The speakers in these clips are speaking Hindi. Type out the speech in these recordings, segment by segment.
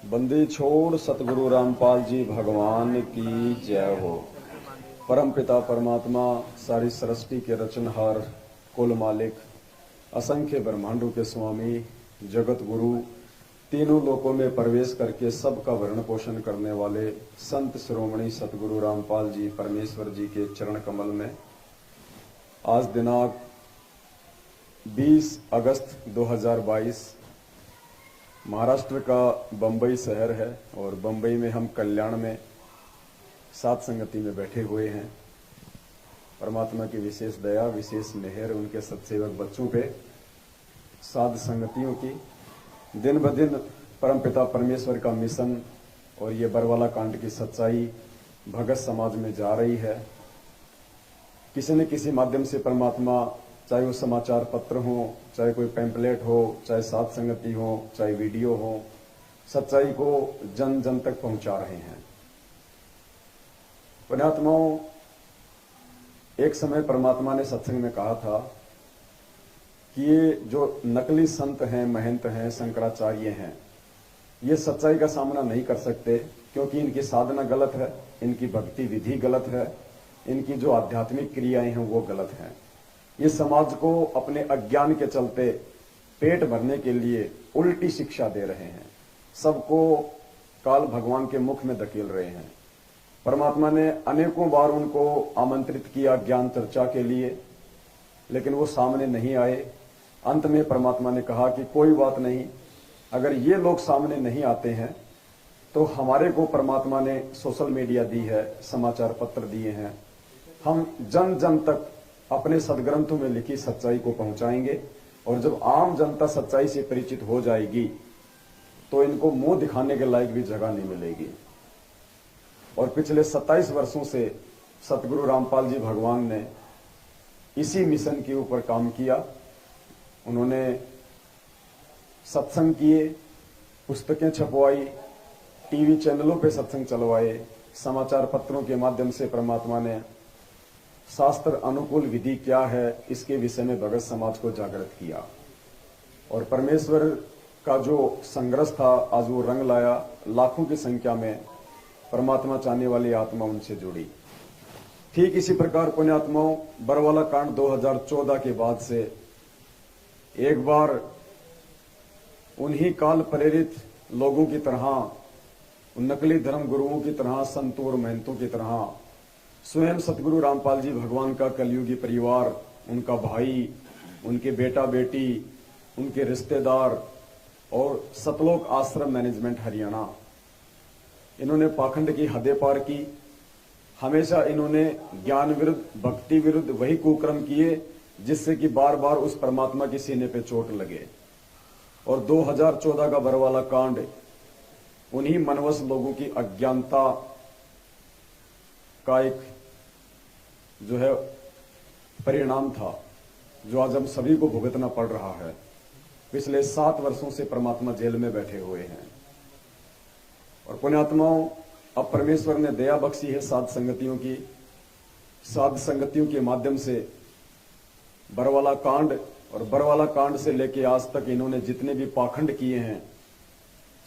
बंदी छोड़ सतगुरु रामपाल जी भगवान की जय हो। परम पिता परमात्मा सारी सृष्टि के रचनहार, कुल मालिक, असंख्य ब्रह्मांडों के स्वामी, जगत गुरु, तीनों लोकों में प्रवेश करके सबका भरण पोषण करने वाले संत शिरोमणि सतगुरु रामपाल जी परमेश्वर जी के चरण कमल में आज दिनांक 20 अगस्त 2022 महाराष्ट्र का बम्बई शहर है और बम्बई में हम कल्याण में सात संगति में बैठे हुए हैं। परमात्मा की विशेष दया, विशेष मेहर उनके सत्सेवक बच्चों पे, साध संगतियों की दिन ब दिन परमपिता परमेश्वर का मिशन और ये बरवाला कांड की सच्चाई भगत समाज में जा रही है। किसी न किसी माध्यम से परमात्मा, चाहे वो समाचार पत्र हो, चाहे कोई पैम्पलेट हो, चाहे साध संगति हो, चाहे वीडियो हो, सच्चाई को जन जन तक पहुंचा रहे हैं। पुण्यात्माओं, एक समय परमात्मा ने सत्संग में कहा था कि ये जो नकली संत हैं, महंत हैं, शंकराचार्य हैं, ये सच्चाई का सामना नहीं कर सकते क्योंकि इनकी साधना गलत है, इनकी भक्ति विधि गलत है, इनकी जो आध्यात्मिक क्रियाएं हैं वो गलत हैं। ये समाज को अपने अज्ञान के चलते पेट भरने के लिए उल्टी शिक्षा दे रहे हैं, सबको काल भगवान के मुख में धकेल रहे हैं। परमात्मा ने अनेकों बार उनको आमंत्रित किया ज्ञान चर्चा के लिए, लेकिन वो सामने नहीं आए। अंत में परमात्मा ने कहा कि कोई बात नहीं, अगर ये लोग सामने नहीं आते हैं तो हमारे को परमात्मा ने सोशल मीडिया दी है, समाचार पत्र दिए हैं, हम जन जन तक अपने सदग्रंथों में लिखी सच्चाई को पहुंचाएंगे और जब आम जनता सच्चाई से परिचित हो जाएगी तो इनको मुंह दिखाने के लायक भी जगह नहीं मिलेगी। और पिछले 27 वर्षों से सतगुरु रामपाल जी भगवान ने इसी मिशन के ऊपर काम किया। उन्होंने सत्संग किए, पुस्तकें छपवाई, टीवी चैनलों पे सत्संग चलवाए, समाचार पत्रों के माध्यम से परमात्मा ने शास्त्र अनुकूल विधि क्या है इसके विषय में भगत समाज को जागृत किया और परमेश्वर का जो संघर्ष था आज वो रंग लाया। लाखों की संख्या में परमात्मा चाहने वाली आत्मा उनसे जुड़ी। ठीक इसी प्रकार पुण्यात्माओं, बरवाला कांड 2014 के बाद से एक बार उन्हीं काल प्रेरित लोगों की तरह, नकली धर्म गुरुओं की तरह, संतों और महंतों की तरह स्वयं सतगुरु रामपाल जी भगवान का कलयुगी परिवार, उनका भाई, उनके बेटा बेटी, उनके रिश्तेदार और सतलोक आश्रम मैनेजमेंट हरियाणा, इन्होंने पाखंड की हदें पार की। हमेशा इन्होंने ज्ञान विरुद्ध, भक्ति विरुद्ध वही कुकर्म किए जिससे कि बार बार उस परमात्मा की सीने पे चोट लगे। और 2014 का बरवाला कांड उन्हीं मनवस लोगों की अज्ञानता का एक जो है परिणाम था, जो आज हम सभी को भुगतना पड़ रहा है। पिछले 7 वर्षों से परमात्मा जेल में बैठे हुए हैं और पुण्यात्माओं, अब परमेश्वर ने दया बख्शी है साध संगतियों की। साध संगतियों के माध्यम से बरवाला कांड और बरवाला कांड से लेके आज तक इन्होंने जितने भी पाखंड किए हैं,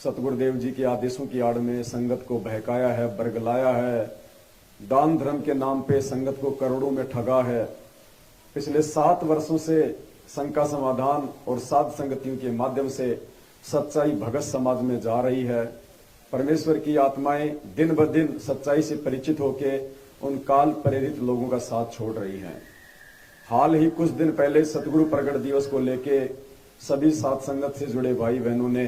सतगुरुदेव जी के आदेशों की आड़ में संगत को बहकाया है, बरगलाया है, दान धर्म के नाम पे संगत को करोड़ों में ठगा है। पिछले 7 वर्षों से शंका समाधान और साध संगतियों के माध्यम से सच्चाई भगत समाज में जा रही है। परमेश्वर की आत्माएं दिन ब दिन सच्चाई से परिचित होके उन काल प्रेरित लोगों का साथ छोड़ रही हैं। हाल ही कुछ दिन पहले सतगुरु प्रगट दिवस को लेके सभी साध संगत से जुड़े भाई बहनों ने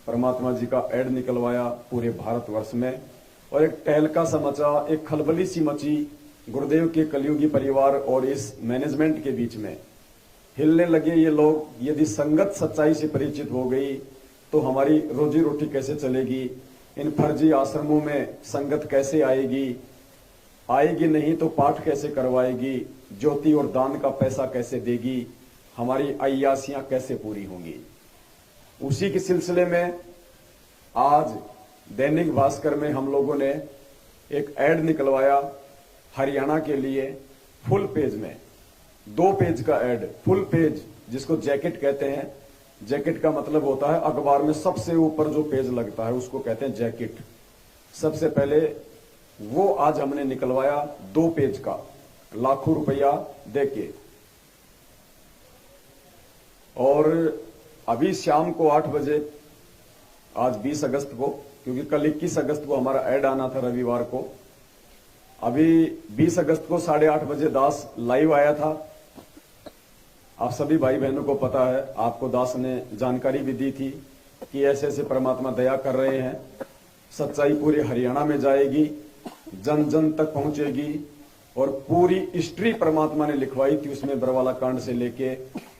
परमात्मा जी का एड निकलवाया पूरे भारतवर्ष में और एक टहलका समाचार, एक खलबली सी मची गुरुदेव के कलयुगी परिवार और इस मैनेजमेंट के बीच में। हिलने लगे ये लोग, यदि संगत सच्चाई से परिचित हो गई तो हमारी रोजी रोटी कैसे चलेगी, इन फर्जी आश्रमों में संगत कैसे आएगी, आएगी नहीं तो पाठ कैसे करवाएगी, ज्योति और दान का पैसा कैसे देगी, हमारी अय्यासियां कैसे पूरी होंगी। उसी के सिलसिले में आज दैनिक भास्कर में हम लोगों ने एक एड निकलवाया हरियाणा के लिए, फुल पेज में 2 पेज का एड, फुल पेज जिसको जैकेट कहते हैं, जैकेट का मतलब होता है अखबार में सबसे ऊपर जो पेज लगता है उसको कहते हैं जैकेट। सबसे पहले वो आज हमने निकलवाया 2 पेज का, लाखों रुपया देके। और अभी शाम को 8 बजे, आज 20 अगस्त को, क्योंकि कल 21 अगस्त को हमारा ऐड आना था रविवार को, अभी 20 अगस्त को 8:30 बजे दास लाइव आया था। आप सभी भाई बहनों को पता है, आपको दास ने जानकारी भी दी थी कि ऐसे ऐसे परमात्मा दया कर रहे हैं, सच्चाई पूरे हरियाणा में जाएगी, जन जन तक पहुंचेगी। और पूरी हिस्ट्री परमात्मा ने लिखवाई थी उसमें, बरवाला कांड से लेके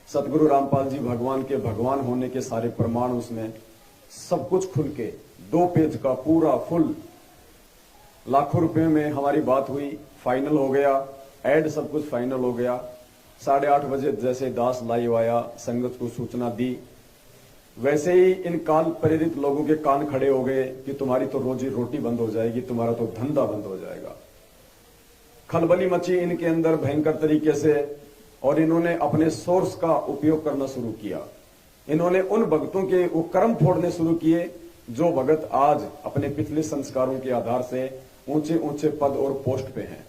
सतगुरु रामपाल जी भगवान के भगवान होने के सारे प्रमाण, उसमें सब कुछ खुल के 2 पेज का पूरा फुल, लाखों रुपए में हमारी बात हुई, फाइनल हो गया, ऐड सब कुछ फाइनल हो गया। 8:30 बजे जैसे दास लाइव आया, संगत को सूचना दी, वैसे ही इन काल प्रेरित लोगों के कान खड़े हो गए कि तुम्हारी तो रोजी रोटी बंद हो जाएगी, तुम्हारा तो धंधा बंद हो जाएगा। खलबली मची इनके अंदर भयंकर तरीके से, और इन्होंने अपने सोर्स का उपयोग करना शुरू किया। इन्होंने उन भक्तों के वो कर्म फोड़ने शुरू किए जो भगत आज अपने पिछले संस्कारों के आधार से ऊंचे ऊंचे पद और पोस्ट पे हैं।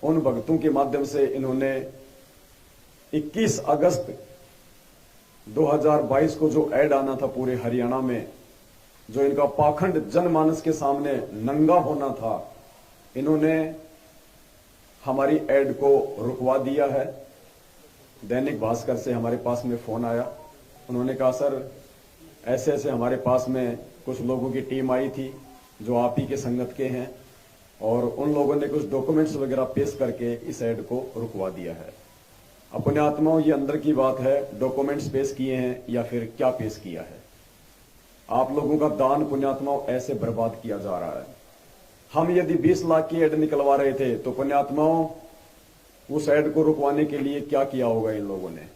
उन भक्तों के माध्यम से इन्होंने 21 अगस्त 2022 को जो ऐड आना था पूरे हरियाणा में, जो इनका पाखंड जनमानस के सामने नंगा होना था, इन्होंने हमारी ऐड को रुकवा दिया है। दैनिक भास्कर से हमारे पास में फोन आया, उन्होंने कहा सर ऐसे ऐसे हमारे पास में कुछ लोगों की टीम आई थी जो आप ही के संगत के हैं, और उन लोगों ने कुछ डॉक्यूमेंट्स वगैरह पेश करके इस ऐड को रुकवा दिया है। अपने आत्माओं, ये अंदर की बात है, डॉक्यूमेंट्स पेश किए हैं या फिर क्या पेश किया है। आप लोगों का दान पुण्यात्माओं ऐसे बर्बाद किया जा रहा है। हम यदि 20 लाख की ऐड निकलवा रहे थे तो पुण्यात्माओं उस ऐड को रुकवाने के लिए क्या किया होगा इन लोगों ने।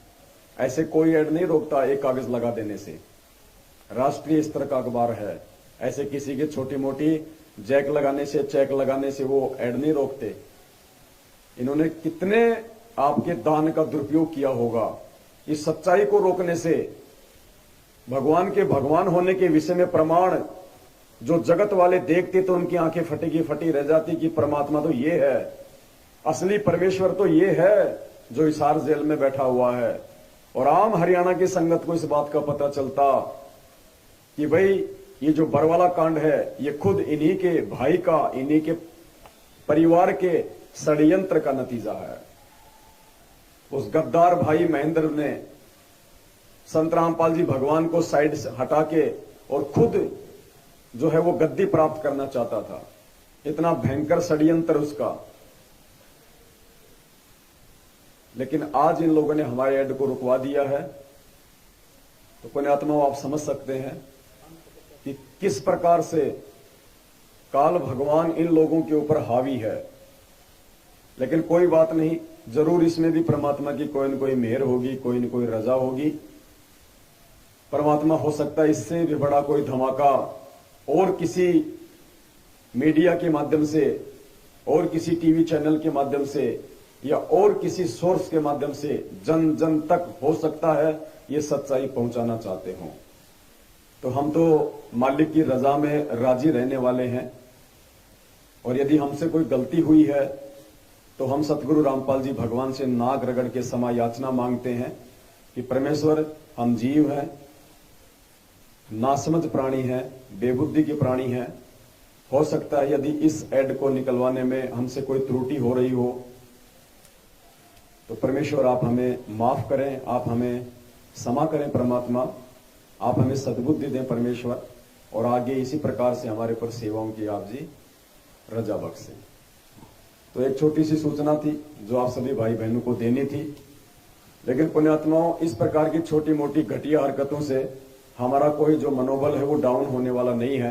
ऐसे कोई ऐड नहीं रोकता एक कागज लगा देने से, राष्ट्रीय स्तर का अखबार है, ऐसे किसी की छोटी मोटी जैक लगाने से, चेक लगाने से वो ऐड नहीं रोकते। इन्होंने कितने आपके दान का दुरुपयोग किया होगा इस सच्चाई को रोकने से। भगवान के भगवान होने के विषय में प्रमाण जो जगत वाले देखते तो उनकी आंखें फटी की फटी रह जाती कि परमात्मा तो ये है, असली परमेश्वर तो ये है जो हिसार जेल में बैठा हुआ है। और आम हरियाणा की संगत को इस बात का पता चलता कि भाई ये जो बरवाला कांड है ये खुद इन्हीं के भाई का, इन्हीं के परिवार के षड्यंत्र का नतीजा है। उस गद्दार भाई महेंद्र ने संत रामपाल जी भगवान को साइड से हटा के और खुद जो है वो गद्दी प्राप्त करना चाहता था। इतना भयंकर षड्यंत्र उसका। लेकिन आज इन लोगों ने हमारे ऐड को रुकवा दिया है। तो पुण्यात्माओं आप समझ सकते हैं कि किस प्रकार से काल भगवान इन लोगों के ऊपर हावी है। लेकिन कोई बात नहीं, जरूर इसमें भी परमात्मा की कोई न कोई मेहर होगी, कोई न कोई रजा होगी। परमात्मा हो सकता है इससे भी बड़ा कोई धमाका और किसी मीडिया के माध्यम से और किसी टीवी चैनल के माध्यम से या और किसी सोर्स के माध्यम से जन जन तक हो सकता है ये सच्चाई पहुंचाना चाहते हों। तो हम तो मालिक की रजा में राजी रहने वाले हैं। और यदि हमसे कोई गलती हुई है तो हम सतगुरु रामपाल जी भगवान से नाक रगड़ के क्षमा याचना मांगते हैं कि परमेश्वर, हम जीव हैं, नासमझ प्राणी हैं, बेबुद्धि के प्राणी हैं। हो सकता है यदि इस ऐड को निकलवाने में हमसे कोई त्रुटि हो रही हो तो परमेश्वर आप हमें माफ करें, आप हमें क्षमा करें। परमात्मा आप हमें सद्बुद्धि दें परमेश्वर, और आगे इसी प्रकार से हमारे ऊपर सेवाओं की आप जी रजा बख्शें। तो एक छोटी सी सूचना थी जो आप सभी भाई बहनों को देनी थी। लेकिन पुण्यात्माओं, इस प्रकार की छोटी मोटी घटिया हरकतों से हमारा कोई जो मनोबल है वो डाउन होने वाला नहीं है।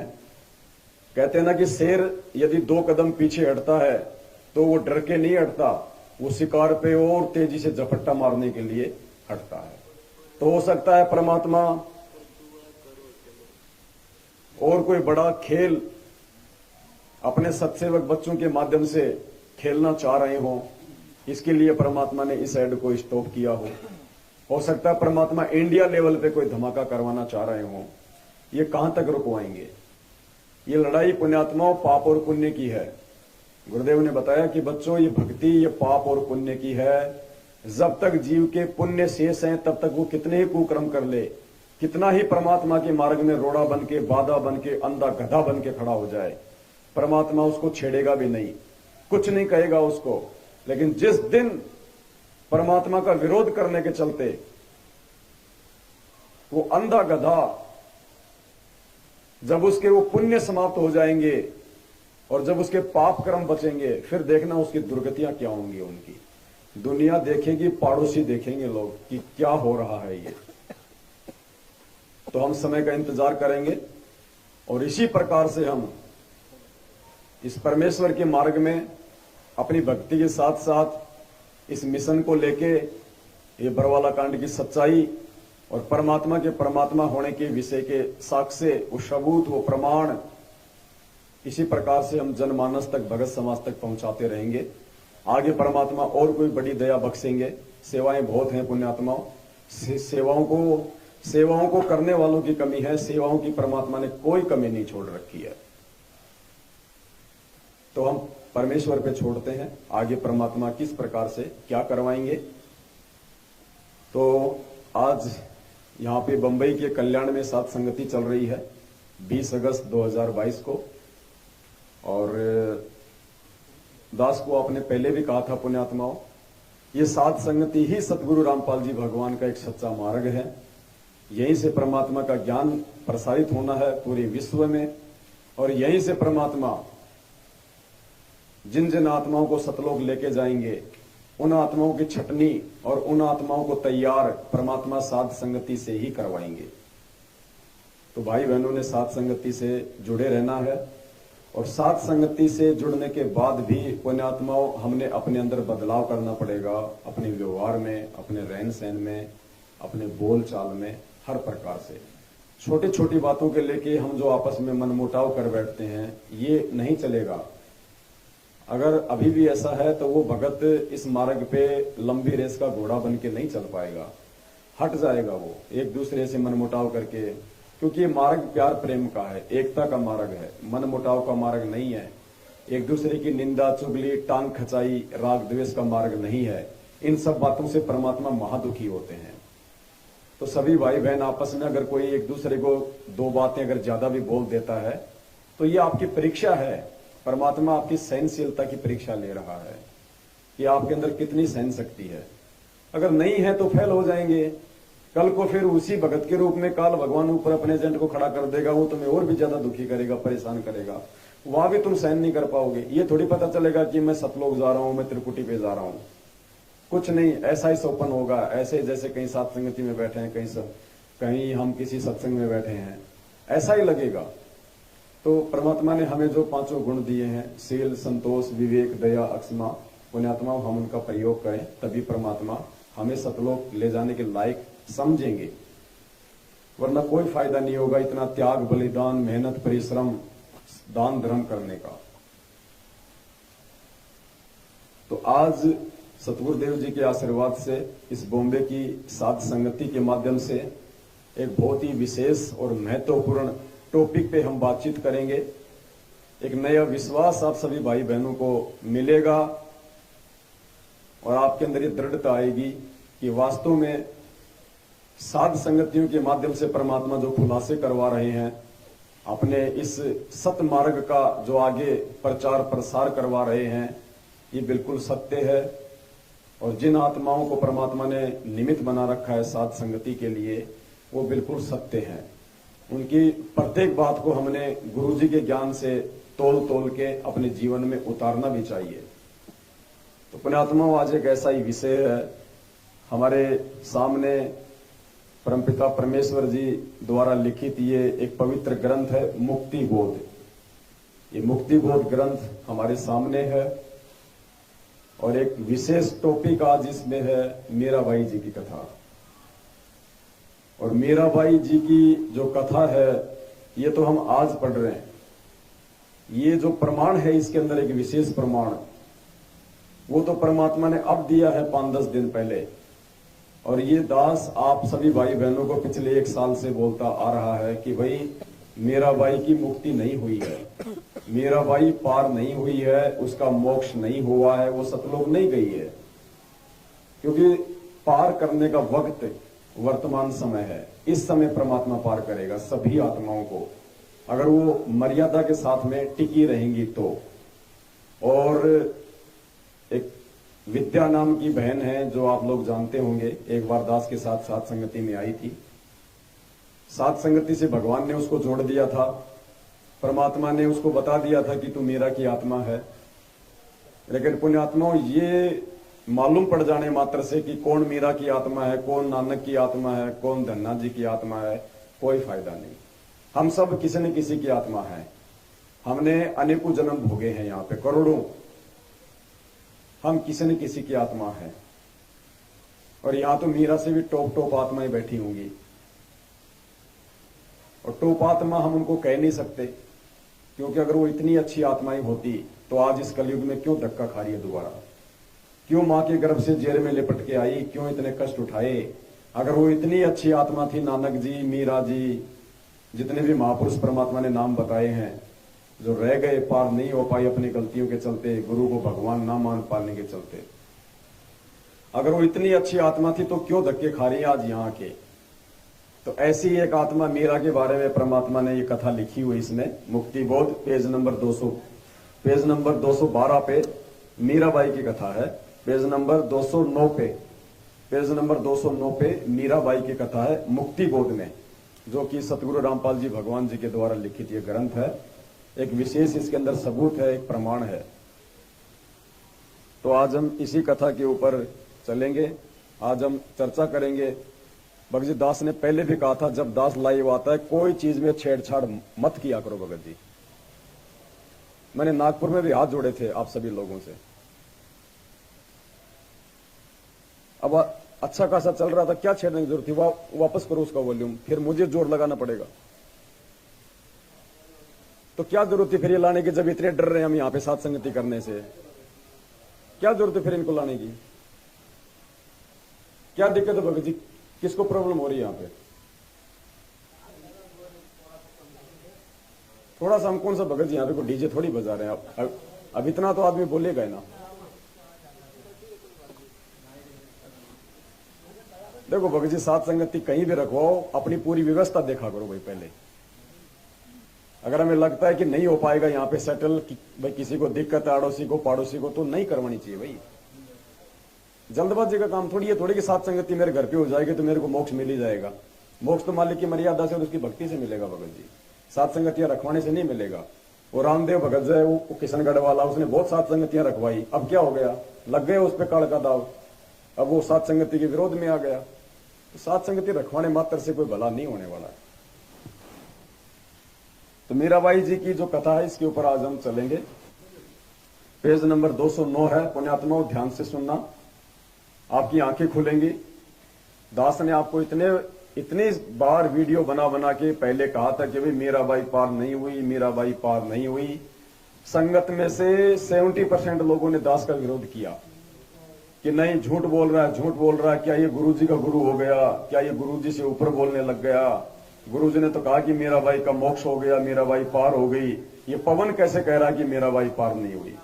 कहते हैं ना कि शेर यदि 2 कदम पीछे हटता है तो वो डर के नहीं हटता, वो शिकार पे और तेजी से झपट्टा मारने के लिए हटता है। तो हो सकता है परमात्मा और कोई बड़ा खेल अपने सत्सेवक बच्चों के माध्यम से खेलना चाह रहे हो, इसके लिए परमात्मा ने इस ऐड को स्टॉप किया हो। हो सकता है परमात्मा इंडिया लेवल पे कोई धमाका करवाना चाह रहे हो। ये कहां तक रुकवाएंगे? ये लड़ाई पुण्यात्माओं पाप और पुण्य की है। गुरुदेव ने बताया कि बच्चों ये भक्ति ये पाप और पुण्य की है। जब तक जीव के पुण्य शेष हैं तब तक वो कितने ही कुकर्म कर ले, कितना ही परमात्मा के मार्ग में रोड़ा बन के, बाधा बन के, अंधा गधा बन के खड़ा हो जाए, परमात्मा उसको छेड़ेगा भी नहीं, कुछ नहीं कहेगा उसको। लेकिन जिस दिन परमात्मा का विरोध करने के चलते वो अंधा गधा, जब उसके वो पुण्य समाप्त हो जाएंगे और जब उसके पाप कर्म बचेंगे, फिर देखना उसकी दुर्गतियां क्या होंगी। उनकी दुनिया देखेगी, पड़ोसी देखेंगे लोग कि क्या हो रहा है ये। तो हम समय का इंतजार करेंगे और इसी प्रकार से हम इस परमेश्वर के मार्ग में अपनी भक्ति के साथ साथ इस मिशन को लेके, ये बरवाला कांड की सच्चाई और परमात्मा के परमात्मा होने के विषय के साक्ष्य, वो सबूत, वो प्रमाण, इसी प्रकार से हम जनमानस तक, भगत समाज तक पहुंचाते रहेंगे। आगे परमात्मा और कोई बड़ी दया बख्शेंगे। सेवाएं बहुत हैं पुण्यात्माओं, सेवाओं को करने वालों की कमी है, सेवाओं की परमात्मा ने कोई कमी नहीं छोड़ रखी है। तो हम परमेश्वर पे छोड़ते हैं, आगे परमात्मा किस प्रकार से क्या करवाएंगे। तो आज यहाँ पे बंबई के कल्याण में सात संगति चल रही है 20 अगस्त 2022 को। और दास को आपने पहले भी कहा था पुण्यात्माओं, ये सात संगति ही सतगुरु रामपाल जी भगवान का एक सच्चा मार्ग है। यहीं से परमात्मा का ज्ञान प्रसारित होना है पूरे विश्व में, और यहीं से परमात्मा जिन जिन आत्माओं को सतलोक लेके जाएंगे, उन आत्माओं की छटनी और उन आत्माओं को तैयार परमात्मा साध संगति से ही करवाएंगे। तो भाई बहनों ने साध संगति से जुड़े रहना है, और साध संगति से जुड़ने के बाद भी पुण्यात्माओं हमने अपने अंदर बदलाव करना पड़ेगा, अपने व्यवहार में, अपने रहन सहन में, अपने बोल चाल में, हर प्रकार से। छोटी छोटी बातों के लेके हम जो आपस में मनमुटाव कर बैठते हैं, ये नहीं चलेगा। अगर अभी भी ऐसा है तो वो भगत इस मार्ग पे लंबी रेस का घोड़ा बन के नहीं चल पाएगा, हट जाएगा वो एक दूसरे से मनमुटाव करके। क्योंकि ये मार्ग प्यार प्रेम का है, एकता का मार्ग है, मनमुटाव का मार्ग नहीं है। एक दूसरे की निंदा, चुगली, टांग खचाई, राग द्वेष का मार्ग नहीं है। इन सब बातों से परमात्मा महादुखी होते हैं। तो सभी भाई बहन आपस में अगर कोई एक दूसरे को दो बातें अगर ज्यादा भी बोल देता है तो ये आपकी परीक्षा है। परमात्मा आपकी सहनशीलता की परीक्षा ले रहा है कि आपके अंदर कितनी सहन शक्ति है। अगर नहीं है तो फेल हो जाएंगे। कल को फिर उसी भगत के रूप में काल भगवान ऊपर अपने एजेंट को खड़ा कर देगा, वो तुम्हें और भी ज्यादा दुखी करेगा, परेशान करेगा, वहां भी तुम सहन नहीं कर पाओगे। ये थोड़ी पता चलेगा कि मैं सतलोक जा रहा हूं, मैं त्रिकुटी पे जा रहा हूं। कुछ नहीं, ऐसा ही सोपन होगा। ऐसे जैसे कहीं सात संगति में बैठे हैं, कहीं हम किसी सत्संग में बैठे हैं, ऐसा ही लगेगा। तो परमात्मा ने हमें जो पांचों गुण दिए हैं, शील, संतोष, विवेक, दया, अक्षमा, पुण्यात्मा, हम उनका प्रयोग करें, तभी परमात्मा हमें सतलोक ले जाने के लायक समझेंगे। वरना कोई फायदा नहीं होगा इतना त्याग, बलिदान, मेहनत, परिश्रम, दान धर्म करने का। तो आज सतगुरुदेव जी के आशीर्वाद से इस बॉम्बे की साध संगति के माध्यम से एक बहुत ही विशेष और महत्वपूर्ण टॉपिक पे हम बातचीत करेंगे। एक नया विश्वास आप सभी भाई बहनों को मिलेगा और आपके अंदर ये दृढ़ता आएगी कि वास्तव में साध संगतियों के माध्यम से परमात्मा जो खुलासे करवा रहे हैं, अपने इस सत मार्ग का जो आगे प्रचार प्रसार करवा रहे हैं, ये बिल्कुल सत्य है। और जिन आत्माओं को परमात्मा ने निमित्त बना रखा है साध संगति के लिए, वो बिल्कुल सत्य हैं। उनकी प्रत्येक बात को हमने गुरु जी के ज्ञान से तोल तोल के अपने जीवन में उतारना भी चाहिए। तो पुण्यात्माओं, आज एक ऐसा ही विषय है हमारे सामने। परमपिता परमेश्वर जी द्वारा लिखित ये एक पवित्र ग्रंथ है, मुक्ति बोध। ये मुक्ति बोध ग्रंथ हमारे सामने है और एक विशेष टॉपिक आज इसमें है मीराबाई जी की कथा। और मीराबाई जी की जो कथा है, ये तो हम आज पढ़ रहे हैं। ये जो प्रमाण है इसके अंदर एक विशेष प्रमाण, वो तो परमात्मा ने अब दिया है 5-10 दिन पहले। और ये दास आप सभी भाई बहनों को पिछले 1 साल से बोलता आ रहा है कि भाई मीराबाई की मुक्ति नहीं हुई है, मीराबाई पार नहीं हुई है, उसका मोक्ष नहीं हुआ है, वो सतलोक नहीं गई है। क्योंकि पार करने का वक्त वर्तमान समय है। इस समय परमात्मा पार करेगा सभी आत्माओं को, अगर वो मर्यादा के साथ में टिकी रहेंगी तो। और एक विद्या नाम की बहन है जो आप लोग जानते होंगे, एक बार दास के साथ साथ संगति में आई थी। साथ संगति से भगवान ने उसको जोड़ दिया था, परमात्मा ने उसको बता दिया था कि तू मीरा की आत्मा है। लेकिन पुण्यात्माओं, ये मालूम पड़ जाने मात्र से कि कौन मीरा की आत्मा है, कौन नानक की आत्मा है, कौन धन्ना जी की आत्मा है, कोई फायदा नहीं। हम सब किसी न किसी की आत्मा है। हमने अनेकों जन्म भोगे हैं, यहाँ पे करोड़ों, हम किसी न किसी की आत्मा है। और यहां तो मीरा से भी टॉप आत्माएं बैठी होंगी, और टॉप आत्मा हम उनको कह नहीं सकते, क्योंकि अगर वो इतनी अच्छी आत्माएं होती तो आज इस कलयुग में क्यों धक्का खा रही है दोबारा, क्यों मां के गर्भ से जेल में लिपट के आई, क्यों इतने कष्ट उठाए। अगर वो इतनी अच्छी आत्मा थी, नानक जी, मीरा जी, जितने भी महापुरुष परमात्मा ने नाम बताए हैं, जो रह गए, पार नहीं हो पाई अपनी गलतियों के चलते, गुरु को भगवान ना मान पाने के चलते, अगर वो इतनी अच्छी आत्मा थी तो क्यों धक्के खा रही है आज यहाँ के। तो ऐसी एक आत्मा मीरा के बारे में परमात्मा ने ये कथा लिखी हुई इसमें, मुक्ति बोध पेज नंबर 212 पे मीराबाई की कथा है। पेज नंबर 209 पे मीराबाई की कथा है मुक्ति बोध में, जो कि सतगुरु रामपाल जी भगवान जी के द्वारा लिखित ये ग्रंथ है। एक विशेष इसके अंदर सबूत है, एक प्रमाण है। तो आज हम इसी कथा के ऊपर चलेंगे, आज हम चर्चा करेंगे। भगत जी दास ने पहले भी कहा था, जब दास लाइव आता है कोई चीज में छेड़छाड़ मत किया करो भगत जी। मैंने नागपुर में भी हाथ जोड़े थे आप सभी लोगों से। अब अच्छा खासा चल रहा था, क्या छेड़ने की जरूरत थी, वापस करो उसका वॉल्यूम, फिर मुझे जोर लगाना पड़ेगा। तो क्या जरूरत थी फिर ये लाने की, जब इतने डर रहे हैं हम यहाँ पे साथ संगति करने से, क्या जरूरत है फिर इनको लाने की, क्या दिक्कत है भगत जी, किसको प्रॉब्लम हो रही है यहाँ पे। थोड़ा सा हम कौन सा भगत जी यहाँ पे कोई डीजे थोड़ी बजा रहे हैं, अब इतना तो आदमी बोलेगा ना। देखो भगत जी, साथ संगति कहीं भी रखवाओ, अपनी पूरी व्यवस्था देखा करो भाई पहले। अगर हमें लगता है कि नहीं हो पाएगा यहाँ पे सेटल, भाई किसी को दिक्कत है, अड़ोसी को पड़ोसी को, तो नहीं करवानी चाहिए भाई। जल्दबाजी का काम थोड़ी है, थोड़ी कि साथ संगति मेरे घर पे हो जाएगी तो मेरे को मोक्ष मिल ही जाएगा। मोक्ष तो मालिक की मर्यादा से और उसकी भक्ति से मिलेगा भगत जी, साथ संगतियां रखवाने से नहीं मिलेगा। वो रामदेव भगत जो है, वो किशनगढ़ वाला, उसने बहुत साथ संगतियां रखवाई, अब क्या हो गया, लग गए उस पर काल का दाव, अब वो साथ संगति के विरोध में आ गया। तो साथ संगति रखवाने मात्र से कोई भला नहीं होने वाला है। तो मीराबाई जी की जो कथा है, इसके ऊपर आज हम चलेंगे। पेज नंबर 209 है। पुण्यात्माओं, ध्यान से सुनना, आपकी आंखें खुलेंगी। दास ने आपको इतने बार वीडियो बना बना के पहले कहा था कि भाई मीराबाई पार नहीं हुई, मीराबाई पार नहीं हुई। संगत में से 70% लोगों ने दास का विरोध किया कि नहीं, झूठ बोल रहा है, झूठ बोल रहा है, क्या ये गुरुजी का गुरु हो गया, क्या ये गुरुजी से ऊपर बोलने लग गया, गुरुजी ने तो कहा कि मीराबाई का मोक्ष हो गया, मीराबाई पार हो गई, ये पवन कैसे कह रहा है कि मीराबाई पार नहीं हुई।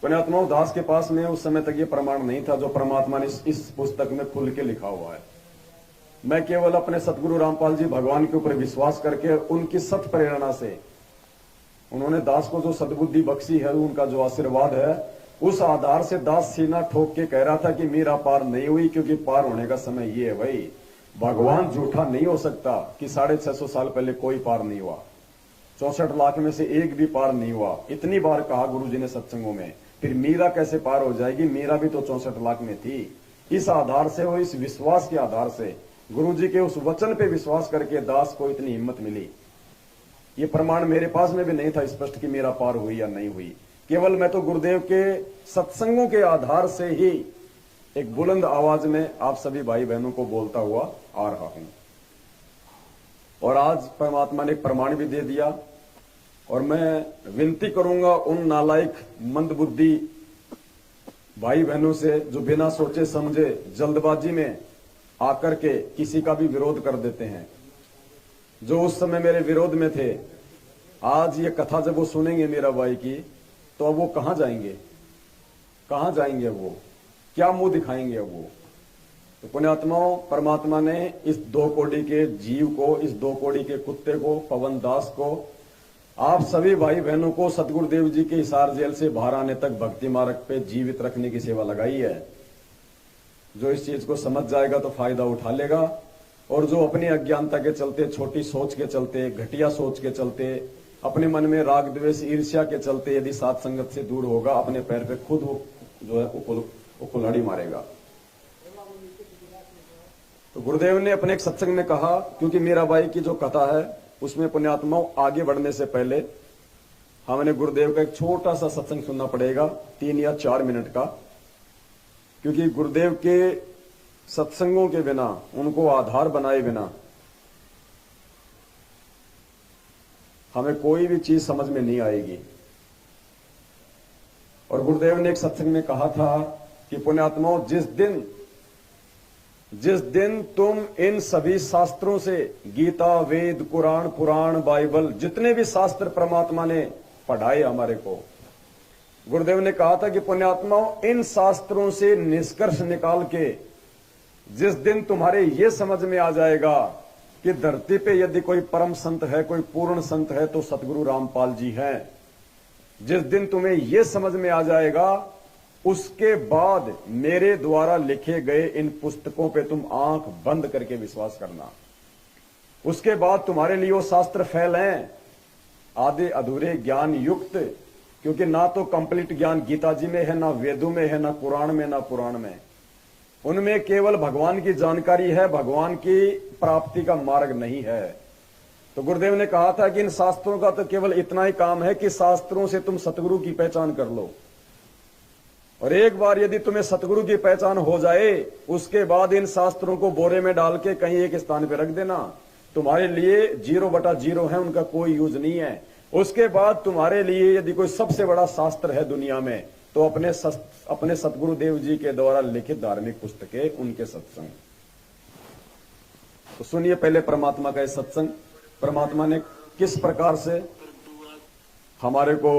पुण्यात्माओं, दास के पास में उस समय तक ये प्रमाण नहीं था जो परमात्मा ने इस पुस्तक में खुल के लिखा हुआ है। मैं केवल अपने सतगुरु रामपाल जी भगवान के ऊपर विश्वास करके, उनकी सत प्रेरणा से, उन्होंने दास को जो सद्बुद्धि बख्शी है, उनका जो आशीर्वाद है, उस आधार से दास सीना ठोक के कह रहा था कि मीरा पार नहीं हुई, क्योंकि पार होने का समय ये है भाई। भगवान झूठा नहीं हो सकता कि 650 साल पहले कोई पार नहीं हुआ, 64 लाख में से एक भी पार नहीं हुआ। इतनी बार कहा गुरु जी ने सत्संगों में, फिर मीरा कैसे पार हो जाएगी, मीरा भी तो 64 लाख में थी। इस आधार से और इस विश्वास के आधार से, गुरु जी के उस वचन पे विश्वास करके दास को इतनी हिम्मत मिली। ये प्रमाण मेरे पास में भी नहीं था स्पष्ट कि मेरा पार हुई या नहीं हुई। केवल मैं तो गुरुदेव के सत्संगों के आधार से ही एक बुलंद आवाज में आप सभी भाई बहनों को बोलता हुआ आ रहा हूं। और आज परमात्मा ने एक प्रमाण भी दे दिया। और मैं विनती करूंगा उन नालायक, मंदबुद्धि भाई बहनों से जो बिना सोचे समझे जल्दबाजी में आकर के किसी का भी विरोध कर देते हैं, जो उस समय मेरे विरोध में थे, आज ये कथा जब वो सुनेंगे मेरा भाई की, तो अब वो कहां जाएंगे, कहां जाएंगे, वो क्या मुंह दिखाएंगे अब वो। तो पुण्यात्माओं, परमात्मा ने इस 2 कौड़ी के जीव को, इस 2 कौड़ी के कुत्ते को, पवन दास को, आप सभी भाई बहनों को सतगुरुदेव जी के हिसार जेल से बाहर आने तक भक्ति मार्ग पे जीवित रखने की सेवा लगाई है। जो इस चीज को समझ जाएगा तो फायदा उठा लेगा, और जो अपनी अज्ञानता के चलते, छोटी सोच के चलते, घटिया सोच के चलते, अपने मन में राग द्वेष ईर्ष्या के चलते यदि सात संगत से दूर होगा, अपने पैर पे खुद वो जो है वो कुल्हाड़ी मारेगा। तो गुरुदेव ने अपने एक सत्संग में कहा, क्योंकि मीराबाई की जो कथा है उसमें पुण्यात्माओं आगे बढ़ने से पहले हमने गुरुदेव का एक छोटा सा सत्संग सुनना पड़ेगा, 3 या 4 मिनट का, क्योंकि गुरुदेव के सत्संगों के बिना, उनको आधार बनाए बिना हमें कोई भी चीज समझ में नहीं आएगी। और गुरुदेव ने एक सत्संग में कहा था कि पुण्यात्माओं, जिस दिन तुम इन सभी शास्त्रों से, गीता, वेद, कुरान, पुराण, बाइबल, जितने भी शास्त्र परमात्मा ने पढ़ाए हमारे को, गुरुदेव ने कहा था कि पुण्यात्माओं, इन शास्त्रों से निष्कर्ष निकाल के जिस दिन तुम्हारे ये समझ में आ जाएगा कि धरती पे यदि कोई परम संत है, कोई पूर्ण संत है, तो सतगुरु रामपाल जी हैं, जिस दिन तुम्हें ये समझ में आ जाएगा, उसके बाद मेरे द्वारा लिखे गए इन पुस्तकों पे तुम आंख बंद करके विश्वास करना। उसके बाद तुम्हारे लिए वो शास्त्र फेल हैं, आधे अधूरे ज्ञान युक्त, क्योंकि ना तो कंप्लीट ज्ञान गीता जी में है, ना वेदों में है, ना कुरान में, ना पुराण में। उनमें केवल भगवान की जानकारी है, भगवान की प्राप्ति का मार्ग नहीं है। तो गुरुदेव ने कहा था कि इन शास्त्रों का तो केवल इतना ही काम है कि शास्त्रों से तुम सतगुरु की पहचान कर लो, और एक बार यदि तुम्हें सतगुरु की पहचान हो जाए, उसके बाद इन शास्त्रों को बोरे में डाल के कहीं एक स्थान पे रख देना। तुम्हारे लिए 0/0 है, उनका कोई यूज नहीं है। उसके बाद तुम्हारे लिए यदि कोई सबसे बड़ा शास्त्र है दुनिया में, तो अपने सतगुरु देव जी के द्वारा लिखित धार्मिक पुस्तकें, उनके सत्संग। तो सुनिए पहले परमात्मा का ये सत्संग, परमात्मा ने किस प्रकार से हमारे को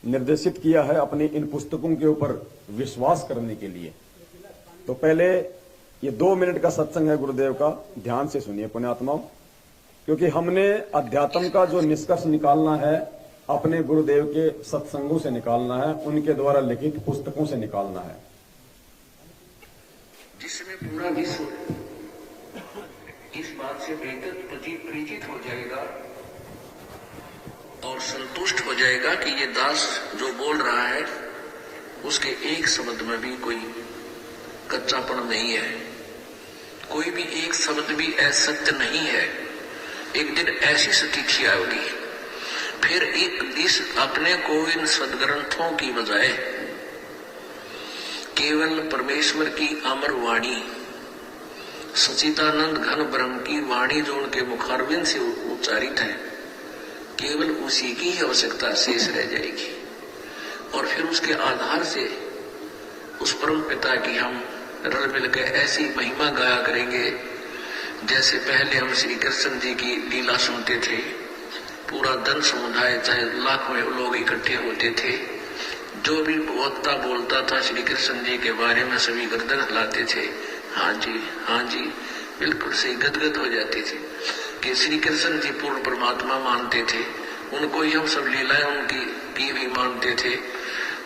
निर्देशित किया है अपनी इन पुस्तकों के ऊपर विश्वास करने के लिए। तो पहले ये 2 मिनट का सत्संग है गुरुदेव का, ध्यान से सुनिए पुण्यात्माओं, क्योंकि हमने अध्यात्म का जो निष्कर्ष निकालना है अपने गुरुदेव के सत्संगों से निकालना है, उनके द्वारा लिखित पुस्तकों से निकालना है, जिसमें पूरा विश्व इस बात से बेहतर परिचित हो जाएगा और संतुष्ट हो जाएगा कि ये दास जो बोल रहा है उसके एक शब्द में भी कोई कच्चापन नहीं है, कोई भी एक शब्द भी असत्य नहीं है। एक दिन ऐसी स्थिति आएगी, फिर इस अपने को इन सदग्रंथों की बजाय केवल परमेश्वर की अमर वाणी, सच्चिदानंद घन ब्रह्म की वाणी जो उनके मुखारविंद से उच्चारित है, केवल उसी की ही आवश्यकता शेष रह जाएगी। और फिर उसके आधार से उस परम पिता की हम रल मिल के ऐसी महिमा गाया करेंगे जैसे पहले हम श्री कृष्ण जी की लीला सुनते थे। पूरा धन समुदाय, चाहे लाखों लोग इकट्ठे होते थे, जो भी वक्ता बोलता था श्री कृष्ण जी के बारे में सभी गर्दन हिलाते थे, हाँ जी हाँ जी, बिल्कुल सही, गदगद हो जाते थे कि श्री कृष्ण जी पूर्ण परमात्मा मानते थे। उनको ही हम सब लीलाएं उनकी की भी मानते थे,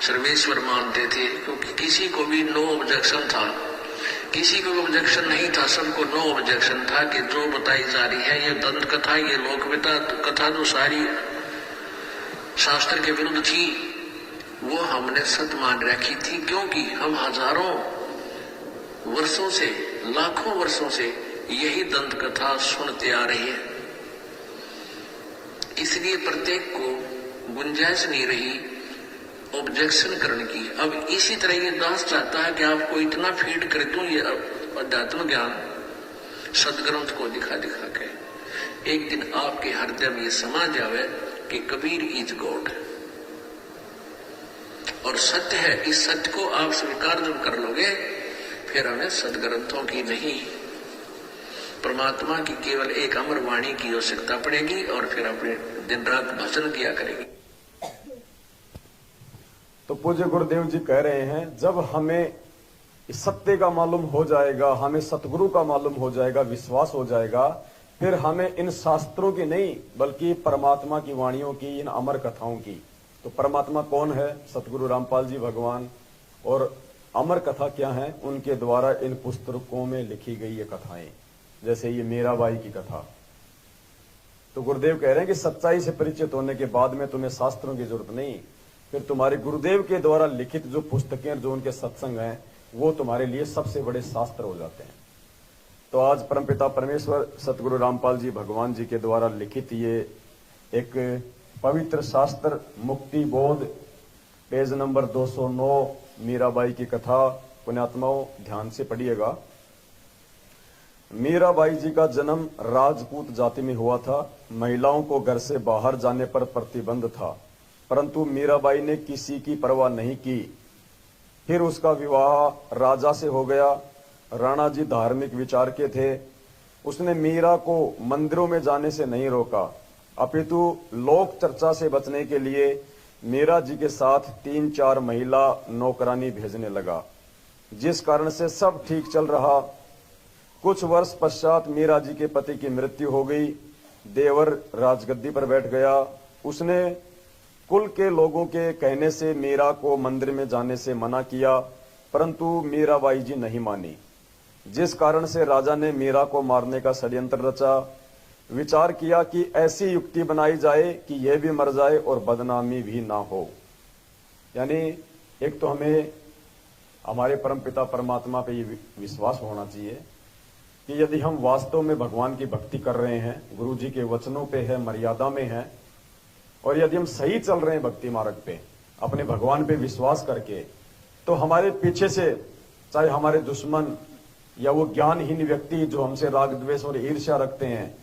सर्वेश्वर मानते थे, क्योंकि किसी को भी नो ऑब्जेक्शन था, किसी को ऑब्जेक्शन नहीं था, सबको नो ऑब्जेक्शन था कि जो बताई जा रही है ये दंत कथा, ये लोक कथा जो सारी शास्त्र के विरुद्ध थी, वो हमने सत्य मान रखी थी, क्योंकि हम हजारों वर्षों से, लाखों वर्षों से यही दंत कथा सुनते आ रहे हैं। इसलिए प्रत्येक को गुंजाइश नहीं रही ऑब्जेक्शन करने की। अब इसी तरह ये दास चाहता है कि आपको इतना फीड कर दूं ये अध्यात्म ज्ञान सदग्रंथ को दिखा दिखा के, एक दिन आपके हृदय में ये समा जावे कि कबीर इज गॉड। और सत्य है, इस सत्य को आप स्वीकार जब कर लोगे, फिर हमें सदग्रंथों की नहीं, परमात्मा की केवल एक अमर वाणी की आवश्यकता पड़ेगी, और फिर अपने दिन रात भजन किया करेगी। तो पूज्य गुरुदेव जी कह रहे हैं, जब हमें इस सत्य का मालूम हो जाएगा, हमें सतगुरु का मालूम हो जाएगा, विश्वास हो जाएगा, फिर हमें इन शास्त्रों की नहीं बल्कि परमात्मा की वाणियों की, इन अमर कथाओं की। तो परमात्मा कौन है? सतगुरु रामपाल जी भगवान। और अमर कथा क्या है? उनके द्वारा इन पुस्तकों में लिखी गई ये कथाएं, जैसे ये मीराबाई की कथा। तो गुरुदेव कह रहे हैं कि सच्चाई से परिचित होने के बाद में तुम्हें शास्त्रों की जरूरत नहीं, फिर तुम्हारे गुरुदेव के द्वारा लिखित जो पुस्तकें, जो उनके सत्संग हैं, वो तुम्हारे लिए सबसे बड़े शास्त्र हो जाते हैं। तो आज परमपिता परमेश्वर सतगुरु रामपाल जी भगवान जी के द्वारा लिखित ये एक पवित्र शास्त्र मुक्ति बोध, पेज नंबर 209, मीराबाई की कथा। पुण्यात्माओं ध्यान से पढ़िएगा। मीराबाई जी का जन्म राजपूत जाति में हुआ था। महिलाओं को घर से बाहर जाने पर प्रतिबंध था, परंतु मीराबाई ने किसी की परवाह नहीं की। फिर उसका विवाह राजा से हो गया। राणा जी धार्मिक विचार के थे। उसने मीरा को मंदिरों में जाने से नहीं रोका, अपितु लोक चर्चा से बचने के लिए मीरा जी के साथ 3-4 महिला नौकरानी भेजने लगा, जिस कारण से सब ठीक चल रहा। कुछ वर्ष पश्चात मीरा जी के पति की मृत्यु हो गई। देवर राजगद्दी पर बैठ गया। उसने कुल के लोगों के कहने से मीरा को मंदिर में जाने से मना किया, परंतु मीराबाई जी नहीं मानी, जिस कारण से राजा ने मीरा को मारने का षड्यंत्र रचा। विचार किया कि ऐसी युक्ति बनाई जाए कि यह भी मर जाए और बदनामी भी ना हो। यानी एक तो हमें हमारे परमपिता परमात्मा पे ये विश्वास होना चाहिए कि यदि हम वास्तव में भगवान की भक्ति कर रहे हैं, गुरु जी के वचनों पे है, मर्यादा में है, और यदि हम सही चल रहे हैं भक्ति मार्ग पे, अपने भगवान पे विश्वास करके, तो हमारे पीछे से चाहे हमारे दुश्मन या वो ज्ञानहीन व्यक्ति जो हमसे राग द्वेष और ईर्ष्या रखते हैं,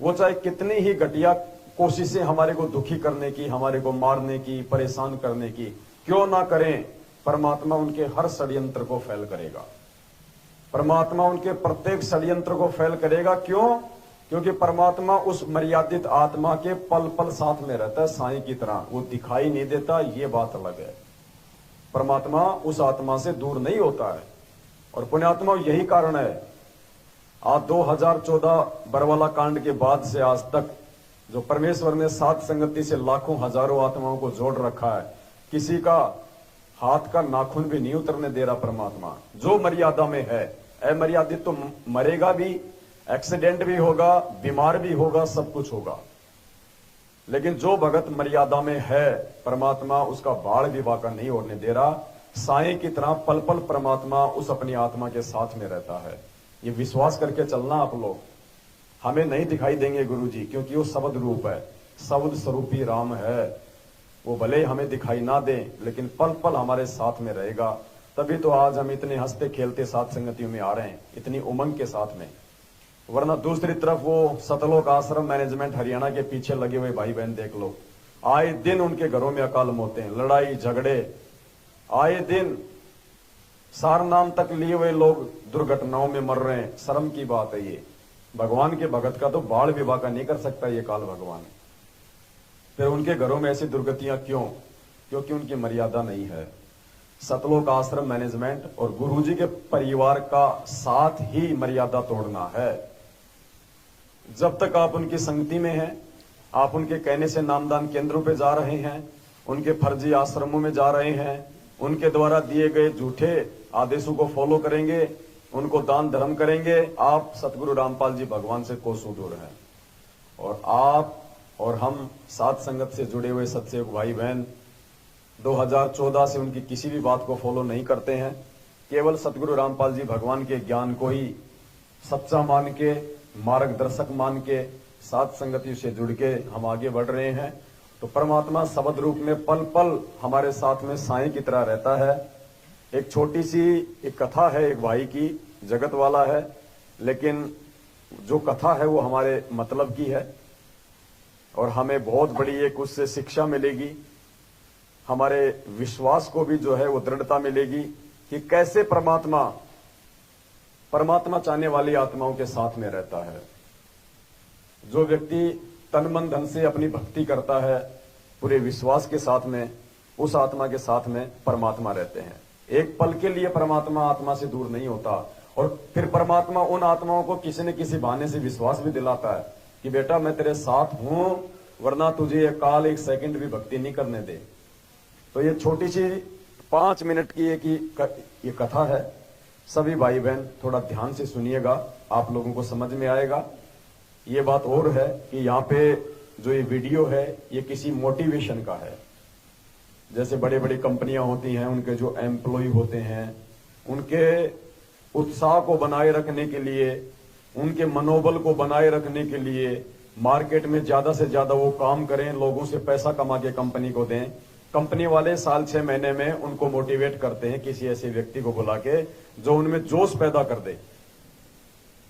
वो चाहे कितनी ही घटिया कोशिशें हमारे को दुखी करने की, हमारे को मारने की, परेशान करने की क्यों ना करें, परमात्मा उनके हर षड्यंत्र को फेल करेगा। परमात्मा उनके प्रत्येक षड्यंत्र को फेल करेगा। क्यों? क्योंकि परमात्मा उस मर्यादित आत्मा के पल पल साथ में रहता है, साईं की तरह। वो दिखाई नहीं देता, ये बात अलग है। परमात्मा उस आत्मा से दूर नहीं होता है। और पुण्यात्मा यही कारण है आज 2014 बरवाला कांड के बाद से आज तक जो परमेश्वर ने सात संगति से लाखों हजारों आत्माओं को जोड़ रखा है, किसी का हाथ का नाखून भी नहीं उतरने दे रहा परमात्मा। जो मर्यादा में है, अमर्यादित तो मरेगा भी, एक्सीडेंट भी होगा, बीमार भी होगा, सब कुछ होगा, लेकिन जो भगत मर्यादा में है, परमात्मा उसका बाढ़ विवाह का नहीं होने दे रहा। साईं की तरह पल पल परमात्मा उस अपनी आत्मा के साथ में रहता है। ये विश्वास करके चलना आप लोग। हमें नहीं दिखाई देंगे गुरु जी, क्योंकि वो शब्द रूप है, शब्द स्वरूपी राम है। वो भले हमें दिखाई ना दे, लेकिन पल पल हमारे साथ में रहेगा। तभी तो आज हम इतने हंसते खेलते साथ संगतियों में आ रहे हैं, इतनी उमंग के साथ में। वरना दूसरी तरफ वो सतलोक आश्रम मैनेजमेंट हरियाणा के पीछे लगे हुए भाई बहन देख लो, आए दिन उनके घरों में अकाल मौतें हैं, लड़ाई झगड़े, आए दिन सार नाम तक लिए हुए लोग दुर्घटनाओं में मर रहे हैं। शर्म की बात है ये। भगवान के भगत का तो बाल विवाह का नहीं कर सकता ये काल भगवान। फिर उनके घरों में ऐसी दुर्गतियां क्यों? क्योंकि उनकी मर्यादा नहीं है। सतलोक आश्रम मैनेजमेंट और गुरुजी के परिवार का साथ ही मर्यादा तोड़ना है। जब तक आप उनकी संगति में हैं, आप उनके कहने से नामदान केंद्रों पे जा रहे हैं, उनके फर्जी आश्रमों में जा रहे हैं, उनके द्वारा दिए गए झूठे आदेशों को फॉलो करेंगे, उनको दान धर्म करेंगे, आप सतगुरु रामपाल जी भगवान से कोसों दूर हैं। और आप और हम साथ संगत से जुड़े हुए सत्संग भाई बहन 2014 से उनकी किसी भी बात को फॉलो नहीं करते हैं। केवल सतगुरु रामपाल जी भगवान के ज्ञान को ही सच्चा मान के, मार्गदर्शक मान के, साथ संगति से जुड़ के हम आगे बढ़ रहे हैं। तो परमात्मा शब्द रूप में पल पल हमारे साथ में साईं की तरह रहता है। एक छोटी सी एक कथा है एक भाई की, जगत वाला है, लेकिन जो कथा है वो हमारे मतलब की है और हमें बहुत बड़ी एक उससे शिक्षा मिलेगी। हमारे विश्वास को भी जो है वो दृढ़ता मिलेगी कि कैसे परमात्मा चाहने वाली आत्माओं के साथ में रहता है। जो व्यक्ति तन मन धन से अपनी भक्ति करता है, पूरे विश्वास के साथ में उस आत्मा के साथ में परमात्मा रहते हैं। एक पल के लिए परमात्मा आत्मा से दूर नहीं होता, और फिर परमात्मा उन आत्माओं को किसी न किसी बहाने से विश्वास भी दिलाता है कि बेटा मैं तेरे साथ हूं, वरना तुझे ये काल एक सेकंड भी भक्ति नहीं करने दे। तो ये छोटी सी 5 मिनट की ये कथा है। सभी भाई बहन थोड़ा ध्यान से सुनिएगा, आप लोगों को समझ में आएगा। ये बात और है कि यहाँ पे जो ये वीडियो है ये किसी मोटिवेशन का है। जैसे बड़ी बड़ी कंपनियां होती हैं, उनके जो एम्प्लॉय होते हैं, उनके उत्साह को बनाए रखने के लिए, उनके मनोबल को बनाए रखने के लिए मार्केट में ज्यादा से ज्यादा वो काम करें, लोगों से पैसा कमा के कंपनी को दें। कंपनी वाले साल 6 महीने में उनको मोटिवेट करते हैं किसी ऐसे व्यक्ति को बुला के जो उनमें जोश पैदा कर दे।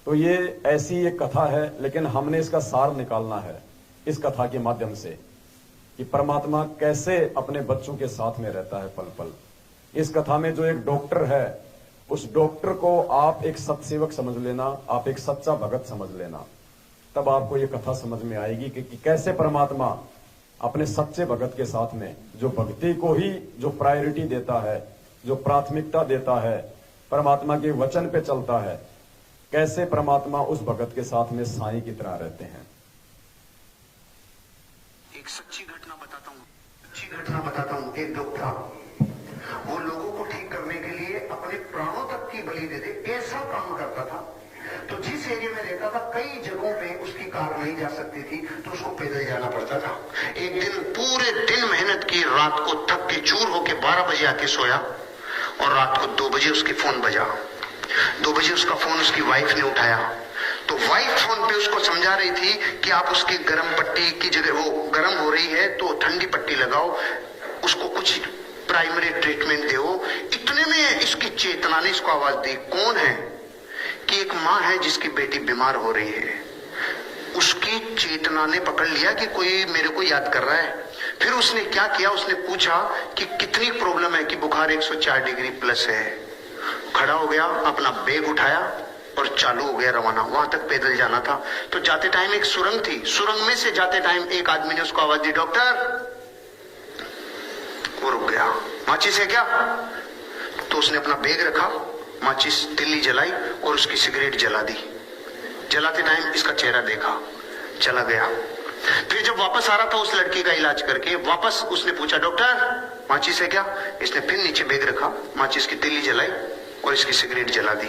तो ये ऐसी एक कथा है, लेकिन हमने इसका सार निकालना है इस कथा के माध्यम से कि परमात्मा कैसे अपने बच्चों के साथ में रहता है पल पल। इस कथा में जो एक डॉक्टर है, उस डॉक्टर को आप एक सत्सेवक समझ लेना, आप एक सच्चा भगत समझ लेना, तब आपको ये कथा समझ में आएगी कि कैसे परमात्मा अपने सच्चे भगत के साथ में, जो भक्ति को ही जो प्रायोरिटी देता है, जो प्राथमिकता देता है, परमात्मा के वचन पे चलता है, कैसे परमात्मा उस भगत के साथ में साईं की तरह रहते हैं। एक सच्ची घटना बताता हूँ। एक डॉक्टर वो लोगों को ठीक करने के लिए अपने प्राणों तक की बलि दे दे, ऐसा काम करता था। तो जिस एरिया में रहता था, कई जगहों पे उसकी कार नहीं जा सकती थी, तो उसको पैदल जाना पड़ता था। एक दिन पूरे दिन मेहनत की, रात को थक के चूर होके 12 बजे आके सोया, और रात को 2 बजे उसकी फोन बजा। 2 बजे उसका फोन उसकी वाइफ ने उठाया। तो वाइफ फोन पे उसको समझा रही थी कि आप उसकी गर्म पट्टी की जगह, वो गर्म हो रही है तो ठंडी पट्टी लगाओ, उसको कुछ प्राइमरी ट्रीटमेंट दो। इतने में इसकी चेतना ने इसको आवाज दी। कौन है? कि एक माँ है जिसकी बेटी बीमार हो रही है। उसकी चेतना ने पकड़ लिया कि कोई मेरे को याद कर रहा है। फिर उसने क्या किया, उसने पूछा कि कितनी प्रॉब्लम है, कि बुखार 104 डिग्री प्लस है। खड़ा हो गया, अपना बैग उठाया और चालू हो गया रवाना। वहां तक पैदल जाना था। तो जाते टाइम एक सुरंग थी, सुरंग में से जाते टाइम एक आदमी ने उसको आवाज दी, डॉक्टर। वो रुक गया। माचिस है क्या? तो उसने अपना बैग रखा, माचिस तिल्ली जलाई और उसकी सिगरेट जला दी। जलाते टाइम इसका चेहरा देखा, चला गया। फिर जब वापस आ रहा था उस लड़की का इलाज करके, वापस उसने पूछा, डॉक्टर माचिस है क्या? इसने फिर नीचे बैग रखा, माचिस की तिल्ली जलाई और इसकी सिगरेट जला दी।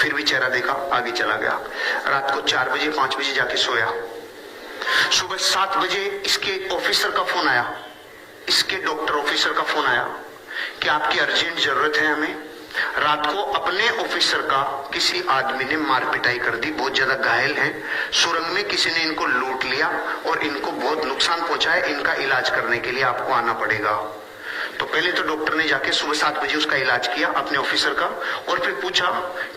फिर भी चेहरा देखा, आगे चला गया। रात को 4 बजे 5 बजे जाके सोया। सुबह 7 बजे इसके ऑफिसर का फोन आया, इसके डॉक्टर ऑफिसर का फोन आया कि आपकी अर्जेंट जरूरत है हमें। रात को अपने ऑफिसर का किसी आदमी ने मार पिटाई कर दी, बहुत ज्यादा घायल हैं। सुरंग में किसी ने इनको लूट लिया और इनको बहुत नुकसान पहुंचा है, इनका इलाज करने के लिए आपको आना पड़ेगा। तो पहले तो डॉक्टर ने जाके सुबह 7 बजे उसका इलाज किया अपने ऑफिसर का, और फिर पूछा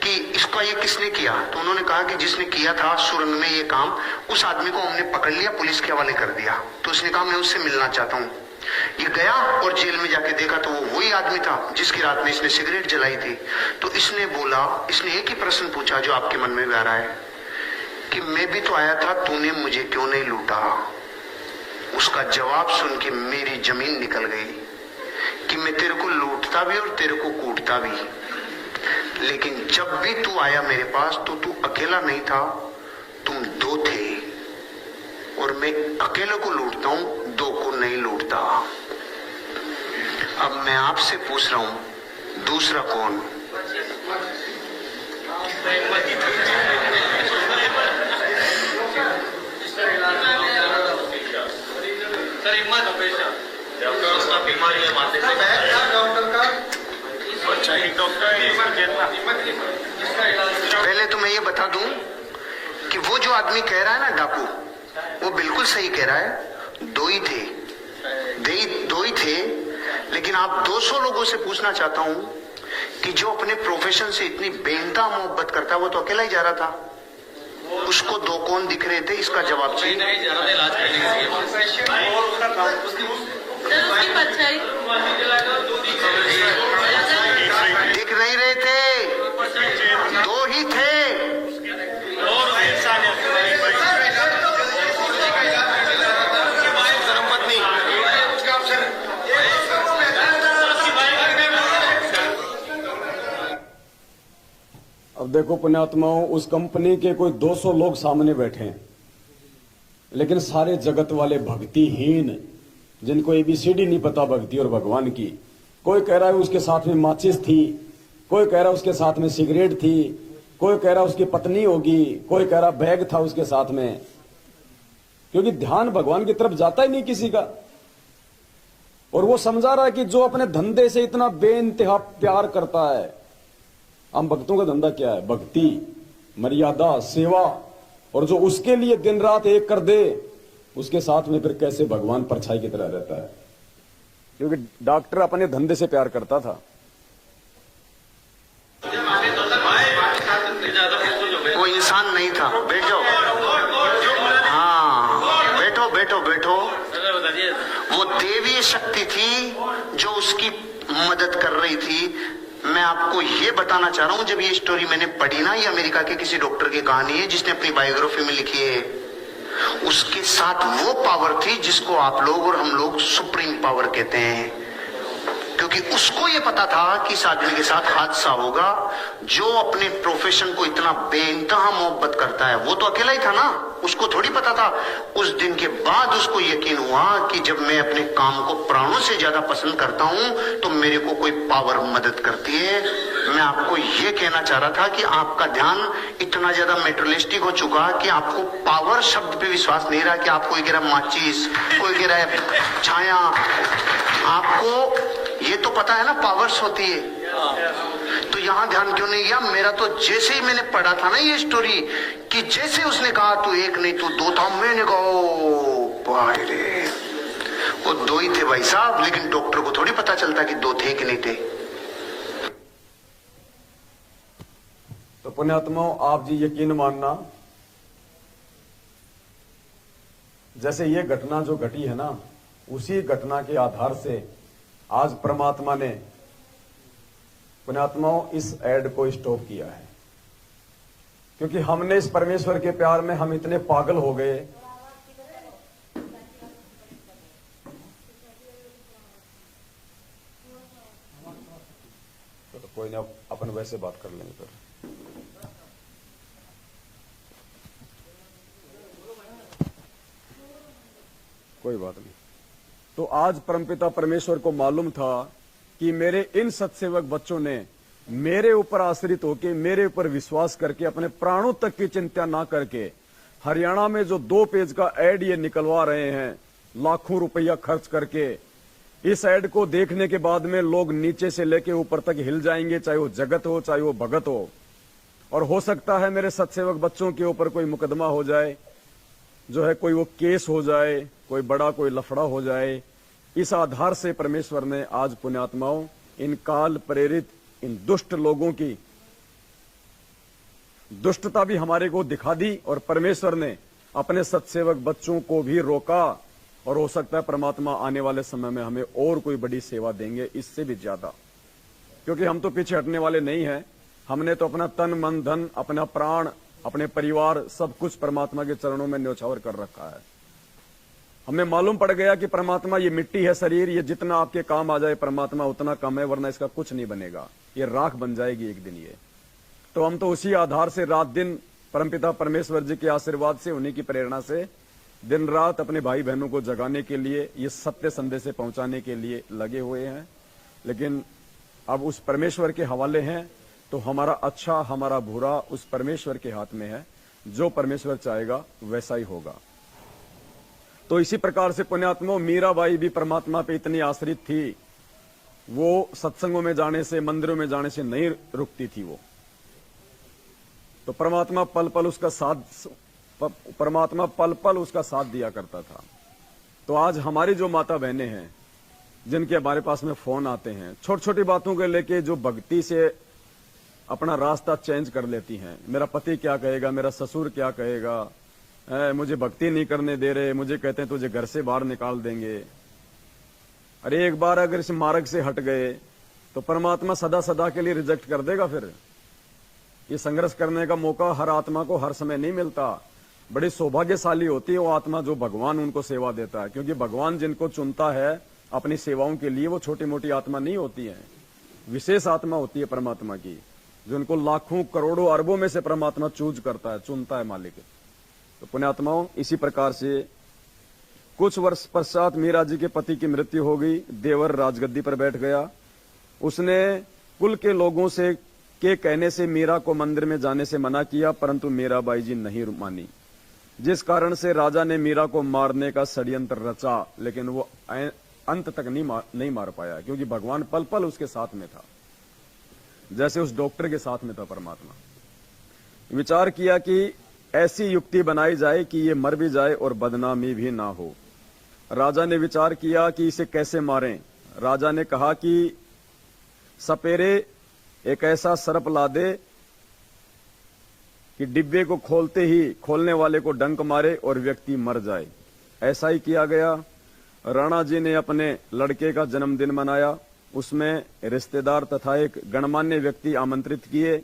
कि इसका ये किसने किया। तो उन्होंने कहा कि जिसने किया था सुरंग में ये काम, उस आदमी को हमने पकड़ लिया, पुलिस के हवाले कर दिया। तो उसने कहा मैं उससे मिलना चाहता हूँ। ये गया और जेल में जाके देखा तो वो वही आदमी था जिसकी रात में इसने सिगरेट जलाई थी। तो इसने बोला, इसने एक ही प्रश्न पूछा जो आपके मन में भी आ रहा है कि मैं भी तो आया था, तूने मुझे क्यों नहीं लूटा। उसका जवाब सुन के मेरी जमीन निकल गई कि मैं तेरे को लूटता भी और तेरे को कूटता भी, लेकिन जब भी तू आया मेरे पास तो तू अकेला नहीं था, तुम 2 थे, और मैं अकेले को लूटता हूं, 2 को नहीं लूटता। अब मैं आपसे पूछ रहा हूं, दूसरा कौन? पहले तो मैं ये बता दूं कि वो जो आदमी कह रहा है ना डाकू, वो बिल्कुल सही कह रहा है। 2 ही थे, लेकिन आप 200 लोगों से पूछना चाहता हूं कि जो अपने प्रोफेशन से इतनी बेइंतहा मोहब्बत करता है वो तो अकेला ही जा रहा था। उसको 2 कौन दिख रहे थे, इसका जवाब चाहिए। सर उसकी परछाई दिख नहीं रहे थे, दो ही थे। अब देखो पुण्यात्माओं, उस कंपनी के कोई 200 लोग सामने बैठे हैं, लेकिन सारे जगत वाले भक्तिहीन, जिनको एबीसीडी नहीं पता भक्ति और भगवान की। कोई कह रहा है उसके साथ में माचिस थी, कोई कह रहा है उसके साथ में सिगरेट थी, कोई कह रहा है उसकी पत्नी होगी, कोई कह रहा बैग था उसके साथ में, क्योंकि ध्यान भगवान की तरफ जाता ही नहीं किसी का। और वो समझा रहा है कि जो अपने धंधे से इतना बेइंतहा प्यार करता है, हम भक्तों का धंधा क्या है? भक्ति, मर्यादा, सेवा, और जो उसके लिए दिन रात एक कर दे, उसके साथ में फिर कैसे भगवान परछाई की तरह रहता है? क्योंकि डॉक्टर अपने धंधे से प्यार करता था। वो इंसान नहीं था। बैठ जाओ, हाँ बैठो बैठो बैठो। वो देवीय शक्ति थी जो उसकी मदद कर रही थी। मैं आपको ये बताना चाह रहा हूं, जब ये स्टोरी मैंने पढ़ी ना, ये अमेरिका के किसी डॉक्टर की कहानी है जिसने अपनी बायोग्राफी में लिखी है। उसके साथ वो पावर थी जिसको आप लोग और हम लोग सुप्रीम पावर कहते हैं, क्योंकि उसको ये पता था कि इस आदमी के साथ हादसा होगा। जो अपने प्रोफेशन को इतना बेइंतहा मोहब्बत करता है, वो तो अकेला ही था ना, उसको थोड़ी पता था। उस दिन के बाद उसको यकीन हुआ कि जब मैं अपने काम को प्राणों से ज्यादा पसंद करता हूं तो मेरे को कोई पावर मदद करती है। मैं आपको ये कहना चाह रहा था कि आपका ध्यान इतना ज्यादा मेटेरियलिस्टिक हो चुका कि आपको पावर शब्द पे विश्वास नहीं रहा। कि आप कोई कह रहा माचिस, कोई कह रहा है छाया। आपको ये तो पता है ना पावर्स होती है, तो यहां ध्यान क्यों नहीं गया? मेरा तो जैसे ही मैंने पढ़ा था ना ये स्टोरी, कि जैसे उसने कहा तू एक नहीं तू दो था, मैंने कहा भाई रे, वो दो ही थे भाई साहब। लेकिन डॉक्टर को थोड़ी पता चलता कि दो थे कि नहीं थे। तो पुण्यात्माओं, आप जी यकीन मानना, जैसे ये घटना जो घटी है ना, उसी घटना के आधार से आज परमात्मा ने, पुण्यात्माओं, इस ऐड को स्टॉप किया है। क्योंकि हमने इस परमेश्वर के प्यार में हम इतने पागल हो गए। तो कोई ना, अपन वैसे बात कर लेंगे फिर। कोई बात नहीं। तो आज परमपिता परमेश्वर को मालूम था कि मेरे इन सत्सेवक बच्चों ने मेरे ऊपर आश्रित होकर, मेरे ऊपर विश्वास करके, अपने प्राणों तक की चिंता ना करके, हरियाणा में जो 2 पेज का ऐड ये निकलवा रहे हैं, लाखों रुपया खर्च करके। इस ऐड को देखने के बाद में लोग नीचे से लेके ऊपर तक हिल जाएंगे, चाहे वो जगत हो चाहे वो भगत हो। और हो सकता है मेरे सत्सेवक बच्चों के ऊपर कोई मुकदमा हो जाए, जो है कोई वो केस हो जाए, कोई बड़ा कोई लफड़ा हो जाए। इस आधार से परमेश्वर ने आज पुण्यात्माओं, इन काल प्रेरित इन दुष्ट लोगों की दुष्टता भी हमारे को दिखा दी, और परमेश्वर ने अपने सत्सेवक बच्चों को भी रोका। और हो सकता है परमात्मा आने वाले समय में हमें और कोई बड़ी सेवा देंगे, इससे भी ज्यादा। क्योंकि हम तो पीछे हटने वाले नहीं हैं। हमने तो अपना तन मन धन, अपना प्राण, अपने परिवार, सब कुछ परमात्मा के चरणों में न्योछावर कर रखा है। हमें मालूम पड़ गया कि परमात्मा ये मिट्टी है, शरीर, ये जितना आपके काम आ जाए परमात्मा उतना कम है, वरना इसका कुछ नहीं बनेगा, ये राख बन जाएगी एक दिन ये। तो हम तो उसी आधार से रात दिन परमपिता परमेश्वर जी के आशीर्वाद से, उन्हीं की प्रेरणा से दिन रात अपने भाई बहनों को जगाने के लिए, ये सत्य संदेश पहुंचाने के लिए लगे हुए हैं। लेकिन अब उस परमेश्वर के हवाले हैं, तो हमारा अच्छा हमारा बुरा उस परमेश्वर के हाथ में है। जो परमेश्वर चाहेगा वैसा ही होगा। तो इसी प्रकार से पुण्यात्मा मीराबाई भी परमात्मा पे इतनी आश्रित थी, वो सत्संगों में जाने से, मंदिरों में जाने से नहीं रुकती थी वो। तो परमात्मा पल पल उसका साथ दिया करता था। तो आज हमारी जो माता बहनें हैं, जिनके हमारे पास में फोन आते हैं, छोटी छोटी बातों के लेके, जो भक्ति से अपना रास्ता चेंज कर लेती हैं। मेरा पति क्या कहेगा, मेरा ससुर क्या कहेगा, मुझे भक्ति नहीं करने दे रहे, मुझे कहते हैं तुझे घर से बाहर निकाल देंगे। अरे एक बार अगर इस मार्ग से हट गए तो परमात्मा सदा सदा के लिए रिजेक्ट कर देगा। फिर ये संघर्ष करने का मौका हर आत्मा को हर समय नहीं मिलता। बड़ी सौभाग्यशाली होती है वो आत्मा जो भगवान उनको सेवा देता है, क्योंकि भगवान जिनको चुनता है अपनी सेवाओं के लिए वो छोटी मोटी आत्मा नहीं होती है, विशेष आत्मा होती है परमात्मा की, जो उनको लाखों करोड़ों अरबों में से परमात्मा चूज करता है, चुनता है मालिक। तो पुण्यात्माओं, इसी प्रकार से कुछ वर्ष पश्चात मीरा जी के पति की मृत्यु हो गई। देवर राजगद्दी पर बैठ गया। उसने कुल के लोगों से के कहने से मीरा को मंदिर में जाने से मना किया, परंतु मीराबाई जी नहीं मानी, जिस कारण से राजा ने मीरा को मारने का षड्यंत्र रचा, लेकिन वो अंत तक नहीं मार पाया, क्योंकि भगवान पल पल उसके साथ में था, जैसे उस डॉक्टर के साथ में था परमात्मा। विचार किया कि ऐसी युक्ति बनाई जाए कि ये मर भी जाए और बदनामी भी ना हो। राजा ने विचार किया कि इसे कैसे मारें। राजा ने कहा कि सपेरे एक ऐसा सर्प ला दे कि डिब्बे को खोलते ही खोलने वाले को डंक मारे और व्यक्ति मर जाए। ऐसा ही किया गया। राणा जी ने अपने लड़के का जन्मदिन मनाया। उसमें रिश्तेदार तथा एक गणमान्य व्यक्ति आमंत्रित किए।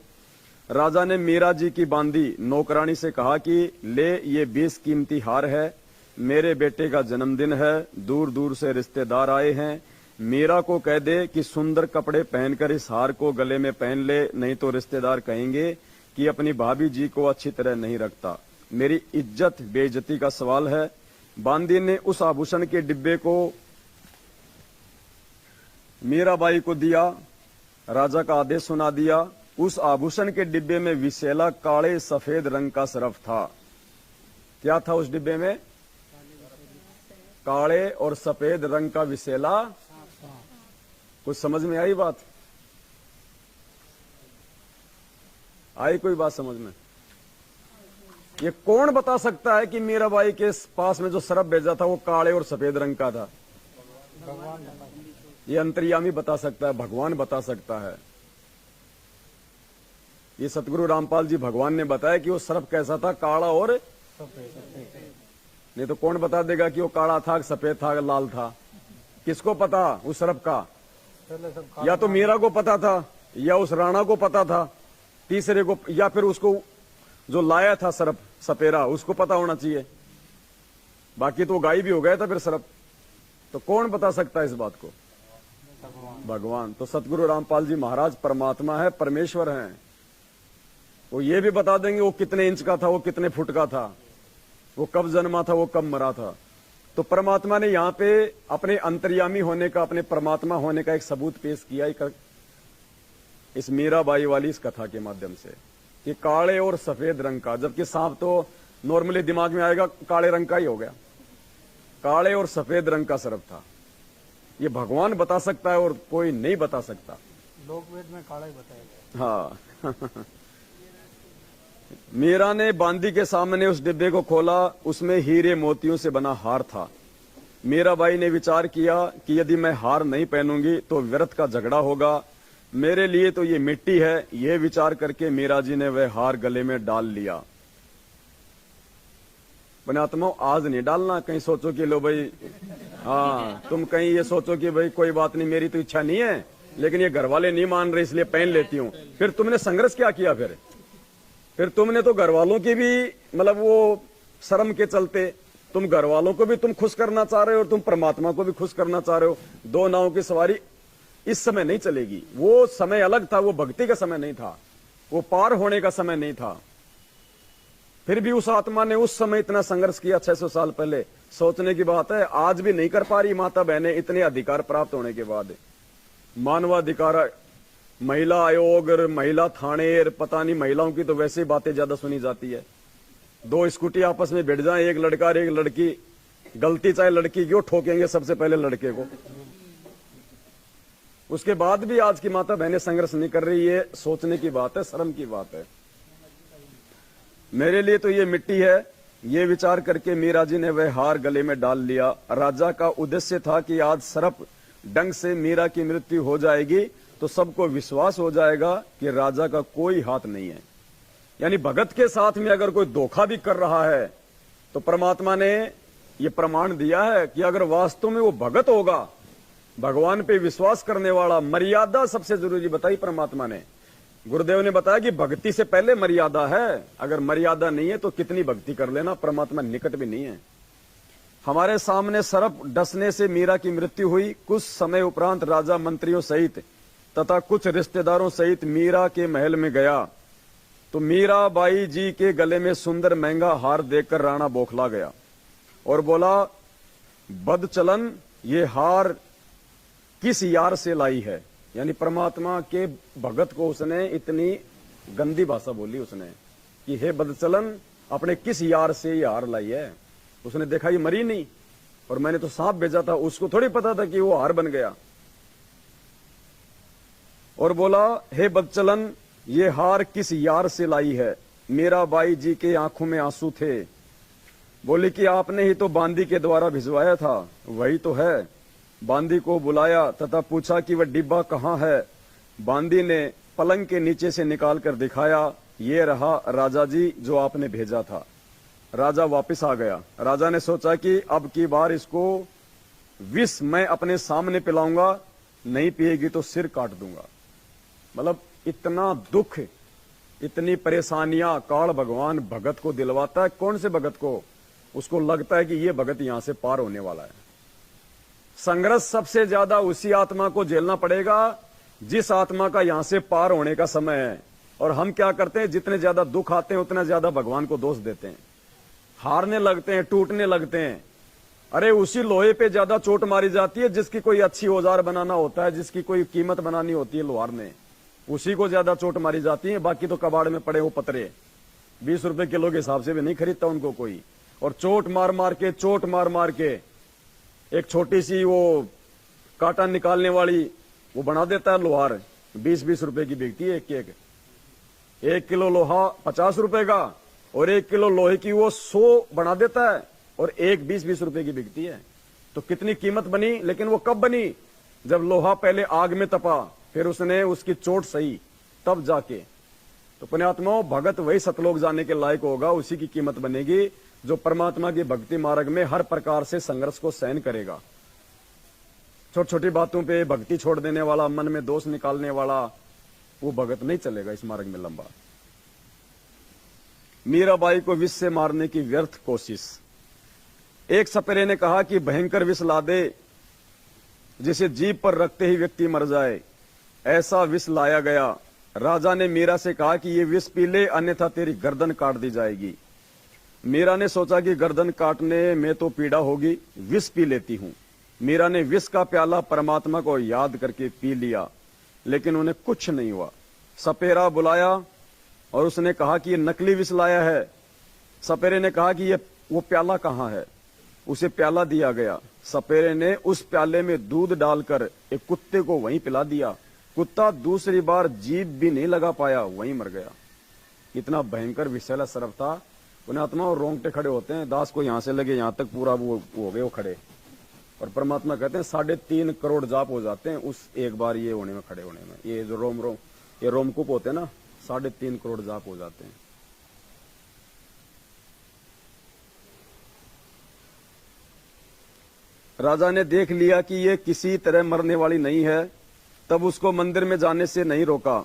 राजा ने मीरा जी की बांदी नौकरानी से कहा कि ले, ये 20 कीमती हार है, मेरे बेटे का जन्मदिन है, दूर दूर से रिश्तेदार आए हैं, मीरा को कह दे कि सुंदर कपड़े पहनकर इस हार को गले में पहन ले, नहीं तो रिश्तेदार कहेंगे कि अपनी भाभी जी को अच्छी तरह नहीं रखता, मेरी इज्जत बेइज्जती का सवाल है। बांदी ने उस आभूषण के डिब्बे को मीराबाई को दिया। राजा का आदेश सुना दिया। उस आभूषण के डिब्बे में विशेला काले सफेद रंग का सरफ था। क्या था उस डिब्बे में? काले और सफेद रंग का विशेला। कुछ समझ में आई बात? आई कोई बात समझ में? ये कौन बता सकता है कि मीराबाई के पास में जो सरफ भेजा था वो काले और सफेद रंग का था? ये अंतर्यामी बता सकता है, भगवान बता सकता है। ये सतगुरु रामपाल जी भगवान ने बताया कि वो सरफ कैसा था, काला और सफेद। नहीं तो कौन बता देगा कि वो काला था, सफेद था, लाल था? किसको पता उस सरफ का? या तो मीरा को पता था, या उस राणा को पता था, तीसरे को, या फिर उसको जो लाया था सरफ सपेरा उसको पता होना चाहिए। बाकी तो गायब भी हो गया था फिर सरफ। तो कौन बता सकता है इस बात को? भगवान। तो सतगुरु रामपाल जी महाराज परमात्मा है, परमेश्वर हैं। वो ये भी बता देंगे वो कितने इंच का था, वो कितने फुट का था, वो कब जन्मा था, वो कब मरा था। तो परमात्मा ने यहाँ पे अपने अंतर्यामी होने का, अपने परमात्मा होने का एक सबूत पेश किया इस मीराबाई वाली इस कथा के माध्यम से, कि काले और सफेद रंग का, जबकि सांप तो नॉर्मली दिमाग में आएगा काले रंग का ही हो गया। काले और सफेद रंग का सरफ था। ये भगवान बता सकता है और कोई नहीं बता सकता। लोकवेद में काला ही बताया गया। हाँ। मीरा ने बांदी के सामने उस डिब्बे को खोला। उसमें हीरे मोतियों से बना हार था। मीराबाई ने विचार किया कि यदि मैं हार नहीं पहनूंगी तो व्यर्थ का झगड़ा होगा, मेरे लिए तो ये मिट्टी है। यह विचार करके मीरा जी ने वह हार गले में डाल लिया। पुण्यात्मा, आज नहीं डालना। कहीं सोचो कि लो भाई, हाँ, तुम कहीं ये सोचो कि भाई कोई बात नहीं, मेरी तो इच्छा नहीं है, लेकिन ये घर वाले नहीं मान रहे इसलिए पहन लेती हूँ। फिर तुमने संघर्ष क्या किया? फिर तुमने तो घर वालों की भी, मतलब वो शर्म के चलते तुम घर वालों को भी तुम खुश करना चाह रहे हो और तुम परमात्मा को भी खुश करना चाह रहे हो। दो नाव की सवारी इस समय नहीं चलेगी। वो समय अलग था, वो भक्ति का समय नहीं था, वो पार होने का समय नहीं था। फिर भी उस आत्मा ने उस समय इतना संघर्ष किया 600 साल पहले। सोचने की बात है, आज भी नहीं कर पा रही माता बहनें इतने अधिकार प्राप्त होने के बाद। मानवाधिकार, महिला आयोग, महिला थाने, पता नहीं, महिलाओं की तो वैसे ही बातें ज्यादा सुनी जाती है। दो स्कूटी आपस में भिड़ जाए, एक लड़का और एक लड़की, गलती चाहे लड़की की हो, ठोकेंगे सबसे पहले लड़के को। उसके बाद भी आज की माता बहनें संघर्ष नहीं कर रही। ये सोचने की बात है, शर्म की बात है। मेरे लिए तो ये मिट्टी है। ये विचार करके मीरा जी ने वह हार गले में डाल लिया। राजा का उद्देश्य था कि आज सर्प डंक से मीरा की मृत्यु हो जाएगी तो सबको विश्वास हो जाएगा कि राजा का कोई हाथ नहीं है। यानी भगत के साथ में अगर कोई धोखा भी कर रहा है तो परमात्मा ने यह प्रमाण दिया है कि अगर वास्तव में वो भगत होगा, भगवान पे विश्वास करने वाला। मर्यादा सबसे जरूरी बताई परमात्मा ने। गुरुदेव ने बताया कि भक्ति से पहले मर्यादा है। अगर मर्यादा नहीं है तो कितनी भक्ति कर लेना, परमात्मा निकट भी नहीं है। हमारे सामने सर्प डसने से मीरा की मृत्यु हुई। कुछ समय उपरांत राजा मंत्रियों सहित तथा कुछ रिश्तेदारों सहित मीरा के महल में गया तो मीरा बाई जी के गले में सुंदर महंगा हार देखकर राणा बौखला गया और बोला, बदचलन, ये हार किस यार से लाई है। यानी परमात्मा के भगत को उसने इतनी गंदी भाषा बोली उसने कि हे बदचलन, अपने किस यार से ये हार लाई है। उसने देखा ये मरी नहीं और मैंने तो सांप भेजा था, उसको थोड़ी पता था कि वो हार बन गया। और बोला, हे बदचलन, ये हार किस यार से लाई है। मीरा बाई जी के आंखों में आंसू थे। बोली कि आपने ही तो बांदी के द्वारा भिजवाया था। वही तो है। बांदी को बुलाया तथा पूछा कि वह डिब्बा कहाँ है। बांदी ने पलंग के नीचे से निकाल कर दिखाया, ये रहा राजा जी जो आपने भेजा था। राजा वापस आ गया। राजा ने सोचा कि अब की बार इसको विष मैं अपने सामने पिलाऊंगा, नहीं पिएगी तो सिर काट दूंगा। मतलब इतना दुख, इतनी परेशानियां काल भगवान भगत को दिलवाता है। कौन से भगत को? उसको लगता है कि ये भगत यहां से पार होने वाला है। संघर्ष सबसे ज्यादा उसी आत्मा को झेलना पड़ेगा जिस आत्मा का यहां से पार होने का समय है। और हम क्या करते हैं, जितने ज्यादा दुख आते हैं उतना ज्यादा भगवान को दोष देते हैं, हारने लगते हैं, टूटने लगते हैं। अरे उसी लोहे पे ज्यादा चोट मारी जाती है जिसकी कोई अच्छी औजार बनाना होता है, जिसकी कोई कीमत बनानी होती है लोहार ने, उसी को ज्यादा चोट मारी जाती है। बाकी तो कबाड़ में पड़े वो पतरे 20 रुपए किलो के हिसाब से भी नहीं खरीदता उनको कोई। और चोट मार मार के एक छोटी सी वो कांटा निकालने वाली वो बना देता है लोहार, 20-20 रुपए की बिकती है एक किलो लोहा 50 रुपए का और 1 किलो लोहे की वो 100 बना देता है और एक 20-20 रुपए की बिकती है। तो कितनी कीमत बनी। लेकिन वो कब बनी? जब लोहा पहले आग में तपा, फिर उसने उसकी चोट सही, तब जाके। तो पुण्यात्माओं, भगत वही सतलोक जाने के लायक होगा, उसी की कीमत बनेगी जो परमात्मा की भक्ति मार्ग में हर प्रकार से संघर्ष को सहन करेगा। छोटी छोटी बातों पे भक्ति छोड़ देने वाला, मन में दोष निकालने वाला, वो भगत नहीं चलेगा इस मार्ग में लंबा। मीराबाई को विष से मारने की व्यर्थ कोशिश। एक सपेरे ने कहा कि भयंकर विष ला दे जिसे जीभ पर रखते ही व्यक्ति मर जाए। ऐसा विष लाया गया। राजा ने मीरा से कहा कि ये विष पी ले, अन्यथा तेरी गर्दन काट दी जाएगी। मीरा ने सोचा कि गर्दन काटने में तो पीड़ा होगी, विष पी लेती हूं। मीरा ने विष का प्याला परमात्मा को याद करके पी लिया, लेकिन उन्हें कुछ नहीं हुआ। सपेरा बुलाया और उसने कहा कि ये नकली विष लाया है। सपेरे ने कहा कि ये वो प्याला कहाँ है। उसे प्याला दिया गया। सपेरे ने उस प्याले में दूध डालकर एक कुत्ते को वहीं पिला दिया। कुत्ता दूसरी बार जीभ भी नहीं लगा पाया, वहीं मर गया। इतना भयंकर विषैला सर्प था। उन्हें आत्मा और रोंगटे खड़े होते हैं। दास को यहां से लगे यहां तक पूरा वो हो गए वो खड़े। और परमात्मा कहते हैं 3.5 करोड़ जाप हो जाते हैं उस एक बार ये होने में, खड़े होने में। ये जो ये रोमकूप होते हैं ना, 3.5 करोड़ जाप हो जाते हैं। राजा ने देख लिया कि ये किसी तरह मरने वाली नहीं है, तब उसको मंदिर में जाने से नहीं रोका।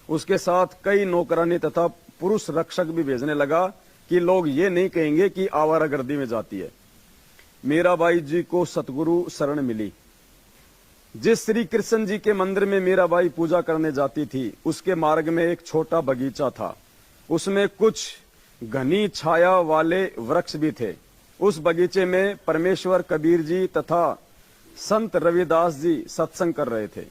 उसके साथ कई नौकरानी तथा पुरुष रक्षक भी भेजने लगा कि लोग ये नहीं कहेंगे कि आवारागर्दी में जाती है। मीराबाई जी को सतगुरु शरण मिली। जिस श्री कृष्ण जी के मंदिर में मीराबाई पूजा करने जाती थी, उसके मार्ग में एक छोटा बगीचा था। उसमें कुछ घनी छाया वाले वृक्ष भी थे। उस बगीचे में परमेश्वर कबीर जी तथा संत रविदास जी सत्संग कर रहे थे।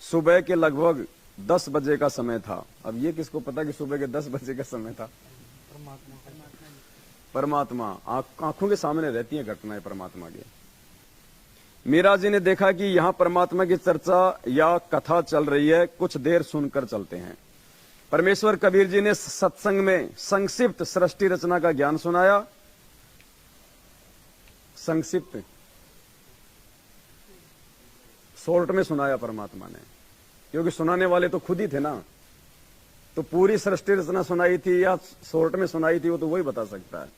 सुबह के लगभग 10 बजे का समय था। अब ये किसको पता कि सुबह के 10 बजे का समय था? परमात्मा आंखों के सामने रहती है घटनाएं परमात्मा की। मीरा जी ने देखा कि यहाँ परमात्मा की चर्चा या कथा चल रही है, कुछ देर सुनकर चलते हैं। परमेश्वर कबीर जी ने सत्संग में संक्षिप्त सृष्टि रचना का ज्ञान सुनाया। संक्षिप्त शॉर्ट में सुनाया परमात्मा ने, क्योंकि सुनाने वाले तो खुद ही थे ना। तो पूरी सृष्टि रचना सुनाई थी या शॉर्ट में सुनाई थी, वो तो वही बता सकता है।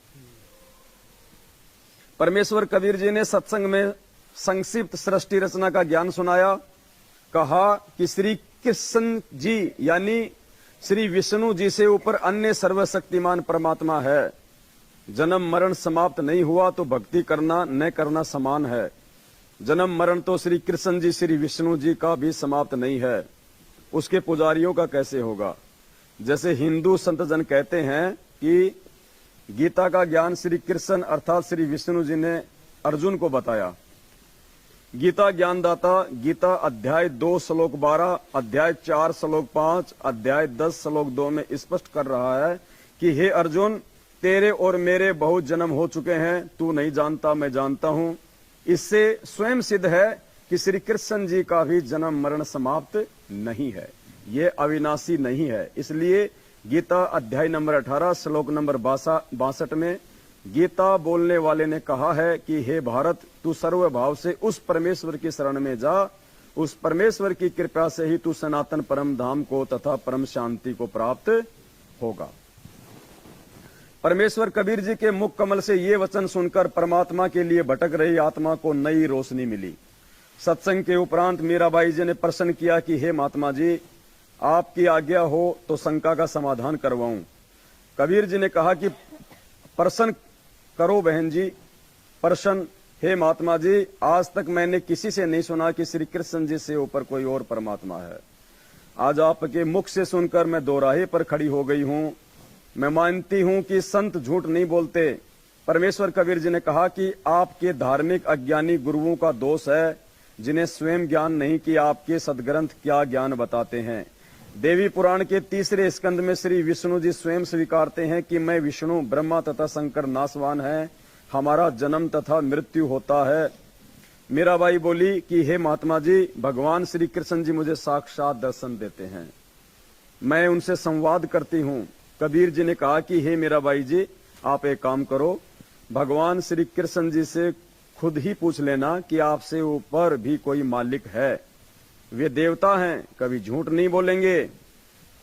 परमेश्वर कबीर जी ने सत्संग में संक्षिप्त सृष्टि रचना का ज्ञान सुनाया। कहा कि श्री कृष्ण जी यानी श्री विष्णु जी से ऊपर अन्य सर्वशक्तिमान परमात्मा है। जन्म मरण समाप्त नहीं हुआ तो भक्ति करना न करना समान है। जन्म मरण तो श्री कृष्ण जी श्री विष्णु जी का भी समाप्त नहीं है, उसके पुजारियों का कैसे होगा। जैसे हिंदू संत जन कहते हैं कि गीता का ज्ञान श्री कृष्ण अर्थात श्री विष्णु जी ने अर्जुन को बताया। गीता ज्ञानदाता गीता अध्याय 2 श्लोक 12, अध्याय 4 श्लोक 5, अध्याय 10 श्लोक 2 में स्पष्ट कर रहा है कि हे अर्जुन, तेरे और मेरे बहुत जन्म हो चुके हैं, तू नहीं जानता मैं जानता हूं। इससे स्वयं सिद्ध है कि श्री कृष्ण जी का भी जन्म मरण समाप्त नहीं है, ये अविनाशी नहीं है। इसलिए गीता अध्याय नंबर 18 श्लोक नंबर 62 में गीता बोलने वाले ने कहा है कि हे भारत, तू सर्वभाव से उस परमेश्वर की शरण में जा, उस परमेश्वर की कृपा से ही तू सनातन परम धाम को तथा परम शांति को प्राप्त होगा। परमेश्वर कबीर जी के मुख कमल से ये वचन सुनकर परमात्मा के लिए भटक रही आत्मा को नई रोशनी मिली। सत्संग के उपरांत मीराबाई जी ने प्रश्न किया कि हे महात्मा जी, आपकी आज्ञा हो तो शंका का समाधान करवाऊं। कबीर जी ने कहा कि प्रश्न करो बहन जी, प्रश्न। हे महात्मा जी, आज तक मैंने किसी से नहीं सुना कि श्री कृष्ण जी से ऊपर कोई और परमात्मा है। आज आपके मुख से सुनकर मैं दोराहे पर खड़ी हो गई हूं। मैं मानती हूं कि संत झूठ नहीं बोलते। परमेश्वर कबीर जी ने कहा कि आपके धार्मिक अज्ञानी गुरुओं का दोष है, जिन्हें स्वयं ज्ञान नहीं कि आपके सदग्रंथ क्या ज्ञान बताते हैं। देवी पुराण के 3 स्कंद में श्री विष्णु जी स्वयं स्वीकारते हैं कि मैं विष्णु, ब्रह्मा तथा शंकर नाशवान है, हमारा जन्म तथा मृत्यु होता है। मीराबाई बोली कि हे महात्मा जी, भगवान श्री कृष्ण जी मुझे साक्षात दर्शन देते हैं, मैं उनसे संवाद करती हूँ। कबीर जी ने कहा कि हे मीराबाई जी, आप एक काम करो, भगवान श्री कृष्ण जी से खुद ही पूछ लेना कि आपसे ऊपर भी कोई मालिक है। वे देवता हैं, कभी झूठ नहीं बोलेंगे।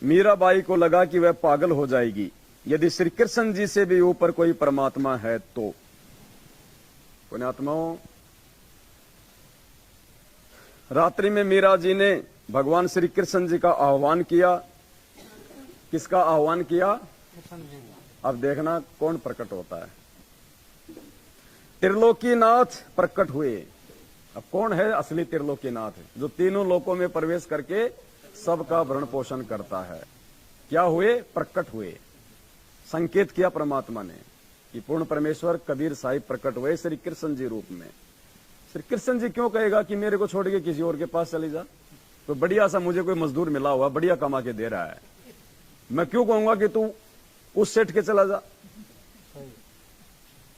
मीराबाई को लगा कि वह पागल हो जाएगी यदि श्री कृष्ण जी से भी ऊपर कोई परमात्मा है तो। पुण्यात्माओं, रात्रि में मीरा जी ने भगवान श्री कृष्ण जी का आह्वान किया। किसका आह्वान किया? अब देखना कौन प्रकट होता है। त्रिलोकीनाथ प्रकट हुए। अब कौन है असली त्रिलोकीनाथ? जो तीनों लोकों में प्रवेश करके सबका भरण पोषण करता है। क्या हुए? प्रकट हुए। संकेत किया परमात्मा ने कि पूर्ण परमेश्वर कबीर साहिब प्रकट हुए श्री कृष्ण जी रूप में। श्री कृष्ण जी क्यों कहेगा कि मेरे को छोड़ के किसी और के पास चली जा? तो बढ़िया सा मुझे कोई मजदूर मिला हुआ, बढ़िया कमा के दे रहा है, मैं क्यों कहूंगा कि तू उस सेठ के चला जा?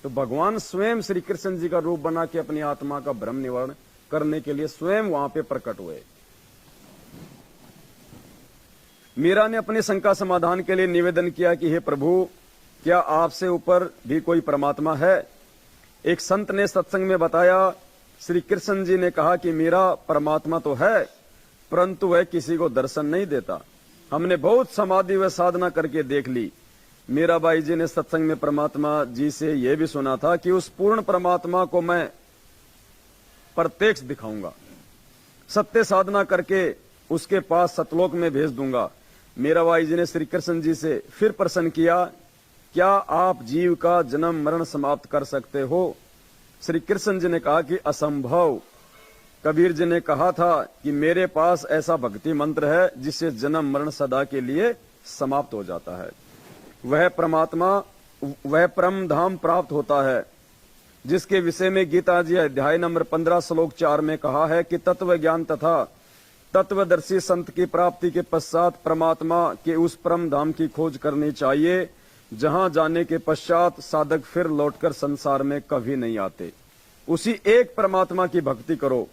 तो भगवान स्वयं श्री कृष्ण जी का रूप बना के अपनी आत्मा का भ्रम निवारण करने के लिए स्वयं वहां पे प्रकट हुए। मीरा ने अपनी शंका समाधान के लिए निवेदन किया कि हे प्रभु, क्या आपसे ऊपर भी कोई परमात्मा है? एक संत ने सत्संग में बताया, श्री कृष्ण जी ने कहा कि मीरा, परमात्मा तो है परंतु वह किसी को दर्शन नहीं देता। हमने बहुत समाधि व साधना करके देख ली। मीराबाई जी ने सत्संग में परमात्मा जी से यह भी सुना था कि उस पूर्ण परमात्मा को मैं प्रत्यक्ष दिखाऊंगा, सत्य साधना करके उसके पास सतलोक में भेज दूंगा। मीराबाई जी ने श्री कृष्ण जी से फिर प्रश्न किया, क्या आप जीव का जन्म मरण समाप्त कर सकते हो? श्री कृष्ण जी ने कहा कि असंभव। कबीर जी ने कहा था कि मेरे पास ऐसा भक्ति मंत्र है जिससे जन्म मरण सदा के लिए समाप्त हो जाता है। वह परमात्मा, वह परम धाम प्राप्त होता है जिसके विषय में गीता जी अध्याय नंबर 15 श्लोक 4 में कहा है कि तत्व ज्ञान तथा तत्वदर्शी संत की प्राप्ति के पश्चात परमात्मा के उस परम धाम की खोज करनी चाहिए, जहां जाने के पश्चात साधक फिर लौटकर संसार में कभी नहीं आते। उसी एक परमात्मा की भक्ति करो।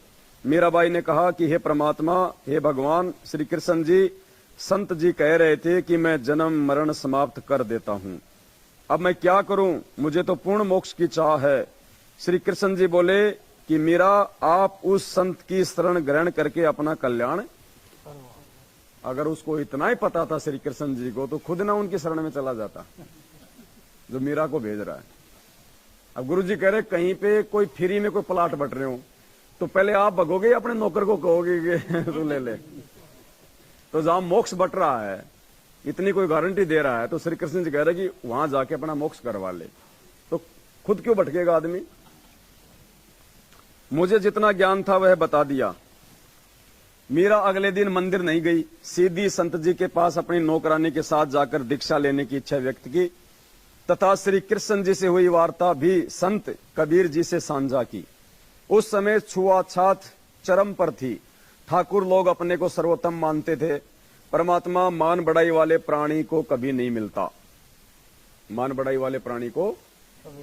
मीराबाई ने कहा कि हे परमात्मा, हे भगवान श्री कृष्ण जी, संत जी कह रहे थे कि मैं जन्म मरण समाप्त कर देता हूं, अब मैं क्या करूं? मुझे तो पूर्ण मोक्ष की चाह है। श्री कृष्ण जी बोले कि मीरा, आप उस संत की शरण ग्रहण करके अपना कल्याण। अगर उसको इतना ही पता था श्री कृष्ण जी को तो खुद ना उनकी शरण में चला जाता जो मीरा को भेज रहा है। अब गुरु जी कह रहे कहीं पे कोई फ्री में कोई प्लाट बट रहे हो, तो पहले आप भगोगे या अपने नौकर को कहोगे कि तू ले ले? तो जहां मोक्ष बट रहा है, इतनी कोई गारंटी दे रहा है, तो श्री कृष्ण जी कह रहे कि वहां जाके अपना मोक्ष करवा ले। तो खुद क्यों भटकेगा आदमी? मुझे जितना ज्ञान था वह बता दिया। मीरा अगले दिन मंदिर नहीं गई, सीधी संत जी के पास अपनी नौकरानी के साथ जाकर दीक्षा लेने की इच्छा व्यक्त की तथा श्री कृष्ण जी से हुई वार्ता भी संत कबीर जी से साझा की। उस समय छुआछात चरम पर थी। ठाकुर लोग अपने को सर्वोत्तम मानते थे। परमात्मा मान बढ़ाई वाले प्राणी को कभी नहीं मिलता। मान बढ़ाई वाले प्राणी को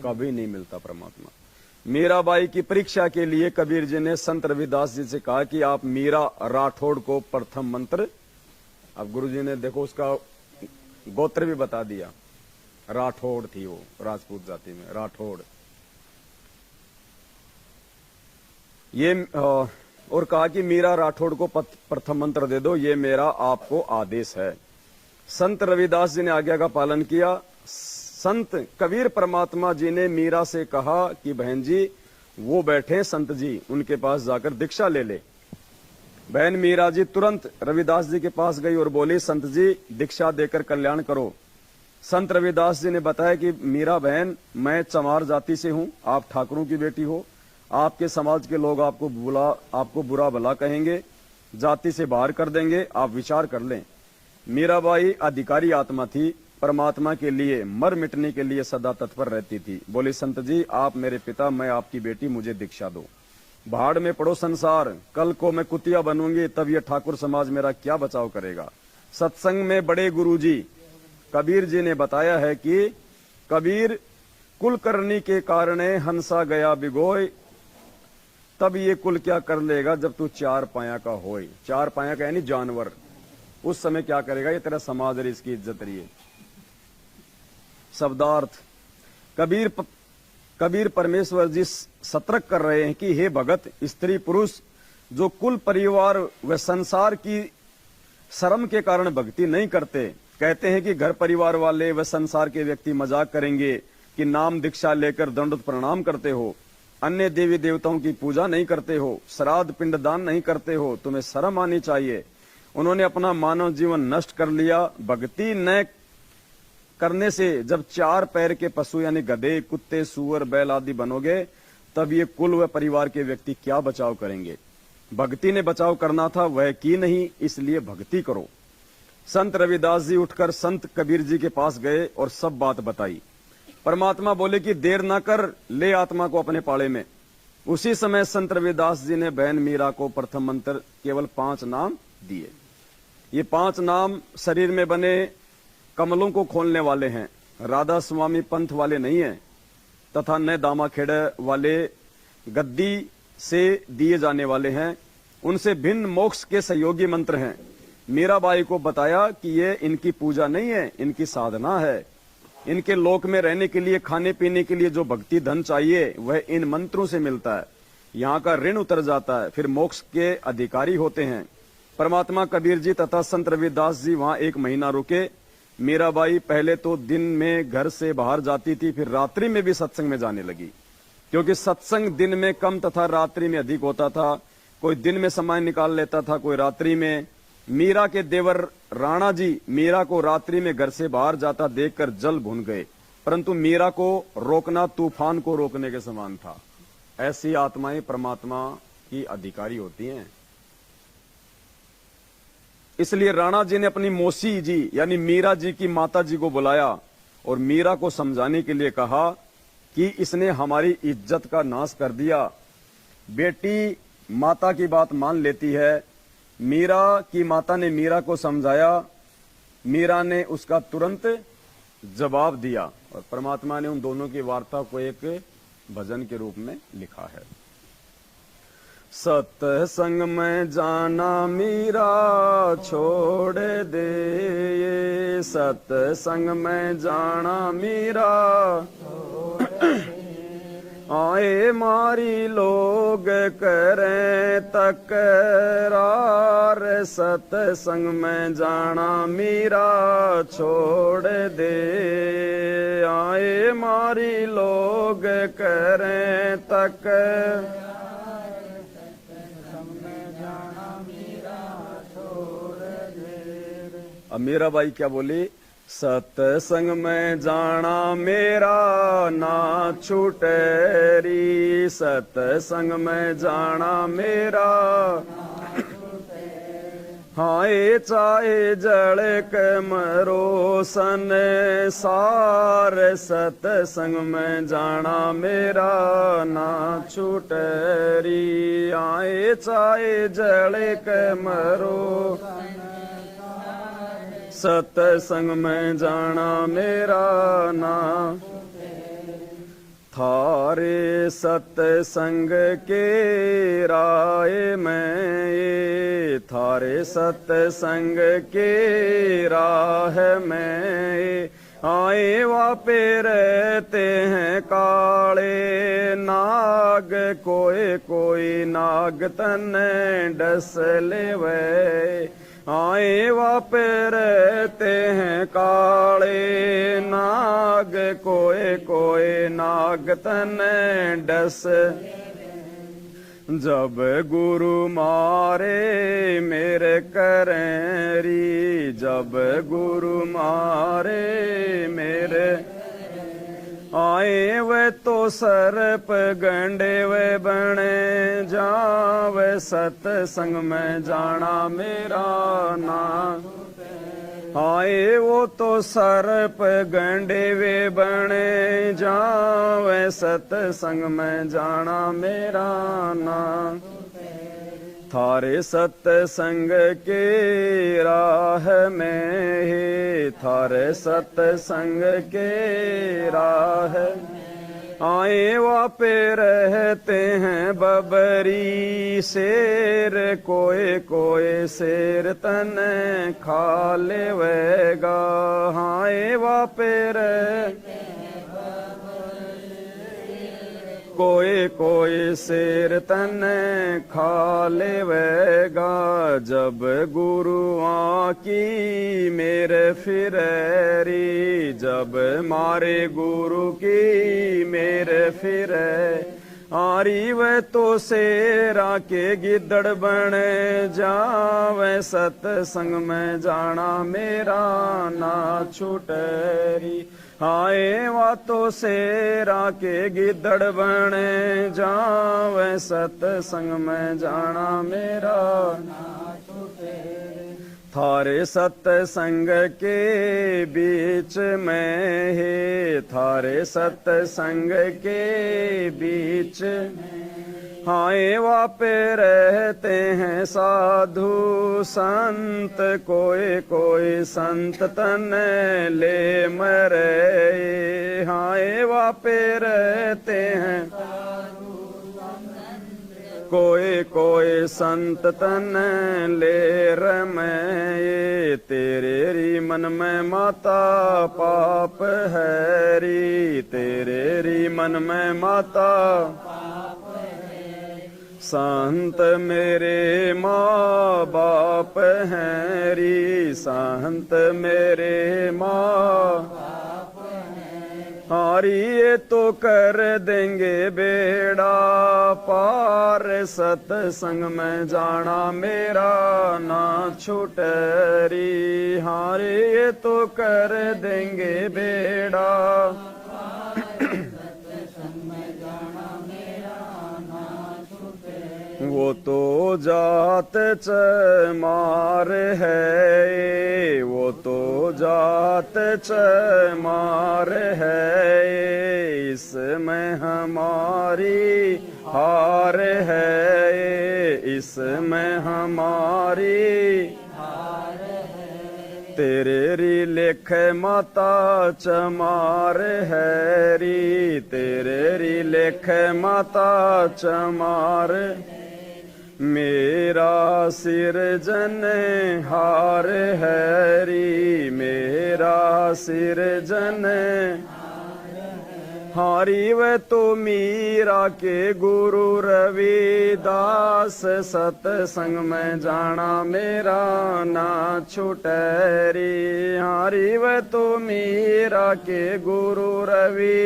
कभी नहीं मिलता परमात्मा। मीराबाई की परीक्षा के लिए कबीर जी ने संत रविदास जी से कहा कि आप मीरा राठौड़ को प्रथम मंत्र, अब गुरु जी ने देखो उसका गोत्र भी बता दिया, राठौड़ थी वो, राजपूत जाति में राठौड़। ये और कहा कि मीरा राठौड़ को प्रथम मंत्र दे दो, ये मेरा आपको आदेश है। संत रविदास जी ने आज्ञा का पालन किया। संत कबीर परमात्मा जी ने मीरा से कहा कि बहन जी वो बैठे संत जी, उनके पास जाकर दीक्षा ले ले। बहन मीरा जी तुरंत रविदास जी के पास गई और बोली, संत जी दीक्षा देकर कल्याण करो। संत रविदास जी ने बताया कि मीरा बहन, मैं चमार जाति से हूं, आप ठाकुरों की बेटी हो, आपके समाज के लोग आपको बुरा भला कहेंगे, जाति से बाहर कर देंगे, आप विचार कर लें। मीराबाई अधिकारी आत्मा थी, परमात्मा के लिए मर मिटने के लिए सदा तत्पर रहती थी। बोली, संत जी आप मेरे पिता, मैं आपकी बेटी, मुझे दीक्षा दो। भाड़ में पड़ो संसार, कल को मैं कुतिया बनूंगी, तब ये ठाकुर समाज मेरा क्या बचाव करेगा। सत्संग में बड़े गुरुजी कबीर जी ने बताया है कि कबीर कुलकर्णी के कारण हंसा गया बिगोय, तब ये कुल क्या कर लेगा जब तू चार पाया का होए। चार पाया का यानी जानवर, उस समय क्या करेगा, ये तेरा समाज है, इसकी इज्जत रही है। शब्दार्थ, कबीर परमेश्वर जी सतर्क कर रहे हैं कि हे भगत, स्त्री पुरुष जो कुल परिवार व संसार की शर्म के कारण भक्ति नहीं करते, कहते हैं कि घर परिवार वाले व संसार के व्यक्ति मजाक करेंगे कि नाम दीक्षा लेकर दंडवत प्रणाम करते हो, अन्य देवी देवताओं की पूजा नहीं करते हो, श्राद्ध पिंडदान नहीं करते हो, तुम्हें शर्म आनी चाहिए। उन्होंने अपना मानव जीवन नष्ट कर लिया। भक्ति न करने से जब चार पैर के पशु यानी गधे, कुत्ते, सूअर, बैल आदि बनोगे, तब ये कुल व परिवार के व्यक्ति क्या बचाव करेंगे। भक्ति ने बचाव करना था, वह की नहीं, इसलिए भक्ति करो। संत रविदास जी उठकर संत कबीर जी के पास गए और सब बात बताई। परमात्मा बोले कि देर ना कर, ले आत्मा को अपने पाड़े में। उसी समय संत रविदास जी ने बहन मीरा को प्रथम मंत्र केवल 5 नाम दिए। ये 5 नाम शरीर में बने कमलों को खोलने वाले हैं, राधा स्वामी पंथ वाले नहीं हैं, तथा न दामा खेड़े वाले गद्दी से दिए जाने वाले हैं। उनसे भिन्न मोक्ष के सहयोगी मंत्र हैं। मीराबाई को बताया कि ये इनकी पूजा नहीं है, इनकी साधना है। इनके लोक में रहने के लिए, खाने पीने के लिए जो भक्ति धन चाहिए वह इन मंत्रों से मिलता है। यहाँ का ऋण उतर जाता है, फिर मोक्ष के अधिकारी होते हैं। परमात्मा कबीर जी तथा संत रविदास जी वहां 1 महीना रुके। मीराबाई पहले तो दिन में घर से बाहर जाती थी, फिर रात्रि में भी सत्संग में जाने लगी, क्योंकि सत्संग दिन में कम तथा रात्रि में अधिक होता था। कोई दिन में समय निकाल लेता था, कोई रात्रि में। मीरा के देवर राणा जी मीरा को रात्रि में घर से बाहर जाता देखकर जल भुन गए, परंतु मीरा को रोकना तूफान को रोकने के समान था। ऐसी आत्माएं परमात्मा की अधिकारी होती हैं। इसलिए राणा जी ने अपनी मौसी जी यानी मीरा जी की माता जी को बुलाया और मीरा को समझाने के लिए कहा कि इसने हमारी इज्जत का नाश कर दिया। बेटी माता की बात मान लेती है। मीरा की माता ने मीरा को समझाया, मीरा ने उसका तुरंत जवाब दिया और परमात्मा ने उन दोनों की वार्ता को एक भजन के रूप में लिखा है। सत्संग में जाना मीरा छोड़ दे, ये सत्संग में जाना मीरा आए मारी लोग करें तकरार, सत्संग में जाना मीरा छोड़ दे, आए मारी लोग करें तकरार। अब मीरा बाई क्या बोली, सत्संग में जाना मेरा ना छूटे री, सत्संग में जाना मेरा हाय चाहे जड़ के मरो सन सार, सत्संग में जाना मेरा ना छूटे री, आए चाहे जड़ के मरो सत्संग में जाना मेरा ना, थारे सत्संग के राय में ये, थारे सत्संग के राह में आए वापे रहते हैं काले नाग, कोई कोई नाग तने डस लेवे, आए वापे रहते हैं काले नाग, कोई कोई नाग तने डस, जब गुरु मारे मेरे करें री, जब गुरु मारे मेरे आए वे तो सर्प गंडे वे बने जावे, सत्संग में जाना मेरा ना, आए वो तो सर्प गंडे वे बने जावे, सत्संग में जाना मेरा ना, थारे सत्संग के राह में ही, थारे सत्संग के राह आए वापे रहते हैं बबरी शेर, कोई कोई शेर तने खा लेवेगा, आए वापे रह कोई कोई शेर तने खा लेवेगा, जब गुरु आकी मेरे फिरेरी, जब मारे गुरु की मेरे फिरे आरी, वे तो शेरा के गिद्दड़ बने जावे, सत्संग में जाना मेरा ना छूटेरी, आए वा तो शेरा के गिद्दड़ बने जावे, सत्संग में जाना मेरा ना छूटे, थारे सत्संग के बीच में है, थारे सत्संग के बीच हाय वापे रहते हैं साधु संत, कोई कोई संत तने ले मरे, हाय वापे रहते हैं कोई कोई संत तने ले रमे, तेरे री मन में माता पाप है री, तेरे री मन में माता संत मेरे माँ बाप हैं री, संत मेरे माँ हारी, ये तो कर देंगे बेड़ा पार, सत्संग में जाना मेरा ना छूटेरी, हारी ये तो कर देंगे बेड़ा वो तो जात चमार है, वो तो जात चमार है, इसमें हमारी हार है, इसमें हमारी तेरे री लेख माता चमार है री, तेरे री लेख माता चमार, मेरा सिर जन हार है री, मेरा सिर जन हारी, वे तो मीरा के गुरु रविदास, सत्संग में जाना मेरा ना छूटेरी, हारी वे तो मीरा के गुरु रवि,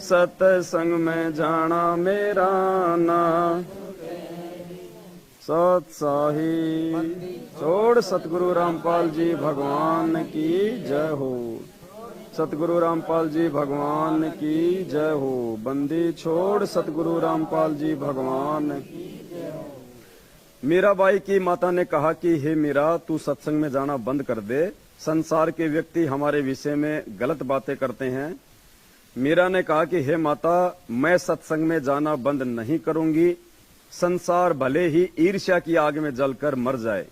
सत्संग में जाना मेरा ना सत्साही छोड़ सतगुरु रामपाल जी भगवान की जय हो। सतगुरु रामपाल जी भगवान की जय हो। बंदी छोड़ सतगुरु रामपाल जी भगवान की जय हो। मीराबाई की माता ने कहा कि हे मीरा, तू सत्संग में जाना बंद कर दे। संसार के व्यक्ति हमारे विषय में गलत बातें करते हैं। मीरा ने कहा कि हे माता, मैं सत्संग में जाना बंद नहीं करूंगी। संसार भले ही ईर्ष्या की आग में जलकर मर जाए।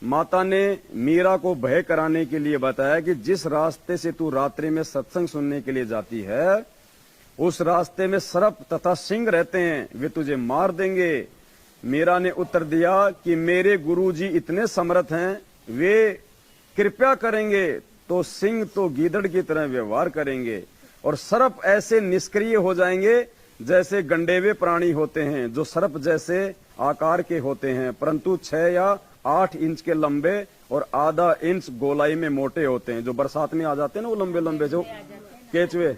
माता ने मीरा को भय कराने के लिए बताया कि जिस रास्ते से तू रात्रि में सत्संग सुनने के लिए जाती है, उस रास्ते में सर्प तथा सिंह रहते हैं, वे तुझे मार देंगे। मीरा ने उत्तर दिया कि मेरे गुरुजी इतने समर्थ हैं, वे कृपा करेंगे तो सिंह तो गीदड़ की तरह व्यवहार करेंगे और सर्प ऐसे निष्क्रिय हो जाएंगे जैसे गंडेवे प्राणी होते हैं, जो सर्प जैसे आकार के होते हैं, परंतु 6 या 8 इंच के लंबे और आधा इंच गोलाई में मोटे होते हैं। जो बरसात में आ जाते हैं ना, वो लंबे लंबे जो केचवे,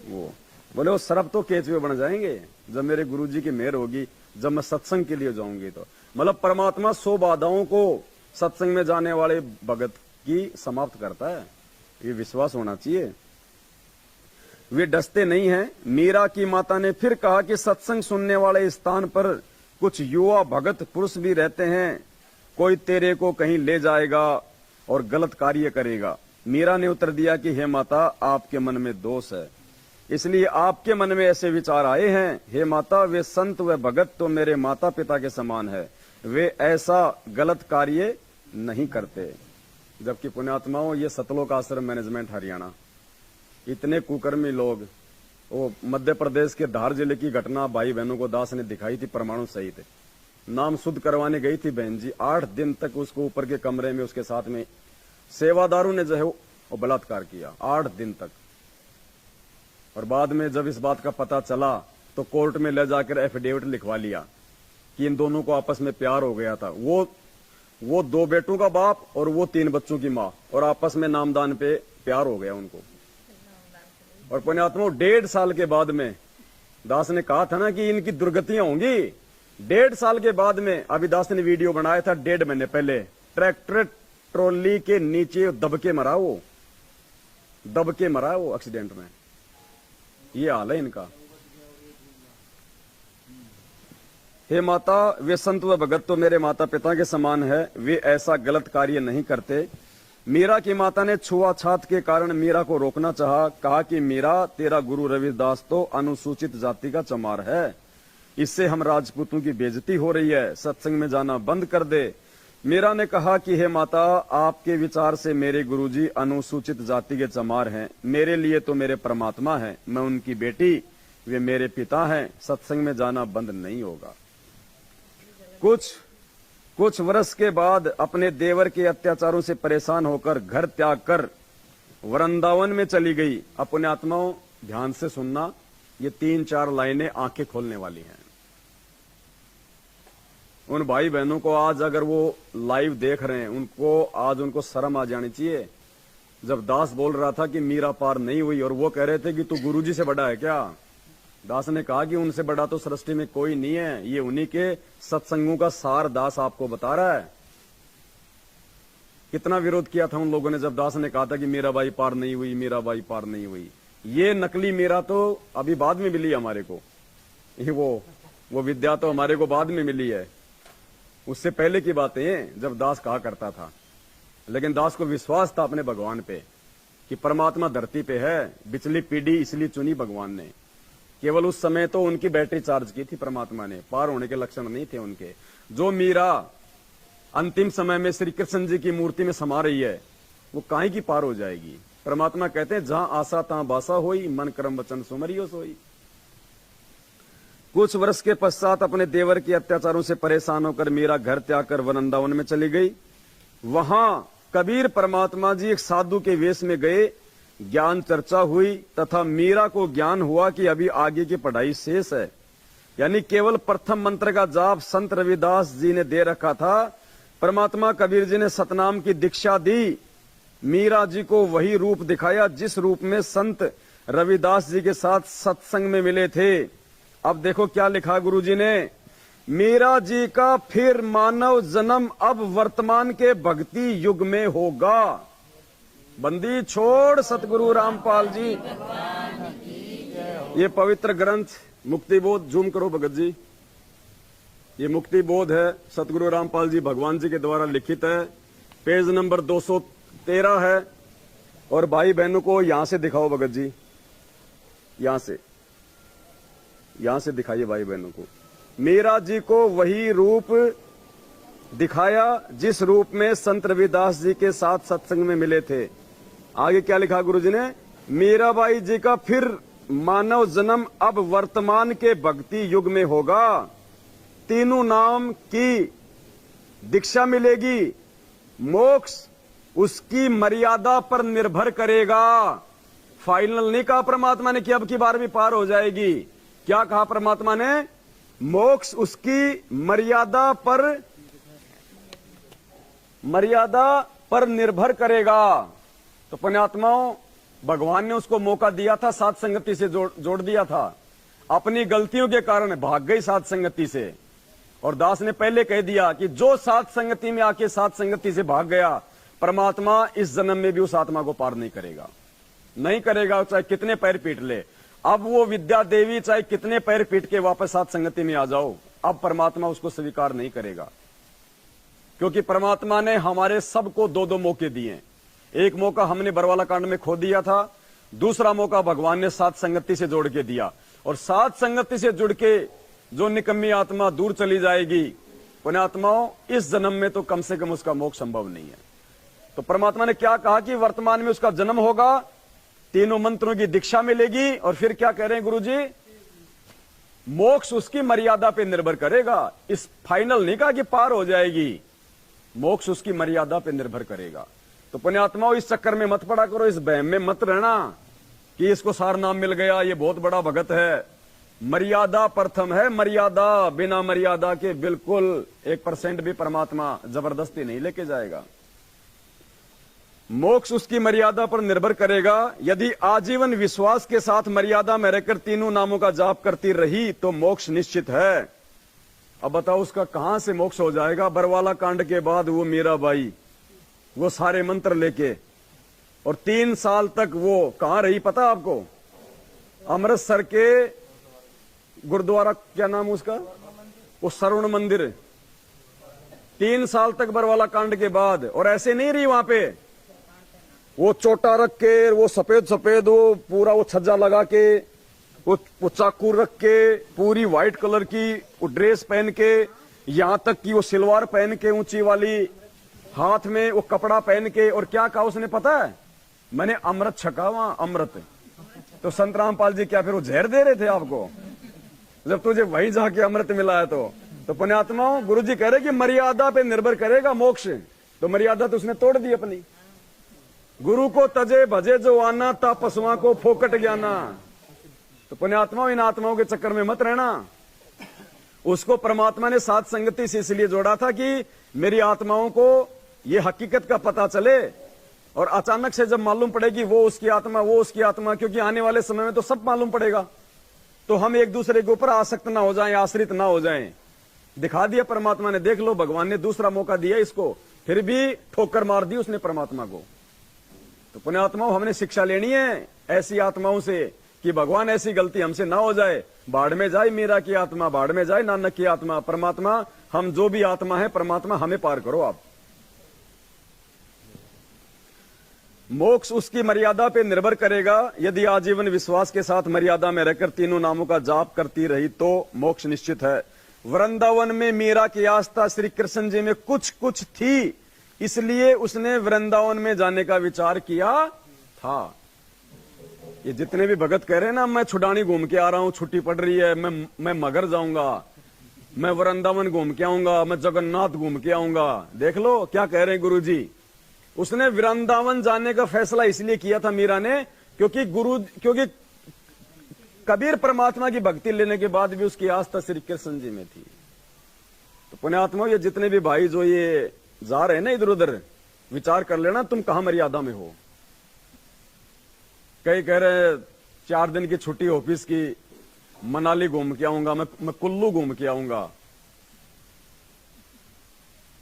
वो बोले वो सर्प तो केचवे बन जाएंगे जब मेरे गुरुजी की मेहर होगी, जब मैं सत्संग के लिए जाऊंगी। तो मतलब परमात्मा 100 बाधाओं को सत्संग में जाने वाले भगत की समाप्त करता है, ये विश्वास होना चाहिए। वे डसते नहीं हैं। मीरा की माता ने फिर कहा कि सत्संग सुनने वाले स्थान पर कुछ युवा भगत पुरुष भी रहते हैं, कोई तेरे को कहीं ले जाएगा और गलत कार्य करेगा। मीरा ने उत्तर दिया कि हे माता, आपके मन में दोष है, इसलिए आपके मन में ऐसे विचार आए हैं। हे माता, वे संत व भगत तो मेरे माता पिता के समान है, वे ऐसा गलत कार्य नहीं करते। जबकि पुण्यात्माओं, ये सतलोक आश्रम मैनेजमेंट हरियाणा, इतने कुकर्मी लोग, वो मध्य प्रदेश के धार जिले की घटना भाई बहनों को दास ने दिखाई थी, परमाणु सहित नाम शुद्ध करवाने गई थी बहन जी। 8 दिन तक उसको ऊपर के कमरे में उसके साथ में सेवादारों ने जो है वो बलात्कार किया, 8 दिन तक। और बाद में जब इस बात का पता चला तो कोर्ट में ले जाकर एफिडेविट लिखवा लिया कि इन दोनों को आपस में प्यार हो गया था। वो 2 बेटों का बाप और वो 3 बच्चों की माँ, और आपस में नामदान पे प्यार हो गया उनको। और पुण्यात्मा 1.5 साल के बाद में, दास ने कहा था ना कि इनकी दुर्गतियां होंगी, 1.5 साल के बाद में अभी दास ने वीडियो बनाया था 1.5 महीने पहले, ट्रैक्टर ट्रॉली के नीचे दब के मरा वो एक्सीडेंट में। ये हाल है इनका। हे माता, वे संत व भगत तो मेरे माता पिता के समान है, वे ऐसा गलत कार्य नहीं करते। मीरा की माता ने छुआछात के कारण मीरा को रोकना चाहा, कहा कि मीरा, तेरा गुरु रविदास तो अनुसूचित जाति का चमार है, इससे हम राजपूतों की बेइज्जती हो रही है, सत्संग में जाना बंद कर दे। मीरा ने कहा कि हे माता, आपके विचार से मेरे गुरुजी अनुसूचित जाति के चमार हैं, मेरे लिए तो मेरे परमात्मा हैं, मैं उनकी बेटी, वे मेरे पिता हैं, सत्संग में जाना बंद नहीं होगा। कुछ वर्ष के बाद अपने देवर के अत्याचारों से परेशान होकर घर त्याग कर वृंदावन में चली गई। अपने आत्माओं, ध्यान से सुनना, ये 3-4 लाइनें आंखें खोलने वाली हैं। उन भाई बहनों को आज अगर वो लाइव देख रहे हैं, उनको शर्म आ जानी चाहिए। जब दास बोल रहा था कि मीरा पार नहीं हुई और वो कह रहे थे कि तू गुरुजी से बड़ा है क्या, दास ने कहा कि उनसे बड़ा तो सृष्टि में कोई नहीं है, ये उन्हीं के सत्संगों का सार दास आपको बता रहा है। कितना विरोध किया था उन लोगों ने जब दास ने कहा था कि मीराबाई पार नहीं हुई, मीराबाई पार नहीं हुई। ये नकली मीरा तो अभी बाद में मिली हमारे को, ये वो विद्या तो हमारे को बाद में मिली है, उससे पहले की बातें हैं जब दास कहा करता था। लेकिन दास को विश्वास था अपने भगवान पे कि परमात्मा धरती पे है, बिचली पीढ़ी इसलिए चुनी भगवान ने। केवल उस समय तो उनकी बैटरी चार्ज की थी परमात्मा ने, पार होने के लक्षण नहीं थे उनके। जो मीरा अंतिम समय में श्री कृष्ण जी की मूर्ति में समा रही है, वो काहे की पार हो जाएगी। परमात्मा कहते हैं, जहां आशा तहां बासा होई, मन कर्म वचन सुमरियो सोई। कुछ वर्ष के पश्चात अपने देवर के अत्याचारों से परेशान होकर मीरा घर त्याग कर वृंदावन में चली गई। वहां कबीर परमात्मा जी एक साधु के वेश में गए, ज्ञान चर्चा हुई तथा मीरा को ज्ञान हुआ कि अभी आगे की पढ़ाई शेष है। यानी केवल प्रथम मंत्र का जाप संत रविदास जी ने दे रखा था। परमात्मा कबीर जी ने सतनाम की दीक्षा दी, मीरा जी को वही रूप दिखाया जिस रूप में संत रविदास जी के साथ सत्संग में मिले थे। अब देखो क्या लिखा गुरु जी ने, मीरा जी का फिर मानव जन्म अब वर्तमान के भक्ति युग में होगा। बंदी छोड़ सतगुरु रामपाल जी। ये पवित्र ग्रंथ मुक्ति बोध, जूम करो भगत जी, ये मुक्ति बोध है, सतगुरु रामपाल जी भगवान जी के द्वारा लिखित है। पेज नंबर 213 है। और भाई बहनों को यहां से दिखाओ भगत जी, यहां से दिखाइए भाई बहनों को। मीरा जी को वही रूप दिखाया जिस रूप में संत रविदास जी के साथ सत्संग में मिले थे। आगे क्या लिखा गुरु जी ने? मीराबाई जी का फिर मानव जन्म अब वर्तमान के भक्ति युग में होगा। तीनों नाम की दीक्षा मिलेगी। मोक्ष उसकी मर्यादा पर निर्भर करेगा। फाइनल नहीं कहा परमात्मा ने कि अब की बार भी पार हो जाएगी। क्या कहा परमात्मा ने? मोक्ष उसकी मर्यादा पर निर्भर करेगा। तो पुण्यात्माओं, भगवान ने उसको मौका दिया था, साथ संगति से जोड़ दिया था। अपनी गलतियों के कारण भाग गई साथ संगति से। और दास ने पहले कह दिया कि जो साथ संगति में आके साथ संगति से भाग गया, परमात्मा इस जन्म में भी उस आत्मा को पार नहीं करेगा, चाहे कितने पैर पीट ले। अब वो विद्या देवी चाहे कितने पैर पीट के वापस साथ संगति में आ जाओ, अब परमात्मा उसको स्वीकार नहीं करेगा। क्योंकि परमात्मा ने हमारे सबको दो मौके दिए। एक मौका हमने बरवाला कांड में खो दिया था, दूसरा मौका भगवान ने साथ संगति से जोड़ के दिया। और साथ संगति से जुड़ के जो निकम्मी आत्मा दूर चली जाएगी, पुण्यात्माओं, इस जन्म में तो कम से कम उसका मोक्ष संभव नहीं है। तो परमात्मा ने क्या कहा कि वर्तमान में उसका जन्म होगा, तीनों मंत्रों की दीक्षा मिलेगी। और फिर क्या कह रहे हैं गुरु जी? मोक्ष उसकी मर्यादा पे निर्भर करेगा। इस फाइनल नहीं कहा कि पार हो जाएगी, मोक्ष उसकी मर्यादा पे निर्भर करेगा। तो पुण्यात्माओं, इस चक्कर में मत पड़ा करो, इस बहम में मत रहना कि इसको सार नाम मिल गया, ये बहुत बड़ा भगत है। मर्यादा प्रथम है, मर्यादा। बिना मर्यादा के बिल्कुल 1% भी परमात्मा जबरदस्ती नहीं लेके जाएगा। मोक्ष उसकी मर्यादा पर निर्भर करेगा। यदि आजीवन विश्वास के साथ मर्यादा में रहकर तीनों नामों का जाप करती रही तो मोक्ष निश्चित है। अब बताओ उसका कहां से मोक्ष हो जाएगा? बरवाला कांड के बाद वो मीराबाई वो सारे मंत्र लेके, और 3 साल तक वो कहां रही पता आपको? अमृतसर के गुरुद्वारा, क्या नाम उसका, वो स्वर्ण मंदिर। 3 साल तक बरवाला कांड के बाद। और ऐसे नहीं रही वहां पे, वो चोटा रख के, वो सफेद वो पूरा वो छज्जा लगा के, वो चाकू रख के, पूरी व्हाइट कलर की वो ड्रेस पहन के, यहां तक कि वो सिलवार पहन के ऊंची वाली, हाथ में वो कपड़ा पहन के। और क्या कहा उसने पता है? मैंने अमृत छका वहां, अमृत। तो संत रामपाल जी क्या फिर वो जहर दे रहे थे आपको जब तुझे वहीं जाके अमृत मिला है? तो पुण्यात्माओं, गुरु जी कह रहे कि मर्यादा पे निर्भर करेगा मोक्ष। तो मर्यादा तो उसने तोड़ दी अपनी। गुरु को तजे भजे जो आना, ता पशुओं को फोकट ज्ञाना। तो पुण्यात्माओं, इन आत्माओं के चक्कर में मत रहना। उसको परमात्मा ने साथ संगति से इसलिए जोड़ा था कि मेरी आत्माओं को ये हकीकत का पता चले। और अचानक से जब मालूम पड़ेगी वो उसकी आत्मा, क्योंकि आने वाले समय में तो सब मालूम पड़ेगा, तो हम एक दूसरे के ऊपर आसक्त ना हो जाएं, आश्रित ना हो जाएं। दिखा दिया परमात्मा ने, देख लो, भगवान ने दूसरा मौका दिया इसको, फिर भी ठोकर मार दी उसने परमात्मा को। तो पुण्यात्माओं, हमने शिक्षा लेनी है ऐसी आत्माओं से कि भगवान ऐसी गलती हमसे ना हो जाए। बाढ़ में जाए मीरा की आत्मा, बाढ़ में जाए नानक की आत्मा। परमात्मा, हम जो भी आत्मा है, परमात्मा हमें पार करो आप। मोक्ष उसकी मर्यादा पे निर्भर करेगा। यदि आजीवन विश्वास के साथ मर्यादा में रहकर तीनों नामों का जाप करती रही तो मोक्ष निश्चित है। वृंदावन में मीरा की आस्था श्री कृष्ण जी में कुछ थी, इसलिए उसने वृंदावन में जाने का विचार किया था। ये जितने भी भगत कह रहे हैं ना, मैं छुडानी घूम के आ रहा हूं, छुट्टी पड़ रही है, मैं मगर जाऊंगा, मैं वृंदावन घूम के आऊंगा, मैं जगन्नाथ घूम के आऊंगा। देख लो क्या कह रहे हैं गुरु जी। उसने वृंदावन जाने का फैसला इसलिए किया था मीरा ने, क्योंकि कबीर परमात्मा की भक्ति लेने के बाद भी उसकी आस्था श्री कृष्ण जी में थी। तो पुण्यात्मा, ये जितने भी भाई जो ये जा रहे हैं ना इधर उधर, विचार कर लेना तुम कहां मर्यादा में हो। कई कह रहे 4 दिन की छुट्टी ऑफिस की, मनाली घूम के आऊंगा, मैं कुल्लू घूम के आऊंगा।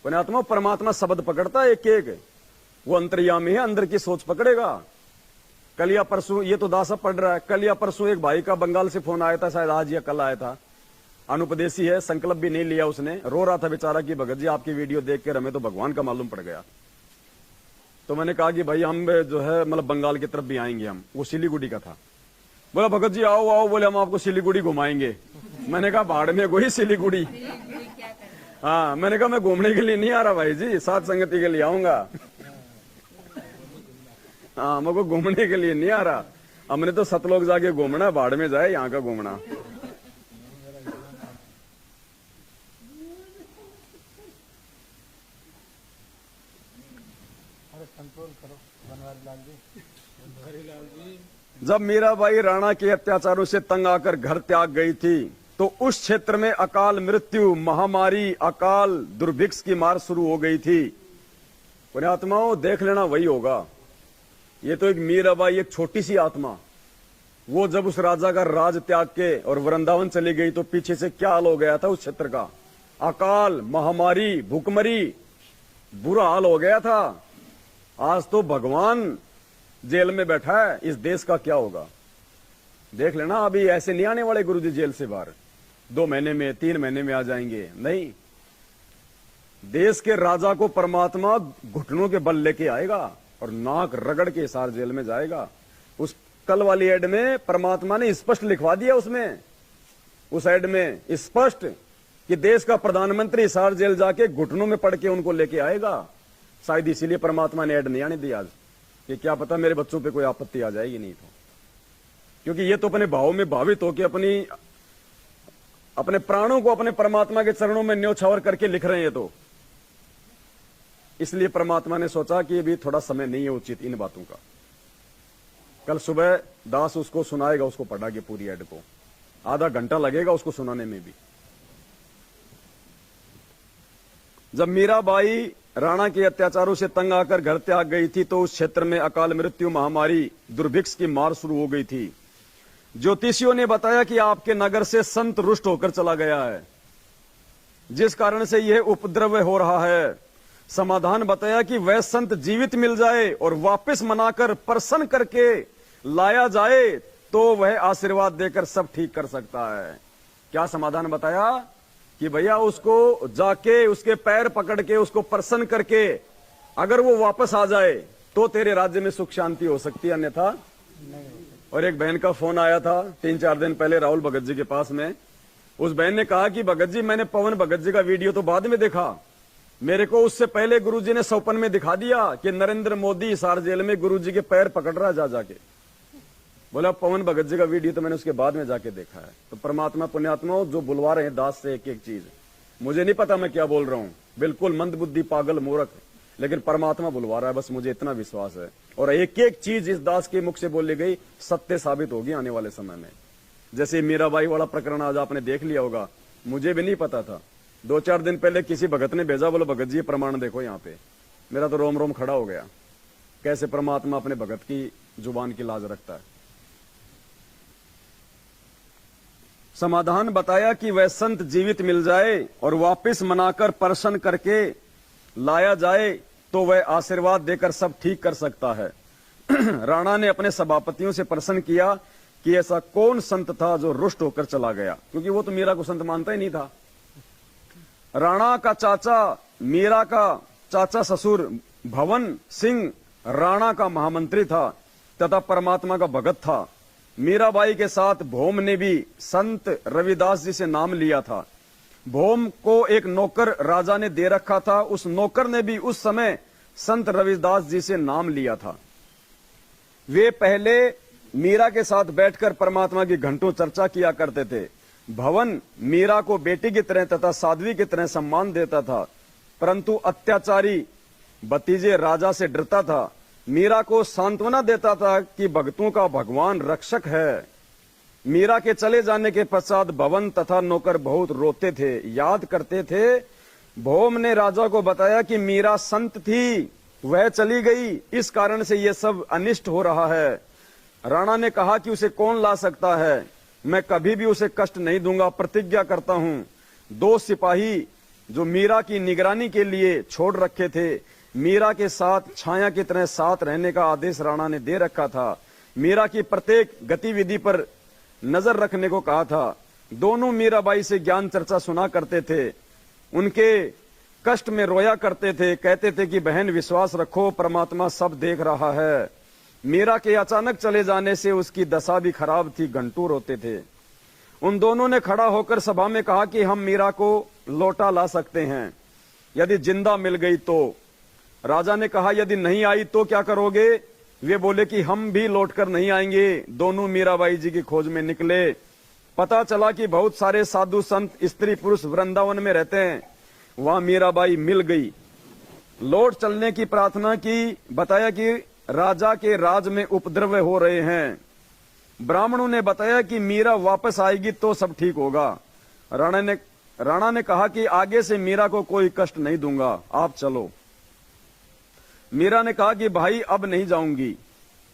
पुण्यात्मा, परमात्मा शब्द पकड़ता है एक एक, वो अंतर्यामी है, अंदर की सोच पकड़ेगा। कल या परसों, ये तो दासा पढ़ रहा है, कल या परसों एक भाई का बंगाल से फोन आया था, शायद आज या कल आया था, अनुपदेशी है, संकल्प भी नहीं लिया उसने, रो रहा था बेचारा कि भगत जी आपकी वीडियो देख कर हमें तो भगवान का मालूम पड़ गया। तो मैंने कहा कि भाई हम जो है मतलब बंगाल की तरफ भी आएंगे हम, वो सिलीगुड़ी का था। बोला भगत जी आओ आओ, बोले हम आपको सिलीगुड़ी घुमाएंगे। मैंने कहा भाड़ में कोई सिलीगुड़ी, हाँ मैंने कहा मैं घूमने के लिए नहीं आ रहा भाई जी, साथ संगति के लिए आऊंगा। हाँ मेरे को घूमने के लिए नहीं आ रहा, हमने तो सतलोक जाके घूमना, भाड़ में जाए यहाँ का घूमना। अरे कंट्रोल करो बनवारी लाल जी, बनवारी लाल जी। जब मीराबाई राणा के अत्याचारों से तंग आकर घर त्याग गई थी तो उस क्षेत्र में अकाल मृत्यु, महामारी, अकाल दुर्भिक्ष की मार शुरू हो गई थी। पुण्यात्माओं देख लेना वही होगा। ये तो एक मीराबाई, एक छोटी सी आत्मा, वो जब उस राजा का राज त्याग के और वृंदावन चली गई तो पीछे से क्या हाल हो गया था उस क्षेत्र का। अकाल, महामारी, भूखमरी, बुरा हाल हो गया था। आज तो भगवान जेल में बैठा है, इस देश का क्या होगा देख लेना। अभी ऐसे नहीं आने वाले गुरुजी जेल से बाहर 2 महीने में, 3 महीने में आ जाएंगे, नहीं। देश के राजा को परमात्मा घुटनों के बल लेके आएगा और नाक रगड़ के हिसार जेल में जाएगा। उस कल वाली एड में परमात्मा ने स्पष्ट लिखवा दिया, उसमें उस एड में स्पष्ट कि देश का प्रधानमंत्री हिसार जेल जाके घुटनों में पड़ के उनको लेके आएगा। शायद इसीलिए परमात्मा ने एड नहीं आने दी आज, कि क्या पता मेरे बच्चों पे कोई आपत्ति आ जाएगी, नहीं तो। क्योंकि ये तो अपने भाव में भावित होकर अपने प्राणों को अपने परमात्मा के चरणों में न्योछावर करके लिख रहे हैं। तो इसलिए परमात्मा ने सोचा कि अभी थोड़ा समय नहीं है उचित इन बातों का। कल सुबह दास उसको सुनाएगा, उसको पढ़ा के पूरी एड को, आधा घंटा लगेगा उसको सुनाने में भी। जब मीराबाई राणा के अत्याचारों से तंग आकर घर त्याग गई थी तो उस क्षेत्र में अकाल मृत्यु, महामारी, दुर्भिक्ष की मार शुरू हो गई थी। ज्योतिषियों ने बताया कि आपके नगर से संत रुष्ट होकर चला गया है, जिस कारण से यह उपद्रव हो रहा है। समाधान बताया कि वह संत जीवित मिल जाए और वापस मनाकर प्रसन्न करके लाया जाए तो वह आशीर्वाद देकर सब ठीक कर सकता है। क्या समाधान बताया कि भैया उसको जाके उसके पैर पकड़ के उसको प्रसन्न करके अगर वो वापस आ जाए तो तेरे राज्य में सुख शांति हो सकती है, अन्यथा नहीं। और एक बहन का फोन आया था 3-4 दिन पहले राहुल भगत जी के पास में। उस बहन ने कहा कि भगत जी मैंने पवन भगत जी का वीडियो तो बाद में देखा, मेरे को उससे पहले गुरुजी ने सपन में दिखा दिया कि नरेंद्र मोदी हिसार जेल में गुरुजी के पैर पकड़ रहा जा जाके। बोला पवन भगत जी का वीडियो तो मैंने उसके बाद में जाके देखा है। तो परमात्मा पुण्यात्मा जो बुलवा रहे हैं दास से एक एक चीज, मुझे नहीं पता मैं क्या बोल रहा हूं, बिल्कुल मंदबुद्धि, पागल, मूर्ख, लेकिन परमात्मा बुलवा रहा है, बस मुझे इतना विश्वास है। और एक एक चीज इस दास के मुख से बोली गई सत्य साबित होगी आने वाले समय में। जैसे मीराबाई वाला प्रकरण आज आपने देख लिया होगा, मुझे भी नहीं पता था। 2-4 दिन पहले किसी भगत ने भेजा, बोलो भगत जी प्रमाण देखो यहाँ पे। मेरा तो रोम रोम खड़ा हो गया, कैसे परमात्मा अपने भगत की जुबान की लाज रखता है। समाधान बताया कि वह संत जीवित मिल जाए और वापस मनाकर प्रसन्न करके लाया जाए तो वह आशीर्वाद देकर सब ठीक कर सकता है। राणा ने अपने सभापतियों से प्रश्न किया कि ऐसा कौन संत था जो रुष्ट होकर चला गया, क्योंकि वो तो मीरा को संत मानता ही नहीं था। राणा का चाचा, मीरा का चाचा ससुर भवन सिंह राणा का महामंत्री था तथा परमात्मा का भगत था। मीराबाई के साथ भौम ने भी संत रविदास जी से नाम लिया था। भौम को एक नौकर राजा ने दे रखा था, उस नौकर ने भी उस समय संत रविदास जी से नाम लिया था। वे पहले मीरा के साथ बैठकर परमात्मा की घंटों चर्चा किया करते थे। भवन मीरा को बेटी की तरह तथा साध्वी की तरह सम्मान देता था, परंतु अत्याचारी भतीजे राजा से डरता था। मीरा को सांत्वना देता था कि भक्तों का भगवान रक्षक है। मीरा के चले जाने के पश्चात भवन तथा नौकर बहुत रोते थे, याद करते थे। भौम ने राजा को बताया कि मीरा संत थी, वह चली गई, इस कारण से यह सब अनिष्ट हो रहा है। राणा ने कहा कि उसे कौन ला सकता है, मैं कभी भी उसे कष्ट नहीं दूंगा, प्रतिज्ञा करता हूं। 2 सिपाही जो मीरा की निगरानी के लिए छोड़ रखे थे। मीरा के साथ छाया की तरह साथ रहने का आदेश राणा ने दे रखा था। मीरा की प्रत्येक गतिविधि पर नजर रखने को कहा था। दोनों मीराबाई से ज्ञान चर्चा सुना करते थे, उनके कष्ट में रोया करते थे, कहते थे कि बहन विश्वास रखो, परमात्मा सब देख रहा है। मीरा के अचानक चले जाने से उसकी दशा भी खराब थी, घंटों रोते थे। उन दोनों ने खड़ा होकर सभा में कहा कि हम मीरा को लौटा ला सकते हैं यदि जिंदा मिल गई तो। राजा ने कहा यदि नहीं आई तो क्या करोगे? वे बोले कि हम भी लौटकर नहीं आएंगे। दोनों मीराबाई जी की खोज में निकले। पता चला कि बहुत सारे साधु संत स्त्री पुरुष वृंदावन में रहते हैं। वहां मीराबाई मिल गई, लौट चलने की प्रार्थना की। बताया कि राजा के राज में उपद्रव हो रहे हैं। ब्राह्मणों ने बताया कि मीरा वापस आएगी तो सब ठीक होगा। राणा ने कहा कि आगे से मीरा को कोई कष्ट नहीं दूंगा, आप चलो। मीरा ने कहा कि भाई अब नहीं जाऊंगी।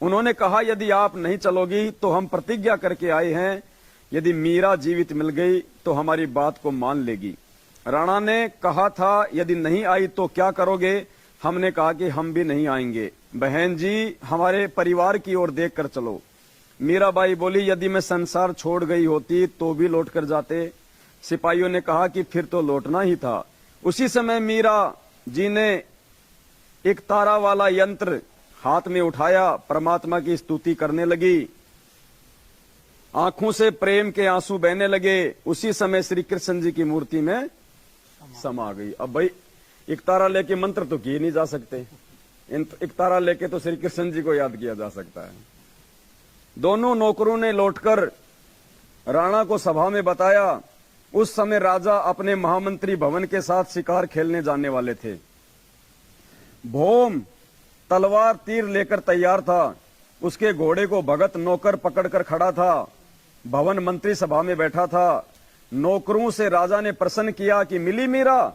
उन्होंने कहा यदि आप नहीं चलोगी तो हम प्रतिज्ञा करके आए हैं, यदि मीरा जीवित मिल गई तो हमारी बात को मान लेगी। राणा ने कहा था यदि नहीं आई तो क्या करोगे? हमने कहा कि हम भी नहीं आएंगे। बहन जी हमारे परिवार की ओर देख कर चलो। मीराबाई बोली यदि मैं संसार छोड़ गई होती तो भी लौट कर जाते। सिपाहियों ने कहा कि फिर तो लौटना ही था। उसी समय मीरा जी ने एक तारा वाला यंत्र हाथ में उठाया, परमात्मा की स्तुति करने लगी। आंखों से प्रेम के आंसू बहने लगे। उसी समय श्री कृष्ण जी की मूर्ति में समा गई। अब भाई एक तारा लेके मंत्र तो किए नहीं जा सकते, एक तारा लेके तो श्री कृष्ण जी को याद किया जा सकता है। दोनों नौकरों ने लौटकर राणा को सभा में बताया। उस समय राजा अपने महामंत्री भवन के साथ शिकार खेलने जाने वाले थे। भौम तलवार तीर लेकर तैयार था। उसके घोड़े को भगत नौकर पकड़कर खड़ा था। भवन मंत्री सभा में बैठा था। नौकरों से राजा ने प्रश्न किया कि मिली मीरा?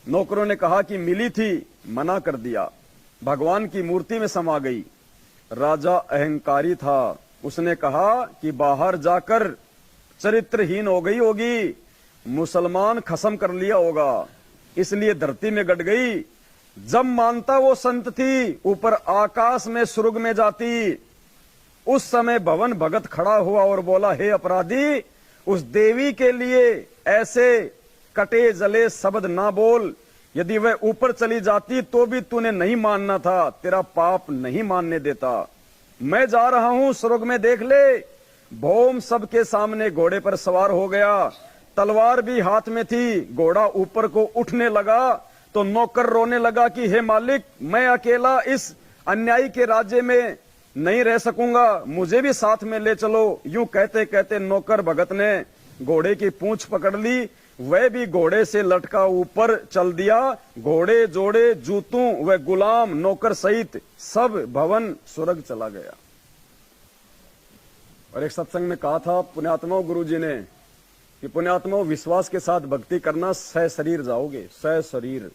नौकरों ने कहा कि मिली थी, मना कर दिया। भगवान की मूर्ति में समा गई। राजा अहंकारी था। उसने कहा कि बाहर जाकर चरित्रहीन हो गई होगी, मुसलमान खत्म कर लिया होगा, इसलिए धरती में गड़ गई। जब मानता वो संत थी, ऊपर आकाश में स्वर्ग में जाती। उस समय भवन भगत खड़ा हुआ और बोला, हे अपराधी, उस देवी के लिए ऐसे कटे जले शब्द ना बोल। यदि वह ऊपर चली जाती तो भी तूने नहीं मानना था, तेरा पाप नहीं मानने देता। मैं जा रहा हूं, स्वर्ग में देख ले। भौम सबके सामने घोड़े पर सवार हो गया। तलवार भी हाथ में थी। घोड़ा ऊपर को उठने लगा तो नौकर रोने लगा कि हे मालिक, मैं अकेला इस अन्यायी के राज्य में नहीं रह सकूंगा, मुझे भी साथ में ले चलो। यूं कहते कहते नौकर भगत ने घोड़े की पूंछ पकड़ ली। वह भी घोड़े से लटका ऊपर चल दिया। घोड़े जोड़े जूतों व गुलाम नौकर सहित सब भवन स्वर्ग चला गया। और एक सत्संग में कहा था पुण्यात्माओं गुरुजी ने कि पुण्यात्माओं विश्वास के साथ भक्ति करना, सह शरीर जाओगे, सह शरीर।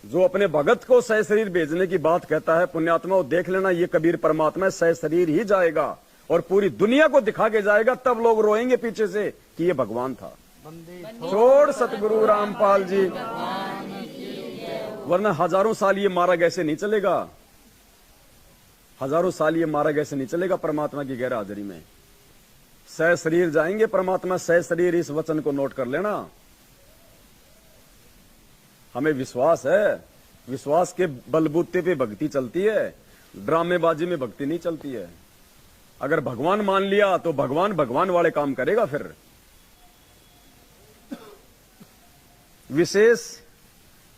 जो अपने भगत को सह शरीर भेजने की बात कहता है, पुण्यात्माओं देख लेना ये कबीर परमात्मा सह शरीर ही जाएगा और पूरी दुनिया को दिखा के जाएगा। तब लोग रोएंगे पीछे से कि ये भगवान था। छोड़ सतगुरु रामपाल जी, वरना हजारों साल ये मार्ग ऐसे नहीं चलेगा। हजारों साल ये मार्ग ऐसे नहीं चलेगा परमात्मा की गैर हाजिरी में। सह शरीर जाएंगे परमात्मा, सह शरीर, इस वचन को नोट कर लेना। हमें विश्वास है, विश्वास के बलबूते पे भक्ति चलती है, ड्रामेबाजी में भक्ति नहीं चलती है। अगर भगवान मान लिया तो भगवान भगवान वाले काम करेगा। फिर विशेष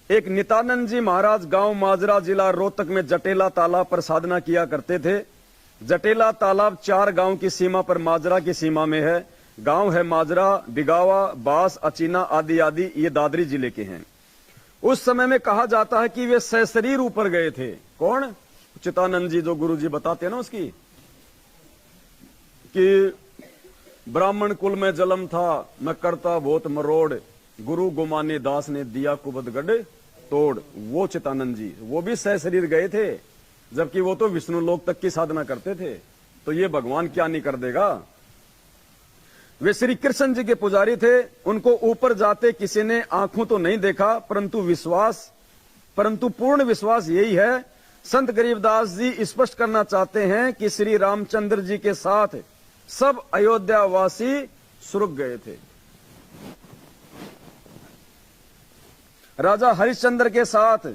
एक नित्यानंद जी महाराज गांव माजरा जिला रोहतक में जटेला तालाब पर साधना किया करते थे। जटेला तालाब 4 गांव की सीमा पर माजरा की सीमा में है। गांव है माजरा, बिगावा, बास, अचीना आदि आदि, ये दादरी जिले के हैं। उस समय में कहा जाता है कि वे सहशरीर ऊपर गए थे। कौन? चितानंद जी, जो गुरु जी बताते हैं ना उसकी, कि ब्राह्मण कुल में जन्म था, मैं करता बहुत मरोड़, गुरु गुमाने दास ने दिया कुबद गढ़ तोड़। वो चितानंद जी, वो भी सहशरीर गए थे, जबकि वो तो विष्णु लोक तक की साधना करते थे। तो ये भगवान क्या नहीं कर देगा। वे श्री कृष्ण जी के पुजारी थे। उनको ऊपर जाते किसी ने आंखों तो नहीं देखा, परंतु पूर्ण विश्वास यही है। संत गरीबदास जी स्पष्ट करना चाहते हैं कि श्री रामचंद्र जी के साथ सब अयोध्यावासी सुरग गए थे। राजा हरिश्चंद्र के साथ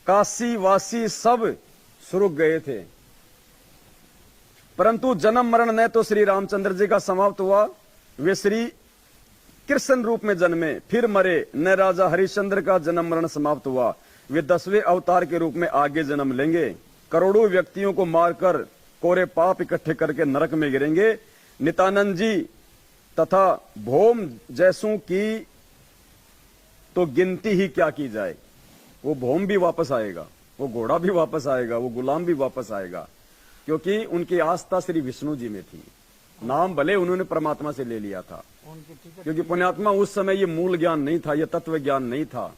काशी वासी सब सुरग गए थे, परंतु जन्म मरण न तो श्री रामचंद्र जी का समाप्त हुआ। वे श्री कृष्ण रूप में जन्मे, फिर मरे, न राजा हरिश्चंद्र का जन्म मरण समाप्त हुआ। वे 10वें अवतार के रूप में आगे जन्म लेंगे। करोड़ों व्यक्तियों को मारकर कोरे पाप इकट्ठे करके नरक में गिरेंगे। नित्यानंद जी तथा भोम जैसों की तो गिनती ही क्या की जाए। वो भोम भी वापस आएगा, वो घोड़ा भी वापस आएगा, वो गुलाम भी वापस आएगा, क्योंकि उनकी आस्था श्री विष्णु जी में थी। नाम भले उन्होंने परमात्मा से ले लिया था, क्योंकि पुण्यात्मा उस समय ये मूल ज्ञान नहीं था, ये तत्व ज्ञान नहीं था।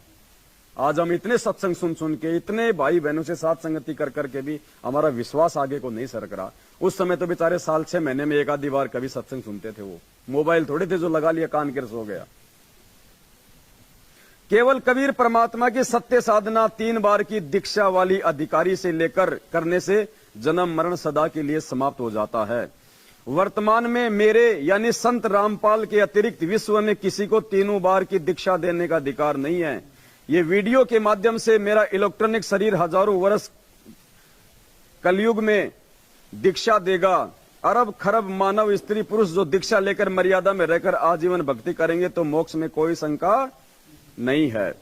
आज हम इतने सत्संग सुन के, इतने भाई बहनों से साथ संगति कर करके भी हमारा विश्वास आगे को नहीं सरक रहा। उस समय तो बेचारे साल 6 महीने में एक आधी बार कभी सत्संग सुनते थे। वो मोबाइल थोड़े थे जो लगा लिया कान के सो गया। केवल कबीर परमात्मा की सत्य साधना 3 बार की दीक्षा वाली अधिकारी से लेकर करने से जन्म मरण सदा के लिए समाप्त हो जाता है। वर्तमान में मेरे यानी संत रामपाल के अतिरिक्त विश्व में किसी को 3 बार की दीक्षा देने का अधिकार नहीं है। ये वीडियो के माध्यम से मेरा इलेक्ट्रॉनिक शरीर हजारों वर्ष कलयुग में दीक्षा देगा। अरब खरब मानव स्त्री पुरुष जो दीक्षा लेकर मर्यादा में रहकर आजीवन भक्ति करेंगे तो मोक्ष में कोई शंका नहीं है।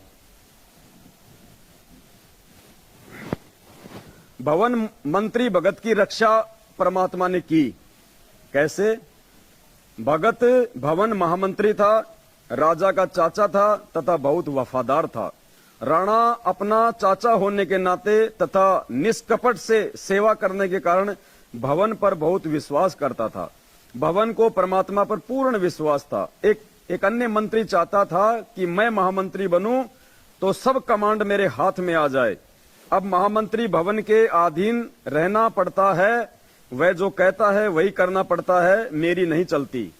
भवन मंत्री भगत की रक्षा परमात्मा ने की। कैसे? भगत भवन महामंत्री था, राजा का चाचा था तथा बहुत वफादार था। राणा अपना चाचा होने के नाते तथा निष्कपट से सेवा करने के कारण भवन पर बहुत विश्वास करता था। भवन को परमात्मा पर पूर्ण विश्वास था। एक अन्य मंत्री चाहता था कि मैं महामंत्री बनूं तो सब कमांड मेरे हाथ में आ जाए। अब महामंत्री भवन के अधीन रहना पड़ता है, वह जो कहता है वही करना पड़ता है, मेरी नहीं चलती।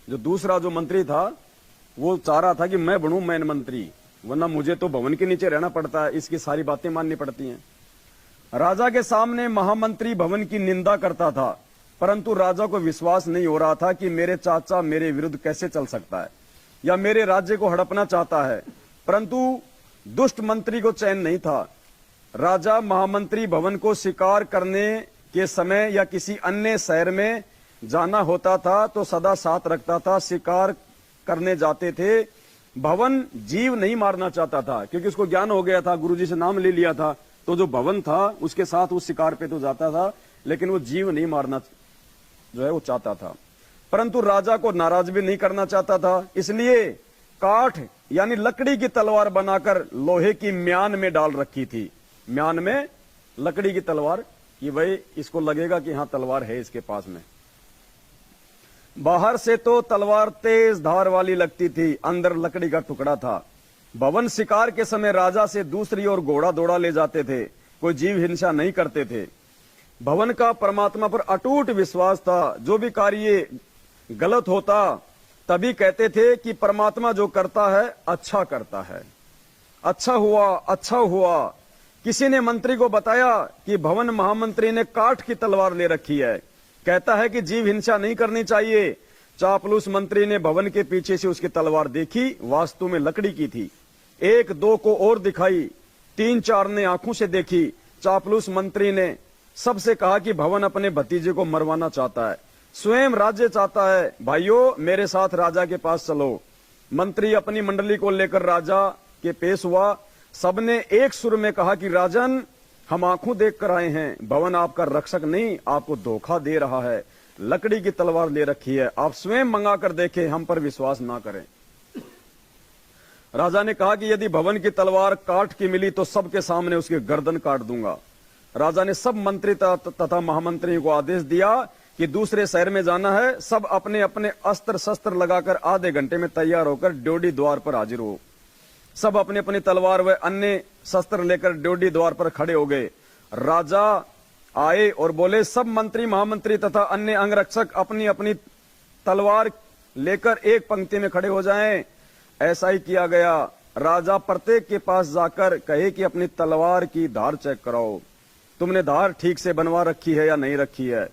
जो दूसरा जो मंत्री था वो चाह रहा था कि मैं बनूं मैन मंत्री, वरना मुझे तो भवन के नीचे रहना पड़ता है, इसकी सारी बातें माननी पड़ती हैं। राजा के सामने महामंत्री भवन की निंदा करता था, परंतु राजा को विश्वास नहीं हो रहा था कि मेरे चाचा मेरे विरुद्ध कैसे चल सकता है या मेरे राज्य को हड़पना चाहता है। परंतु दुष्ट मंत्री को चैन नहीं था। राजा महामंत्री भवन को शिकार करने के समय या किसी अन्य शहर में जाना होता था तो सदा साथ रखता था। शिकार करने जाते थे, भवन जीव नहीं मारना चाहता था, क्योंकि उसको ज्ञान हो गया था, गुरुजी से नाम ले लिया था, तो जो भवन था उसके साथ उस शिकार पे तो जाता था, लेकिन वो जीव नहीं मारना जो है वो चाहता था। परंतु राजा को नाराज भी नहीं करना चाहता था, इसलिए काठ यानी लकड़ी की तलवार बनाकर लोहे की म्यान में डाल रखी थी। म्यान में लकड़ी की तलवार कि भाई इसको लगेगा कि हाँ तलवार है इसके पास में। बाहर से तो तलवार तेज धार वाली लगती थी, अंदर लकड़ी का टुकड़ा था। भवन शिकार के समय राजा से दूसरी ओर घोड़ा दौड़ा ले जाते थे, कोई जीव हिंसा नहीं करते थे। भवन का परमात्मा पर अटूट विश्वास था। जो भी कार्य गलत होता तभी कहते थे कि परमात्मा जो करता है अच्छा करता है, अच्छा हुआ, अच्छा हुआ। किसी ने मंत्री को बताया कि भवन महामंत्री ने काठ की तलवार ले रखी है, कहता है कि जीव हिंसा नहीं करनी चाहिए। चापलूस मंत्री ने भवन के पीछे से उसकी तलवार देखी, वास्तु में लकड़ी की थी। 1-2 को और दिखाई, 3-4 ने आंखों से देखी। चापलूस मंत्री ने सबसे कहा कि भवन अपने भतीजे को मरवाना चाहता है, स्वयं राज्य चाहता है, भाइयों मेरे साथ राजा के पास चलो। मंत्री अपनी मंडली को लेकर राजा के पेश हुआ। सबने एक सुर में कहा कि राजन, हम आंखों देख कर आए हैं, भवन आपका रक्षक नहीं आपको धोखा दे रहा है, लकड़ी की तलवार ले रखी है, आप स्वयं मंगा कर देखें, हम पर विश्वास ना करें। राजा ने कहा कि यदि भवन की तलवार काठ की मिली तो सबके सामने उसकी गर्दन काट दूंगा। राजा ने सब मंत्री तथा महामंत्रियों को आदेश दिया कि दूसरे शहर में जाना है, सब अपने अपने अस्त्र शस्त्र लगाकर आधे घंटे में तैयार होकर ड्योढ़ी द्वार पर हाजिर हो। सब अपने अपनी तलवार व अन्य शस्त्र लेकर ड्योढ़ी द्वार पर खड़े हो गए। राजा आए और बोले, सब मंत्री महामंत्री तथा अन्य अंगरक्षक अपनी अपनी तलवार लेकर एक पंक्ति में खड़े हो जाएं। ऐसा ही किया गया। राजा प्रत्येक के पास जाकर कहे कि अपनी तलवार की धार चेक कराओ, तुमने धार ठीक से बनवा रखी है या नहीं रखी है।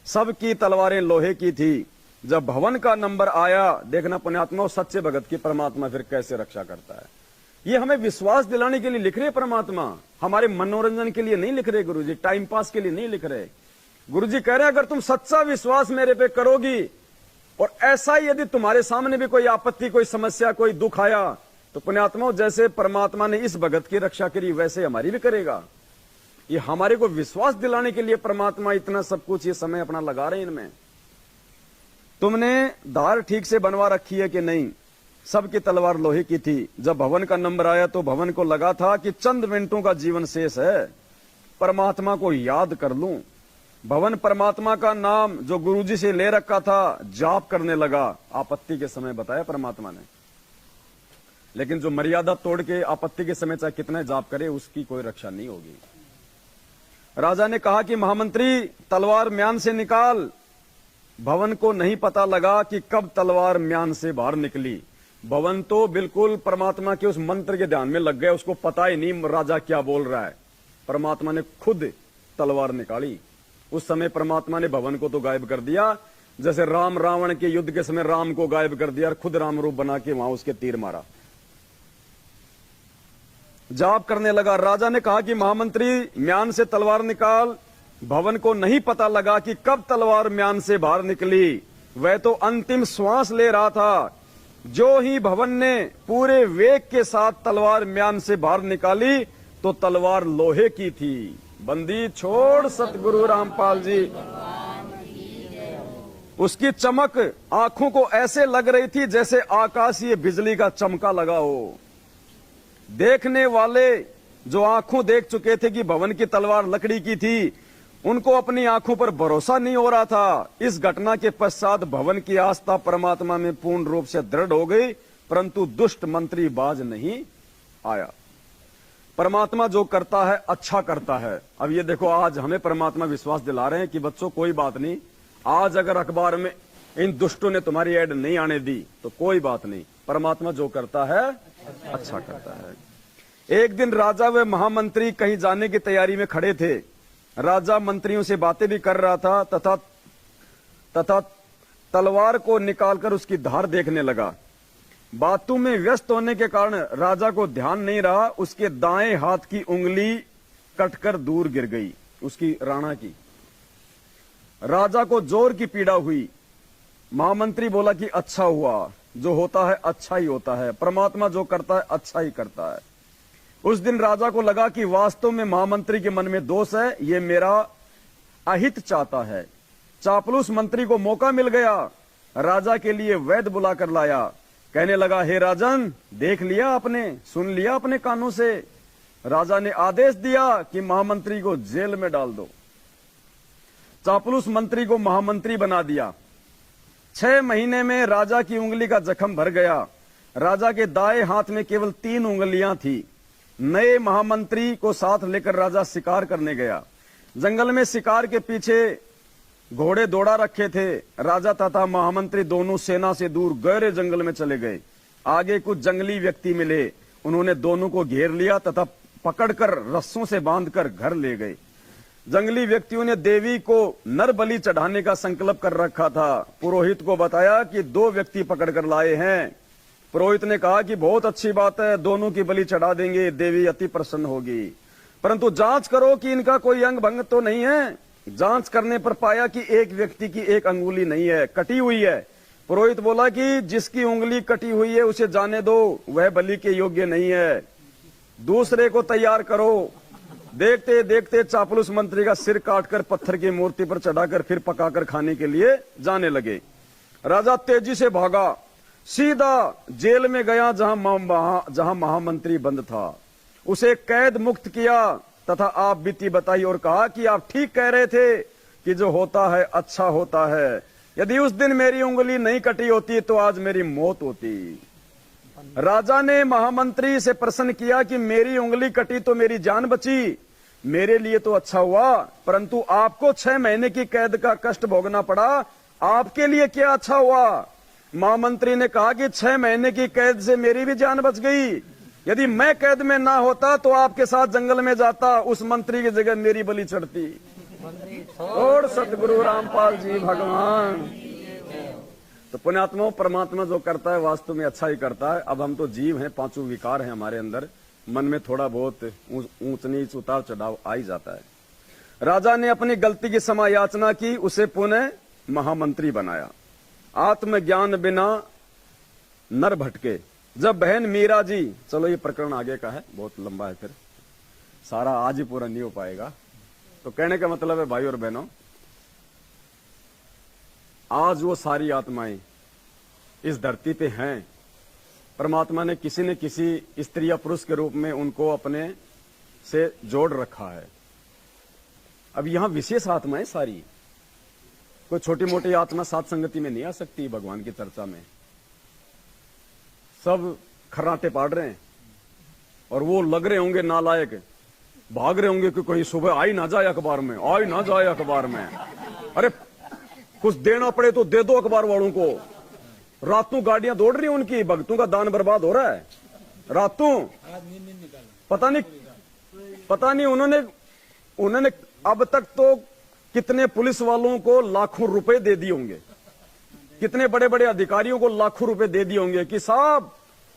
सबकी तलवारें लोहे की थी। जब भवन का नंबर आया, देखना पुण्यात्मा सच्चे भगत की परमात्मा फिर कैसे रक्षा करता है। ये हमें विश्वास दिलाने के लिए लिख रहे परमात्मा, हमारे मनोरंजन के लिए नहीं लिख रहे गुरुजी, टाइम पास के लिए नहीं लिख रहे। गुरुजी कह रहे हैं अगर तुम सच्चा विश्वास मेरे पे करोगी और ऐसा ही यदि तुम्हारे सामने भी कोई आपत्ति, कोई समस्या, कोई दुख आया, तो पुण्यात्मा जैसे परमात्मा ने इस भगत की रक्षा करी वैसे हमारी भी करेगा। ये हमारे को विश्वास दिलाने के लिए परमात्मा इतना सब कुछ ये समय अपना लगा रहे हैं इनमें। तुमने धार ठीक से बनवा रखी है कि नहीं। सबकी तलवार लोहे की थी। जब भवन का नंबर आया तो भवन को लगा था कि चंद मिनटों का जीवन शेष है, परमात्मा को याद कर लूं। भवन परमात्मा का नाम जो गुरुजी से ले रखा था जाप करने लगा। आपत्ति के समय बताया परमात्मा ने, लेकिन जो मर्यादा तोड़ के आपत्ति के समय चाहे कितना जाप करे उसकी कोई रक्षा नहीं होगी। राजा ने कहा कि महामंत्री तलवार म्यान से निकाल। भवन को नहीं पता लगा कि कब तलवार म्यान से बाहर निकली। भवन तो बिल्कुल परमात्मा के उस मंत्र के ध्यान में लग गया, उसको पता ही नहीं राजा क्या बोल रहा है। परमात्मा ने खुद तलवार निकाली। उस समय परमात्मा ने भवन को तो गायब कर दिया, जैसे राम रावण के युद्ध के समय राम को गायब कर दिया और खुद राम रूप बना के वहां उसके तीर मारा। जाप करने लगा। राजा ने कहा कि महामंत्री म्यान से तलवार निकाल। भवन को नहीं पता लगा कि कब तलवार म्यान से बाहर निकली। वह तो अंतिम श्वास ले रहा था। जो ही भवन ने पूरे वेग के साथ तलवार म्यान से बाहर निकाली तो तलवार लोहे की थी। बंदी छोड़ सतगुरु रामपाल जी। उसकी चमक आंखों को ऐसे लग रही थी जैसे आकाशीय बिजली का चमका लगा हो। देखने वाले जो आंखों देख चुके थे कि भवन की तलवार लकड़ी की थी, उनको अपनी आंखों पर भरोसा नहीं हो रहा था। इस घटना के पश्चात भवन की आस्था परमात्मा में पूर्ण रूप से दृढ़ हो गई, परंतु दुष्ट मंत्री बाज नहीं आया। परमात्मा जो करता है अच्छा करता है। अब ये देखो, आज हमें परमात्मा विश्वास दिला रहे हैं कि बच्चों कोई बात नहीं, आज अगर अखबार में इन दुष्टों ने तुम्हारी ऐड नहीं आने दी तो कोई बात नहीं, परमात्मा जो करता है अच्छा करता है। एक दिन राजा व महामंत्री कहीं जाने की तैयारी में खड़े थे। राजा मंत्रियों से बातें भी कर रहा था तथा तलवार को निकालकर उसकी धार देखने लगा। बातों में व्यस्त होने के कारण राजा को ध्यान नहीं रहा, उसके दाएं हाथ की उंगली कटकर दूर गिर गई, उसकी राणा की। राजा को जोर की पीड़ा हुई। महामंत्री बोला कि अच्छा हुआ, जो होता है अच्छा ही होता है, परमात्मा जो करता है अच्छा ही करता है। उस दिन राजा को लगा कि वास्तव में महामंत्री के मन में दोष है, ये मेरा अहित चाहता है। चापलूस मंत्री को मौका मिल गया। राजा के लिए वैद्य बुला कर लाया। कहने लगा, हे राजन, देख लिया आपने, सुन लिया अपने कानों से। राजा ने आदेश दिया कि महामंत्री को जेल में डाल दो। चापलूस मंत्री को महामंत्री बना दिया। 6 महीने में राजा की उंगली का जख्म भर गया। राजा के दाएं हाथ में केवल 3 उंगलियां थी। नए महामंत्री को साथ लेकर राजा शिकार करने गया। जंगल में शिकार के पीछे घोड़े दौड़ा रखे थे। राजा तथा महामंत्री दोनों सेना से दूर गहरे जंगल में चले गए। आगे कुछ जंगली व्यक्ति मिले, उन्होंने दोनों को घेर लिया तथा पकड़कर रस्सों से बांधकर घर ले गए। जंगली व्यक्तियों ने देवी को नर बलि चढ़ाने का संकल्प कर रखा था। पुरोहित को बताया कि 2 व्यक्ति पकड़कर लाए हैं। पुरोहित ने कहा कि बहुत अच्छी बात है, दोनों की बलि चढ़ा देंगे, देवी अति प्रसन्न होगी, परंतु जांच करो कि इनका कोई अंग भंग तो नहीं है। जांच करने पर पाया कि एक व्यक्ति की एक अंगुली नहीं है, कटी हुई है। पुरोहित बोला कि जिसकी उंगली कटी हुई है उसे जाने दो, वह बलि के योग्य नहीं है, दूसरे को तैयार करो। देखते देखते चापलूस मंत्री का सिर काटकर पत्थर की मूर्ति पर चढ़ाकर फिर पकाकर खाने के लिए जाने लगे। राजा तेजी से भागा, सीधा जेल में गया जहां महामंत्री बंद था। उसे कैद मुक्त किया तथा आप बीती बताई और कहा कि आप ठीक कह रहे थे कि जो होता है अच्छा होता है। यदि उस दिन मेरी उंगली नहीं कटी होती तो आज मेरी मौत होती। राजा ने महामंत्री से प्रश्न किया कि मेरी उंगली कटी तो मेरी जान बची, मेरे लिए तो अच्छा हुआ, परंतु आपको 6 महीने की कैद का कष्ट भोगना पड़ा आपके लिए क्या अच्छा हुआ? महामंत्री ने कहा कि 6 महीने की कैद से मेरी भी जान बच गई। यदि मैं कैद में ना होता तो आपके साथ जंगल में जाता, उस मंत्री की जगह मेरी बलि चढ़ती। और सतगुरु रामपाल जी भगवान। तो पुण्यात्माओं, परमात्मा जो करता है वास्तव में अच्छा ही करता है। अब हम तो जीव हैं, 5 विकार हैं हमारे अंदर, मन में थोड़ा बहुत ऊंच नीच उतार चढ़ाव आ ही जाता है। राजा ने अपनी गलती की क्षमा याचना की, उसे पुनः महामंत्री बनाया। आत्मज्ञान बिना नर भटके। जब बहन मीरा जी, चलो ये प्रकरण आगे का है, बहुत लंबा है, फिर सारा आज ही पूरा नहीं हो पाएगा। तो कहने का मतलब है भाई और बहनों, आज वो सारी आत्माएं इस धरती पे हैं। परमात्मा ने किसी न किसी स्त्री या पुरुष के रूप में उनको अपने से जोड़ रखा है। अब यहां विशेष आत्माएं सारी, कोई छोटी मोटी आत्मा सात संगति में नहीं आ सकती भगवान की चर्चा में। सब खर्राटे पाड़ रहे हैं और वो लग रहे होंगे नालायक, भाग रहे होंगे कि कोई सुबह आई ना जाए अखबार में, आई ना जाए अखबार में। अरे कुछ देना पड़े तो दे दो अखबार वालों को। रातों गाड़ियां दौड़ रही हैं उनकी, भक्तों का दान बर्बाद हो रहा है रातों। पता नहीं उन्होंने अब तक तो कितने पुलिस वालों को लाखों रुपए दे दिए होंगे, कितने बड़े बड़े अधिकारियों को लाखों रुपए दे दिए होंगे कि साहब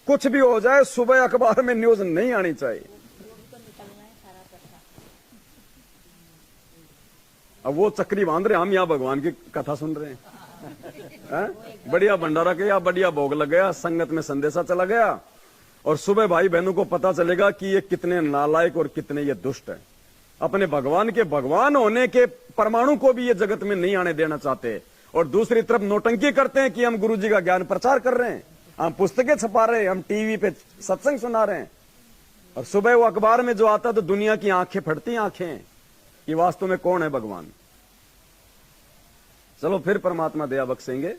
कुछ भी हो जाए सुबह अखबार में न्यूज नहीं आनी चाहिए। अब वो चक्री बांध रहे, हम यहाँ भगवान की कथा सुन रहे हैं। बढ़िया भंडारा किया, बढ़िया भोग लग गया, संगत में संदेशा चला गया, और सुबह भाई बहनों को पता चलेगा कि ये कितने नालायक और कितने ये दुष्ट है। अपने भगवान के भगवान होने के परमाणु को भी ये जगत में नहीं आने देना चाहते, और दूसरी तरफ नौटंकी करते हैं कि हम गुरु जी का ज्ञान प्रचार कर रहे हैं, हम पुस्तकें छपा रहे हैं, हम टीवी पे सत्संग सुना रहे हैं, और सुबह वो अखबार में जो आता तो दुनिया की आंखें फटती आंखें कि वास्तव में कौन है भगवान। चलो फिर परमात्मा दया बख्शेंगे।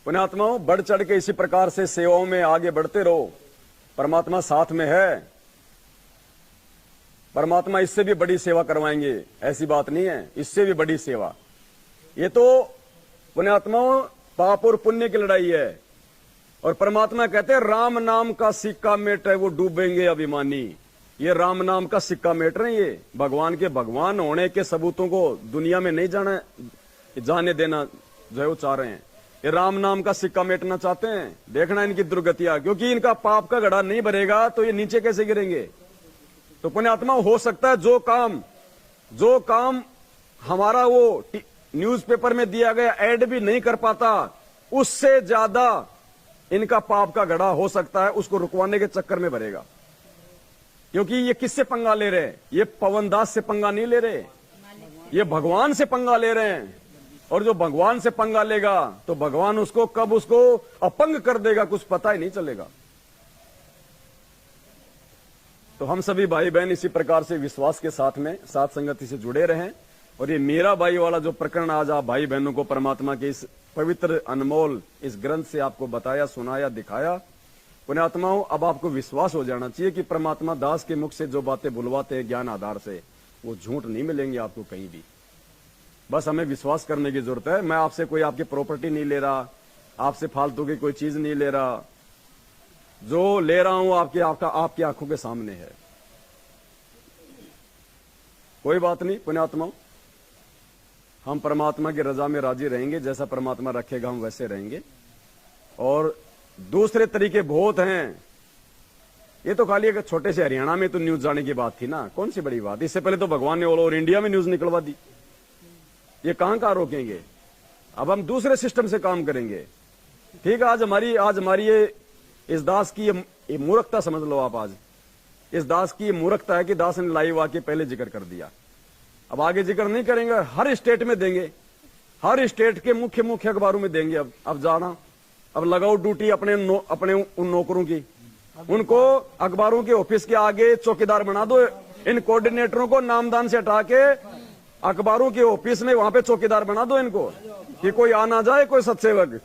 पुण्यात्माओं, बढ़ चढ़ के इसी प्रकार से सेवाओं में आगे बढ़ते रहो, परमात्मा साथ में है। परमात्मा इससे भी बड़ी सेवा करवाएंगे, ऐसी बात नहीं है, इससे भी बड़ी सेवा। ये तो पुण्यात्माओं पाप और पुण्य की लड़ाई है, और परमात्मा कहते हैं राम नाम का सिक्का मेट है वो डूबेंगे अभिमानी। ये राम नाम का सिक्का मेट रहे हैं, ये भगवान के भगवान होने के सबूतों को दुनिया में नहीं जाने देना जो है वो चाह रहे हैं। ये राम नाम का सिक्का मेटना चाहते हैं। देखना इनकी दुर्गतियां, क्योंकि इनका पाप का घड़ा नहीं भरेगा तो ये नीचे कैसे गिरेंगे। तो पुण्यात्मा, हो सकता है जो काम हमारा वो न्यूज़पेपर में दिया गया ऐड भी नहीं कर पाता, उससे ज्यादा इनका पाप का घड़ा हो सकता है उसको रुकवाने के चक्कर में भरेगा। क्योंकि ये किससे पंगा ले रहे हैं? ये पवनदास से पंगा नहीं ले रहे, ये भगवान से पंगा ले रहे हैं। और जो भगवान से पंगा लेगा तो भगवान उसको कब उसको अपंग कर देगा कुछ पता ही नहीं चलेगा। तो हम सभी भाई बहन इसी प्रकार से विश्वास के साथ में साथ संगति से जुड़े रहें। और ये मीरा बाई वाला जो प्रकरण आज आप भाई बहनों को परमात्मा के इस पवित्र अनमोल इस ग्रंथ से आपको बताया, सुनाया, दिखाया, पुण्यात्माओं अब आपको विश्वास हो जाना चाहिए कि परमात्मा दास के मुख से जो बातें बुलवाते हैं ज्ञान आधार से, वो झूठ नहीं मिलेंगे आपको कहीं भी। बस हमें विश्वास करने की जरूरत है। मैं आपसे कोई आपकी प्रॉपर्टी नहीं ले रहा, आपसे फालतू की कोई चीज नहीं ले रहा, जो ले रहा हूं आपकी आंखों के सामने है। कोई बात नहीं पुण्यात्माओं, हम परमात्मा की रजा में राजी रहेंगे, जैसा परमात्मा रखेगा हम वैसे रहेंगे। और दूसरे तरीके बहुत हैं। ये तो खाली एक छोटे से हरियाणा में तो न्यूज जाने की बात थी ना, कौन सी बड़ी बात। इससे पहले तो भगवान ने ऑल ओवर इंडिया में न्यूज निकलवा दी। ये कहां रोकेंगे। अब हम दूसरे सिस्टम से काम करेंगे। ठीक है, आज हमारी ये इस दास की ये मूर्खता समझ लो आप। आज इस दास की ये मूर्खता है कि दास ने लाइव आके पहले जिक्र कर दिया, अब आगे जिक्र नहीं करेंगे। हर स्टेट में देंगे, हर स्टेट के मुख्य अखबारों में देंगे। अब जाना, अब लगाओ ड्यूटी अपने उन नौकरों की, उनको अखबारों के ऑफिस के आगे चौकीदार बना दो। इन कोऑर्डिनेटरों को नामदान से हटा के अखबारों के ऑफिस में वहां पे चौकीदार बना दो इनको, कि कोई आ ना जाए कोई सत्सेवक।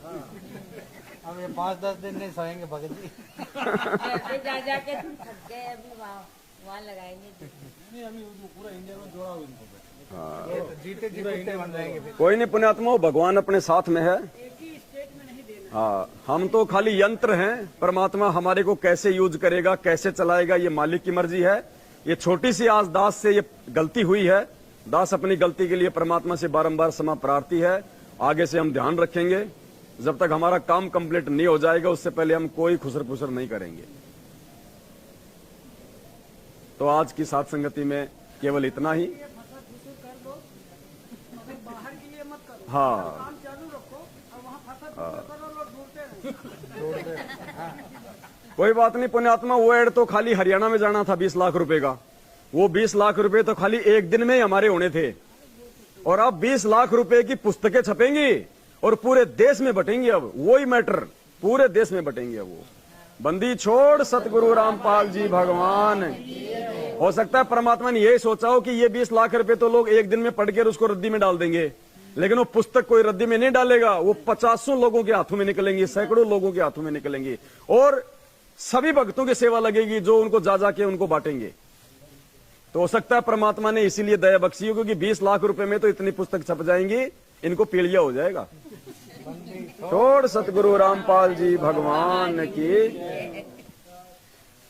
अब ये 5-10 दिन नहीं सोएंगे भगत जी। जाके थक गए, अभी वहाँ लगाएंगे। नहीं, अभी पूरा इंडिया में जोड़ा हुआ इनको। ये तो जीते जी कुत्ते बन जाएंगे फिर। कोई नहीं पुण्यात्मा, भगवान अपने साथ में है। हाँ, हम तो खाली यंत्र हैं। परमात्मा हमारे को कैसे यूज करेगा, कैसे चलाएगा, ये मालिक की मर्जी है। ये छोटी सी आज दास से ये गलती हुई है। दास अपनी गलती के लिए परमात्मा से बारंबार क्षमा प्रार्थी है। आगे से हम ध्यान रखेंगे। जब तक हमारा काम कंप्लीट नहीं हो जाएगा उससे पहले हम कोई खुसर फुसर नहीं करेंगे। तो आज की साथ संगति में केवल इतना ही। हाँ, कोई बात नहीं पुण्यात्मा, वो एड तो खाली हरियाणा में जाना था 20 लाख रुपए का। वो 20 लाख रुपए तो खाली एक दिन में ही हमारे होने थे। और अब 20 लाख रुपए की पुस्तकें छपेंगी और पूरे देश में बटेंगी। अब वही मैटर पूरे देश में बटेंगे। अब वो बंदी छोड़ सतगुरु रामपाल जी भगवान। हो सकता है परमात्मा ने यही सोचा हो कि ये 20 लाख रुपए तो लोग एक दिन में पढ़ के उसको रद्दी में डाल देंगे, लेकिन वो पुस्तक कोई रद्दी में नहीं डालेगा। वो 50 लोगों के हाथों में निकलेंगी, सैकड़ों लोगों के हाथों में निकलेंगी और सभी भक्तों की सेवा लगेगी जो उनको जा के उनको बांटेंगे। तो हो सकता है परमात्मा ने इसीलिए दया बख्शी हो, क्योंकि 20 लाख रुपए में तो इतनी पुस्तक छप जाएंगी, इनको पीलिया हो जाएगा। छोड़ सतगुरु रामपाल जी भगवान की।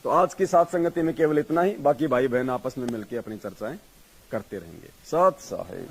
तो आज की साथ संगति में केवल इतना ही। बाकी भाई बहन आपस में मिलकर अपनी चर्चाएं करते रहेंगे। सत साहिब।